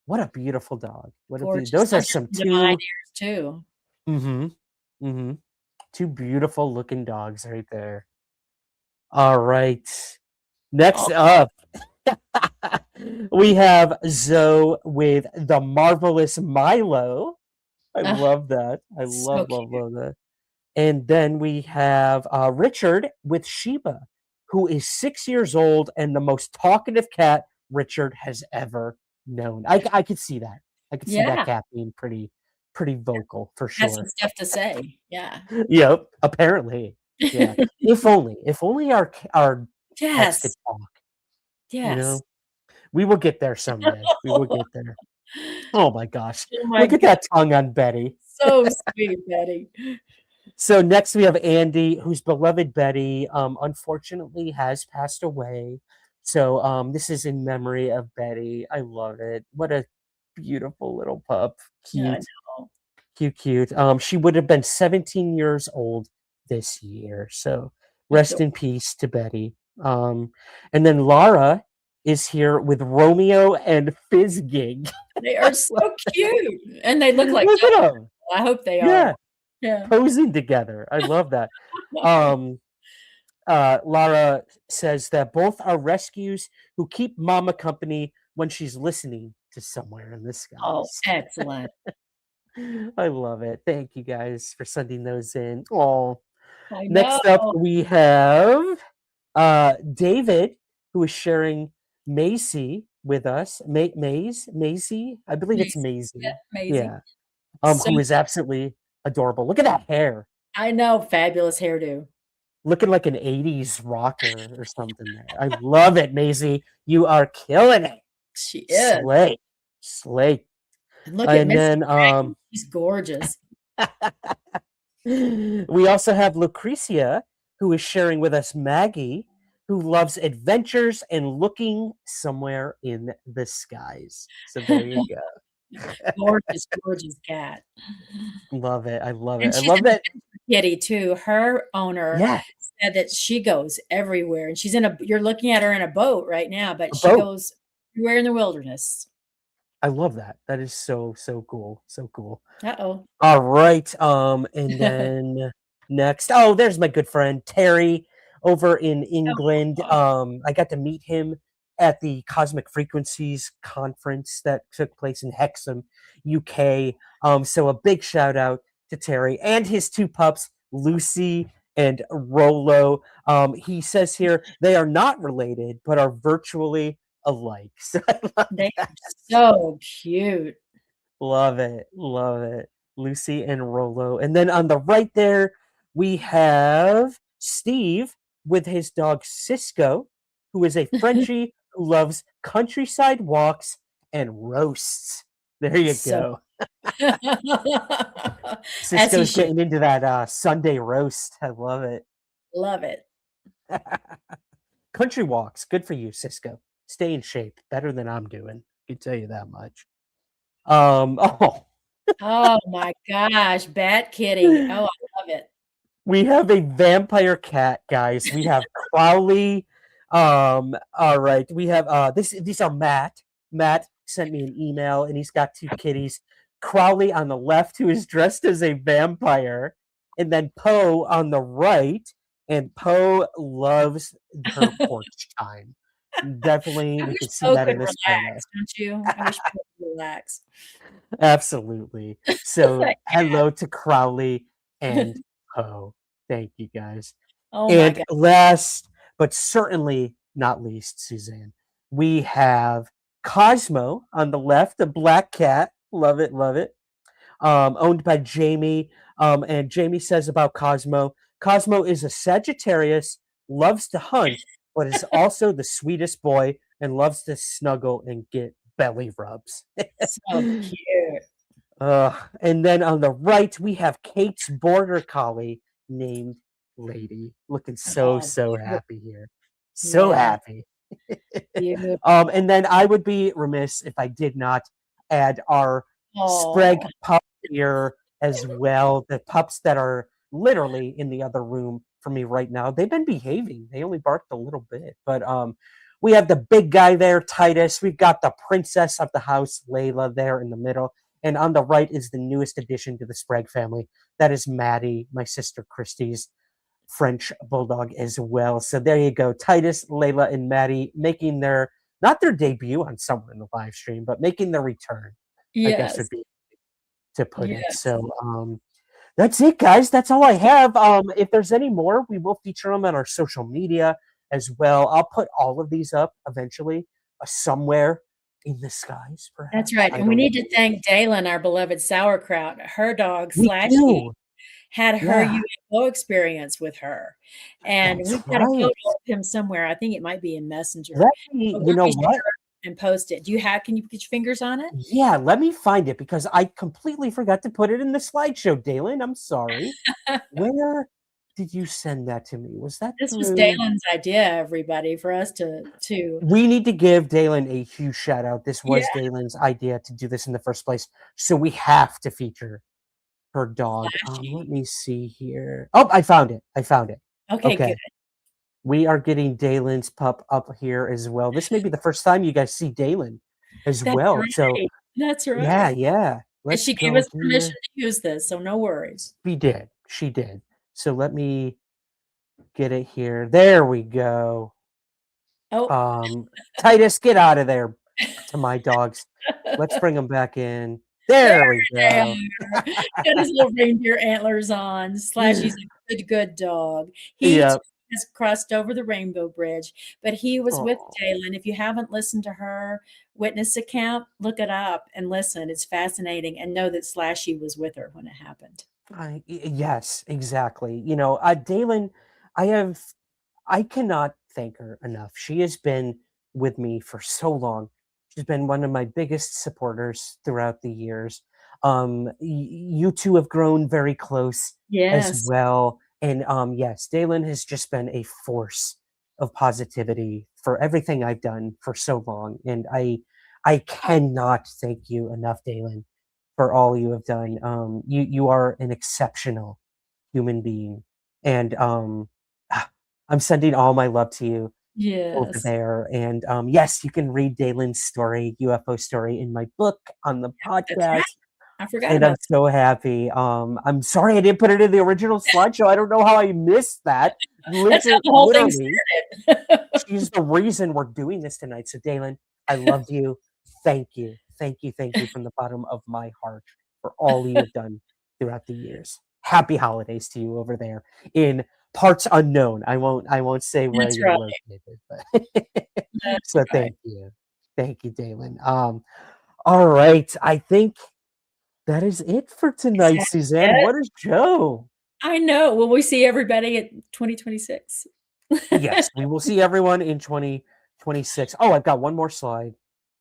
[SPEAKER 5] what a beautiful dog.
[SPEAKER 6] Gorgeous.
[SPEAKER 5] Those are
[SPEAKER 6] Like
[SPEAKER 5] some
[SPEAKER 6] the
[SPEAKER 5] two.
[SPEAKER 6] ears too.
[SPEAKER 5] Mm-hmm. Two beautiful looking dogs right there. All right. Next up, we have Zoe with the marvelous Milo. I love that. I love that. And then we have Richard with Sheba, who is 6 years old and the most talkative cat Richard has ever known. I could see that. I could see that cat being pretty vocal for sure.
[SPEAKER 6] Has some stuff to say. Yeah.
[SPEAKER 5] Yep. Apparently. Yeah. If only our pets could talk.
[SPEAKER 6] Yes.
[SPEAKER 5] We will get there someday. We will get there. Oh my gosh.
[SPEAKER 6] Oh my
[SPEAKER 5] Look at that tongue on Betty.
[SPEAKER 6] So sweet, Betty.
[SPEAKER 5] So next we have Andy, whose beloved Betty unfortunately has passed away. So this is in memory of Betty. I love it. What a beautiful little pup. Cute.
[SPEAKER 6] Yeah, I know.
[SPEAKER 5] Cute. She would have been 17 years old this year. So rest in peace to Betty. And then Lara is here with Romeo and Fizzgig.
[SPEAKER 6] They are so cute. And they look like
[SPEAKER 5] Look at them.
[SPEAKER 6] I hope they
[SPEAKER 5] Yeah.
[SPEAKER 6] are. Yeah.
[SPEAKER 5] Posing together. I love that. Lara says that both are rescues who keep Mama company when she's listening to Somewhere in the Skies.
[SPEAKER 6] Oh, excellent.
[SPEAKER 5] I love it. Thank you guys for sending those in. Oh,
[SPEAKER 6] I
[SPEAKER 5] next
[SPEAKER 6] know.
[SPEAKER 5] up we have David, who is sharing Macy with us. Maisie? I believe it's Maisie.
[SPEAKER 6] Yeah, Maisie.
[SPEAKER 5] Yeah.
[SPEAKER 6] So
[SPEAKER 5] who is absolutely adorable. Look at that hair.
[SPEAKER 6] I know, fabulous hairdo.
[SPEAKER 5] Looking like an 80s rocker or something there. I love it, Maisie. You are killing it.
[SPEAKER 6] She is.
[SPEAKER 5] Slay.
[SPEAKER 6] And look at
[SPEAKER 5] And
[SPEAKER 6] Miss
[SPEAKER 5] then
[SPEAKER 6] Dragon. She's gorgeous.
[SPEAKER 5] we also have Lucretia, who is sharing with us Maggie, who loves adventures and looking somewhere in the skies. So there you go.
[SPEAKER 6] Gorgeous cat.
[SPEAKER 5] Love it. I love
[SPEAKER 6] And
[SPEAKER 5] it. I
[SPEAKER 6] she's
[SPEAKER 5] love
[SPEAKER 6] an
[SPEAKER 5] that.
[SPEAKER 6] adventure kitty too. Her owner
[SPEAKER 5] Yeah,
[SPEAKER 6] said that she goes everywhere, and you're looking at her in a boat right now, but
[SPEAKER 5] a
[SPEAKER 6] she
[SPEAKER 5] boat.
[SPEAKER 6] goes everywhere in the wilderness.
[SPEAKER 5] I love that. That is so cool. So cool.
[SPEAKER 6] Uh-oh.
[SPEAKER 5] All right. And then next, oh, there's my good friend Terry over in England. I got to meet him at the Cosmic Frequencies conference that took place in Hexham, UK. So a big shout out to Terry and his two pups, Lucy and Rolo. He says here they are not related, but are virtually alike. So I love
[SPEAKER 6] They
[SPEAKER 5] that.
[SPEAKER 6] are so cute.
[SPEAKER 5] Love it. Love it. Lucy and Rolo. And then on the right there, we have Steve with his dog Cisco, who is a Frenchie who loves countryside walks and roasts. There you
[SPEAKER 6] So
[SPEAKER 5] go.
[SPEAKER 6] as he
[SPEAKER 5] Cisco's
[SPEAKER 6] should.
[SPEAKER 5] getting into that Sunday roast. I love it.
[SPEAKER 6] Love it.
[SPEAKER 5] Country walks. Good for you, Cisco. Stay in shape. Better than I'm doing. I can tell you that much. Oh,
[SPEAKER 6] Oh my gosh, Bat Kitty. Oh, I love it.
[SPEAKER 5] we have a vampire cat, guys. We have Crowley. All right. We have these are Matt. Matt sent me an email and he's got two kitties. Crowley on the left, who is dressed as a vampire, and then Poe on the right. And Poe loves her porch time. Definitely,
[SPEAKER 6] I
[SPEAKER 5] we
[SPEAKER 6] wish
[SPEAKER 5] can see
[SPEAKER 6] Poe
[SPEAKER 5] that
[SPEAKER 6] could
[SPEAKER 5] in this photo.
[SPEAKER 6] relax, don't you? I wish Poe could relax.
[SPEAKER 5] Absolutely. So,
[SPEAKER 6] That
[SPEAKER 5] hello to Crowley and Poe. Thank you, guys.
[SPEAKER 6] Oh my
[SPEAKER 5] And
[SPEAKER 6] god.
[SPEAKER 5] last but certainly not least, Suzanne, we have Cosmo on the left, the black cat. Love it, love it. Owned by Jamie. And Jamie says about Cosmo is a Sagittarius, loves to hunt, but is also the sweetest boy and loves to snuggle and get belly rubs.
[SPEAKER 6] So cute.
[SPEAKER 5] And then on the right, we have Kate's border collie named Lady, looking so
[SPEAKER 6] Oh,
[SPEAKER 5] happy here, so
[SPEAKER 6] yeah.
[SPEAKER 5] happy.
[SPEAKER 6] Beautiful.
[SPEAKER 5] And then I would be remiss if I did not add our Sprague
[SPEAKER 6] Oh.
[SPEAKER 5] pup here as well. The pups that are literally in the other room for me right now. They've been behaving. They only barked a little bit, but we have the big guy there, Titus. We've got the princess of the house, Layla, there in the middle. And on the right is the newest addition to the Sprague family. That is Maddie, my sister Christy's French bulldog as well. So there you go. Titus, Layla, and Maddie making their, not their debut on Somewhere in the live stream, but making their return, I guess would
[SPEAKER 6] Yes.
[SPEAKER 5] be to put it.
[SPEAKER 6] Yes.
[SPEAKER 5] So that's it, guys. That's all I have. If there's any more, we will feature them on our social media as well. I'll put all of these up eventually somewhere in the skies, perhaps.
[SPEAKER 6] That's right.
[SPEAKER 5] I
[SPEAKER 6] And we
[SPEAKER 5] don't
[SPEAKER 6] need
[SPEAKER 5] know.
[SPEAKER 6] to thank Dalen, our beloved sauerkraut. Her dog,
[SPEAKER 5] We
[SPEAKER 6] Slashy,
[SPEAKER 5] do.
[SPEAKER 6] had her
[SPEAKER 5] Yeah.
[SPEAKER 6] UFO experience with her. And
[SPEAKER 5] That's
[SPEAKER 6] we've got a photo
[SPEAKER 5] right.
[SPEAKER 6] of him somewhere. I think it might be in Messenger.
[SPEAKER 5] Let me,
[SPEAKER 6] But
[SPEAKER 5] you
[SPEAKER 6] we'll
[SPEAKER 5] know
[SPEAKER 6] be
[SPEAKER 5] what?
[SPEAKER 6] sure and post it. Can you put your fingers on it?
[SPEAKER 5] Yeah, let me find it because I completely forgot to put it in the slideshow, Dalen. I'm sorry. Where did you send that to me? Was that
[SPEAKER 6] This was
[SPEAKER 5] through?
[SPEAKER 6] Dalen's idea, everybody, for us to
[SPEAKER 5] We need to give Dalen a huge shout out. This was
[SPEAKER 6] Yeah.
[SPEAKER 5] Dalen's idea to do this in the first place. So we have to feature her dog. Let me see here. Oh, I found it.
[SPEAKER 6] Okay, good.
[SPEAKER 5] We are getting Dalen's pup up here as well. This may be the first time you guys see Dalen as
[SPEAKER 6] That's
[SPEAKER 5] well.
[SPEAKER 6] right.
[SPEAKER 5] So
[SPEAKER 6] That's right.
[SPEAKER 5] yeah.
[SPEAKER 6] And
[SPEAKER 5] Let's
[SPEAKER 6] she gave
[SPEAKER 5] go
[SPEAKER 6] us permission
[SPEAKER 5] here.
[SPEAKER 6] to use this, so no worries.
[SPEAKER 5] She did. So let me get it here. There we go.
[SPEAKER 6] Oh.
[SPEAKER 5] Titus, get out of there to my dogs. Let's bring them back in. There we
[SPEAKER 6] They
[SPEAKER 5] go.
[SPEAKER 6] are. Got his little reindeer antlers on. Slashy's a good dog. He
[SPEAKER 5] Yep.
[SPEAKER 6] too has crossed over the Rainbow Bridge, but he was with
[SPEAKER 5] Aw.
[SPEAKER 6] Dalen. If you haven't listened to her witness account, look it up and listen. It's fascinating, and know that Slashy was with her when it happened.
[SPEAKER 5] Yes, exactly. Dalen, I cannot thank her enough. She has been with me for so long. She's been one of my biggest supporters throughout the years. You two have grown very close as
[SPEAKER 6] Yes.
[SPEAKER 5] well. And yes, Dalen has just been a force of positivity for everything I've done for so long. And I cannot thank you enough, Dalen, for all you have done. You are an exceptional human being. And I'm sending all my love to you over
[SPEAKER 6] Yes.
[SPEAKER 5] there. And yes, you can read Dalen's story, UFO story, in my book on the
[SPEAKER 6] That's right.
[SPEAKER 5] podcast.
[SPEAKER 6] I forgot
[SPEAKER 5] And I'm
[SPEAKER 6] about
[SPEAKER 5] so happy. I'm sorry I didn't put it in the original slideshow. I don't know how I missed that.
[SPEAKER 6] That's how the whole thing
[SPEAKER 5] Literally, she's the reason we're doing this tonight. So, Dalen, I love you. Thank you. Thank you. Thank you from the bottom of my heart for all you've done throughout the years. Happy holidays to you over there in parts unknown. I won't say where
[SPEAKER 6] That's
[SPEAKER 5] you're
[SPEAKER 6] right.
[SPEAKER 5] located, but
[SPEAKER 6] That's
[SPEAKER 5] so
[SPEAKER 6] right.
[SPEAKER 5] thank you. Thank you, Dalen. All right. I think that is it for tonight,
[SPEAKER 6] That's
[SPEAKER 5] Suzanne.
[SPEAKER 6] it.
[SPEAKER 5] What a show.
[SPEAKER 6] I know. Will we see everybody at 2026?
[SPEAKER 5] Yes, we will see everyone in 2026. Oh, I've got one more slide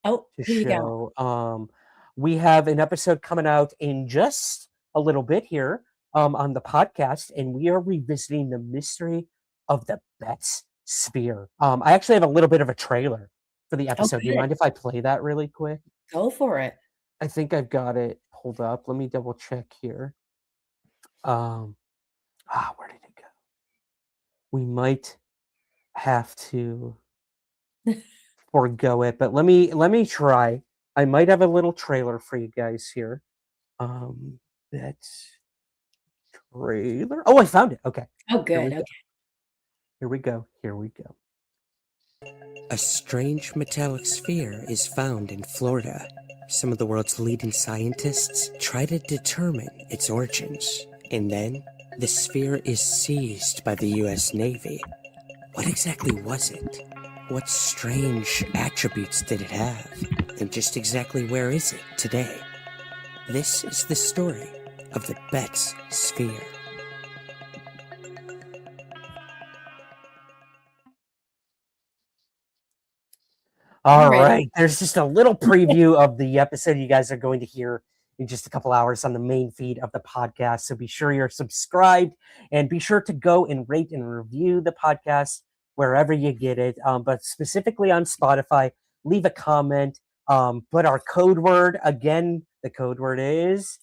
[SPEAKER 6] Oh,
[SPEAKER 5] to
[SPEAKER 6] here you go.
[SPEAKER 5] show. We have an episode coming out in just a little bit here on the podcast, and we are revisiting the mystery of the Betts sphere. I actually have a little bit of a trailer for the
[SPEAKER 6] Oh,
[SPEAKER 5] episode. Do you
[SPEAKER 6] good.
[SPEAKER 5] mind if I play that really quick?
[SPEAKER 6] Go for it.
[SPEAKER 5] I think I've got it pulled up. Let me double check here. Where did it go? We might have to forego it, but let me try. I might have a little trailer for you guys here. That's trailer. Oh, I found it. Okay.
[SPEAKER 6] Oh,
[SPEAKER 5] Here we
[SPEAKER 6] good.
[SPEAKER 5] go.
[SPEAKER 6] Okay.
[SPEAKER 5] Here we go. Here we go. A strange metallic sphere is found in Florida. Some of the world's leading scientists try to determine its origins, and then the sphere is seized by the US Navy. What exactly was it? What strange attributes did it have? And just exactly where is it today? This is the story of the Betts sphere. All right. There's just a little preview of the episode you guys are going to hear in just a couple hours on the main feed of the podcast. So be sure you're subscribed and be sure to go and rate and review the podcast wherever you get it. But specifically on Spotify, leave a comment. But our code word, again, the code word is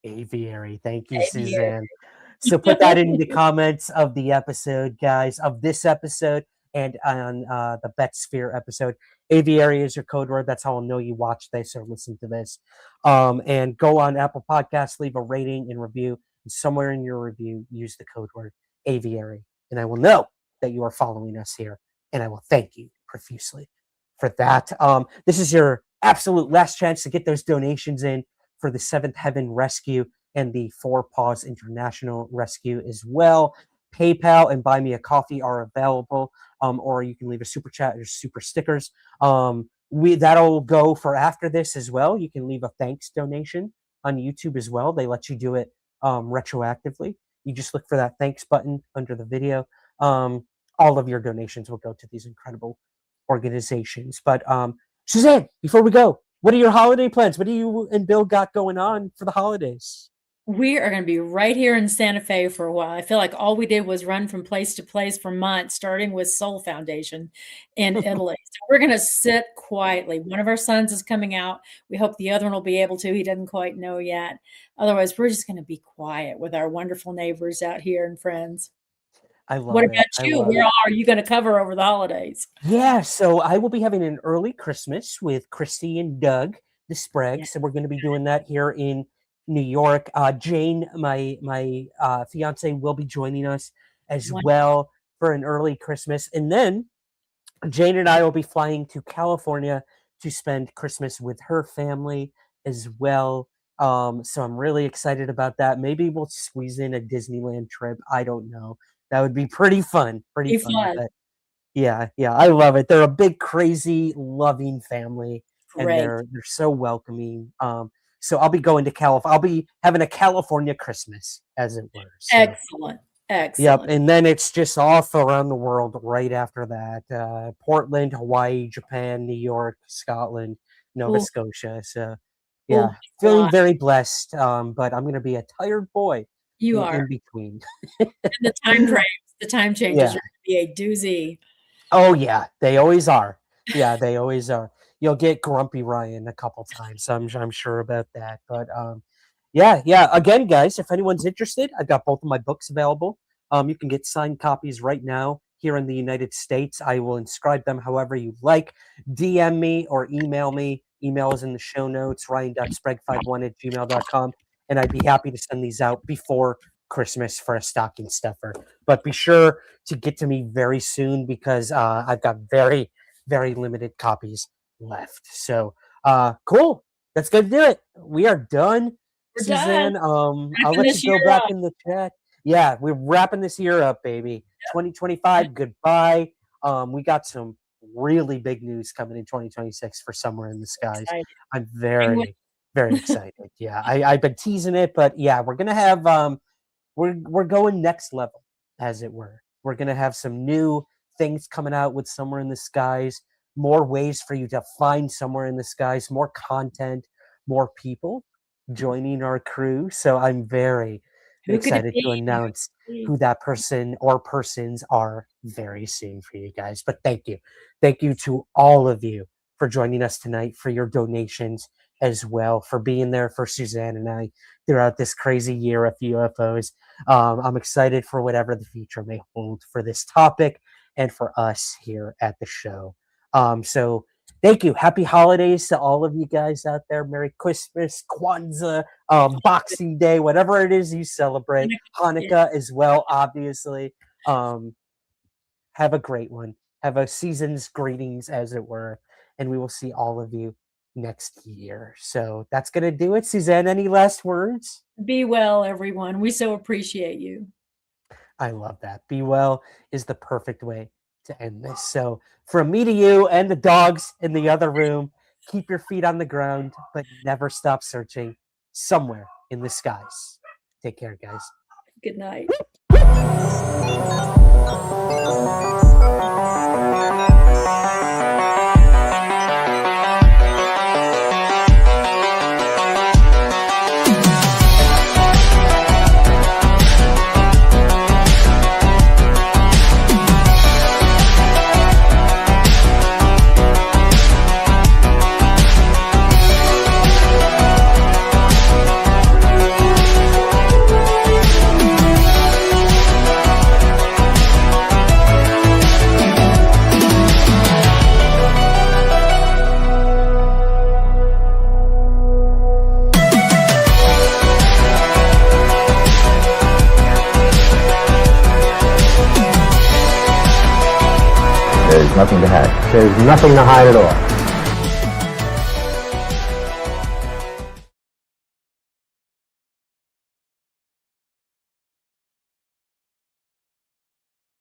[SPEAKER 5] aviary. Thank you,
[SPEAKER 6] Aviary.
[SPEAKER 5] Suzanne. So put that in the comments of the episode, guys, of this episode and on the Bet Sphere episode. Aviary is your code word. That's how I'll know you watch this or listen to this. And go on Apple Podcasts, leave a rating and review. And somewhere in your review, use the code word aviary. And I will know that you are following us here. And I will thank you profusely for that. This is your absolute last chance to get those donations in for the Seventh Heaven Rescue and the Four Paws International Rescue as well. PayPal and Buy Me a Coffee are available, or you can leave a super chat or super stickers. That'll go for after this as well. You can leave a thanks donation on YouTube as well. They let you do it retroactively. You just look for that thanks button under the video. All of your donations will go to these incredible organizations. But Suzanne, before we go, what are your holiday plans? What do you and Bill got going on for the holidays?
[SPEAKER 6] We are going to be right here in Santa Fe for a while. I feel like all we did was run from place to place for months, starting with Soul Foundation in Italy. So we're going to sit quietly. One of our sons is coming out. We hope the other one will be able to. He doesn't quite know yet. Otherwise, we're just going to be quiet with our wonderful neighbors out here and friends.
[SPEAKER 5] I love
[SPEAKER 6] What
[SPEAKER 5] it.
[SPEAKER 6] about you? Where are you going to cover over the holidays?
[SPEAKER 5] Yeah, so I will be having an early Christmas with Christy and Doug, the Spragues. So we're going to be doing that here in New York. Jane, my fiance, will be joining us as well for an early Christmas. And then Jane and I will be flying to California to spend Christmas with her family as well. So I'm really excited about that. Maybe we'll squeeze in a Disneyland trip. I don't know. That would be pretty fun. Pretty fun. But yeah, I love it. They're a big, crazy, loving family, and they're so welcoming. So I'll be going to California. I'll be having a California Christmas, as it were. So.
[SPEAKER 6] Excellent. Excellent.
[SPEAKER 5] Yep, and then it's just off around the world right after that. Portland, Hawaii, Japan, New York, Scotland, Nova Scotia. So yeah, feeling very blessed. But I'm going to be a tired boy in between.
[SPEAKER 6] And the time frames, the time changes are going to be a doozy.
[SPEAKER 5] Oh yeah, they always are. Yeah, they always are. You'll get grumpy Ryan a couple times. I'm sure about that. But Yeah. Again, guys, if anyone's interested, I've got both of my books available. You can get signed copies right now here in the United States. I will inscribe them however you like. DM me or email me. Email is in the show notes, ryan.sprague51@gmail.com. And I'd be happy to send these out before Christmas for a stocking stuffer. But be sure to get to me very soon because I've got very, very limited copies left. So cool. That's going to do it. We are done.
[SPEAKER 6] We're
[SPEAKER 5] Suzanne,
[SPEAKER 6] done.
[SPEAKER 5] I'll let you go back in the chat. Yeah, we're wrapping this year up, baby. 2025, goodbye. We got some really big news coming in 2026 for Somewhere in the Skies. I'm very, very excited. Yeah, I've been teasing it, but yeah, we're gonna have we're going next level, as it were. We're gonna have some new things coming out with Somewhere in the Skies, more ways for you to find Somewhere in the Skies, more content, more people joining our crew. So I'm very excited to announce who that person or persons are very soon for you guys. But thank you to all of you for joining us tonight, for your donations as well, for being there for Suzanne and I throughout this crazy year of UFOs. I'm excited for whatever the future may hold for this topic and for us here at the show. So thank you. Happy holidays to all of you guys out there. Merry Christmas, Kwanzaa, Boxing Day, whatever it is you celebrate. Hanukkah as well, obviously. Have a great one. Have a season's greetings, as it were. And we will see all of you next year. So that's going to do it. Suzanne, any last words?
[SPEAKER 6] Be well, everyone. We so appreciate you.
[SPEAKER 5] I love that. Be well is the perfect way to end this. So from me to you and the dogs in the other room, keep your feet on the ground, but never stop searching somewhere in the skies. Take care, guys.
[SPEAKER 6] Good night.
[SPEAKER 4] There's nothing to hide. There's nothing to hide at all.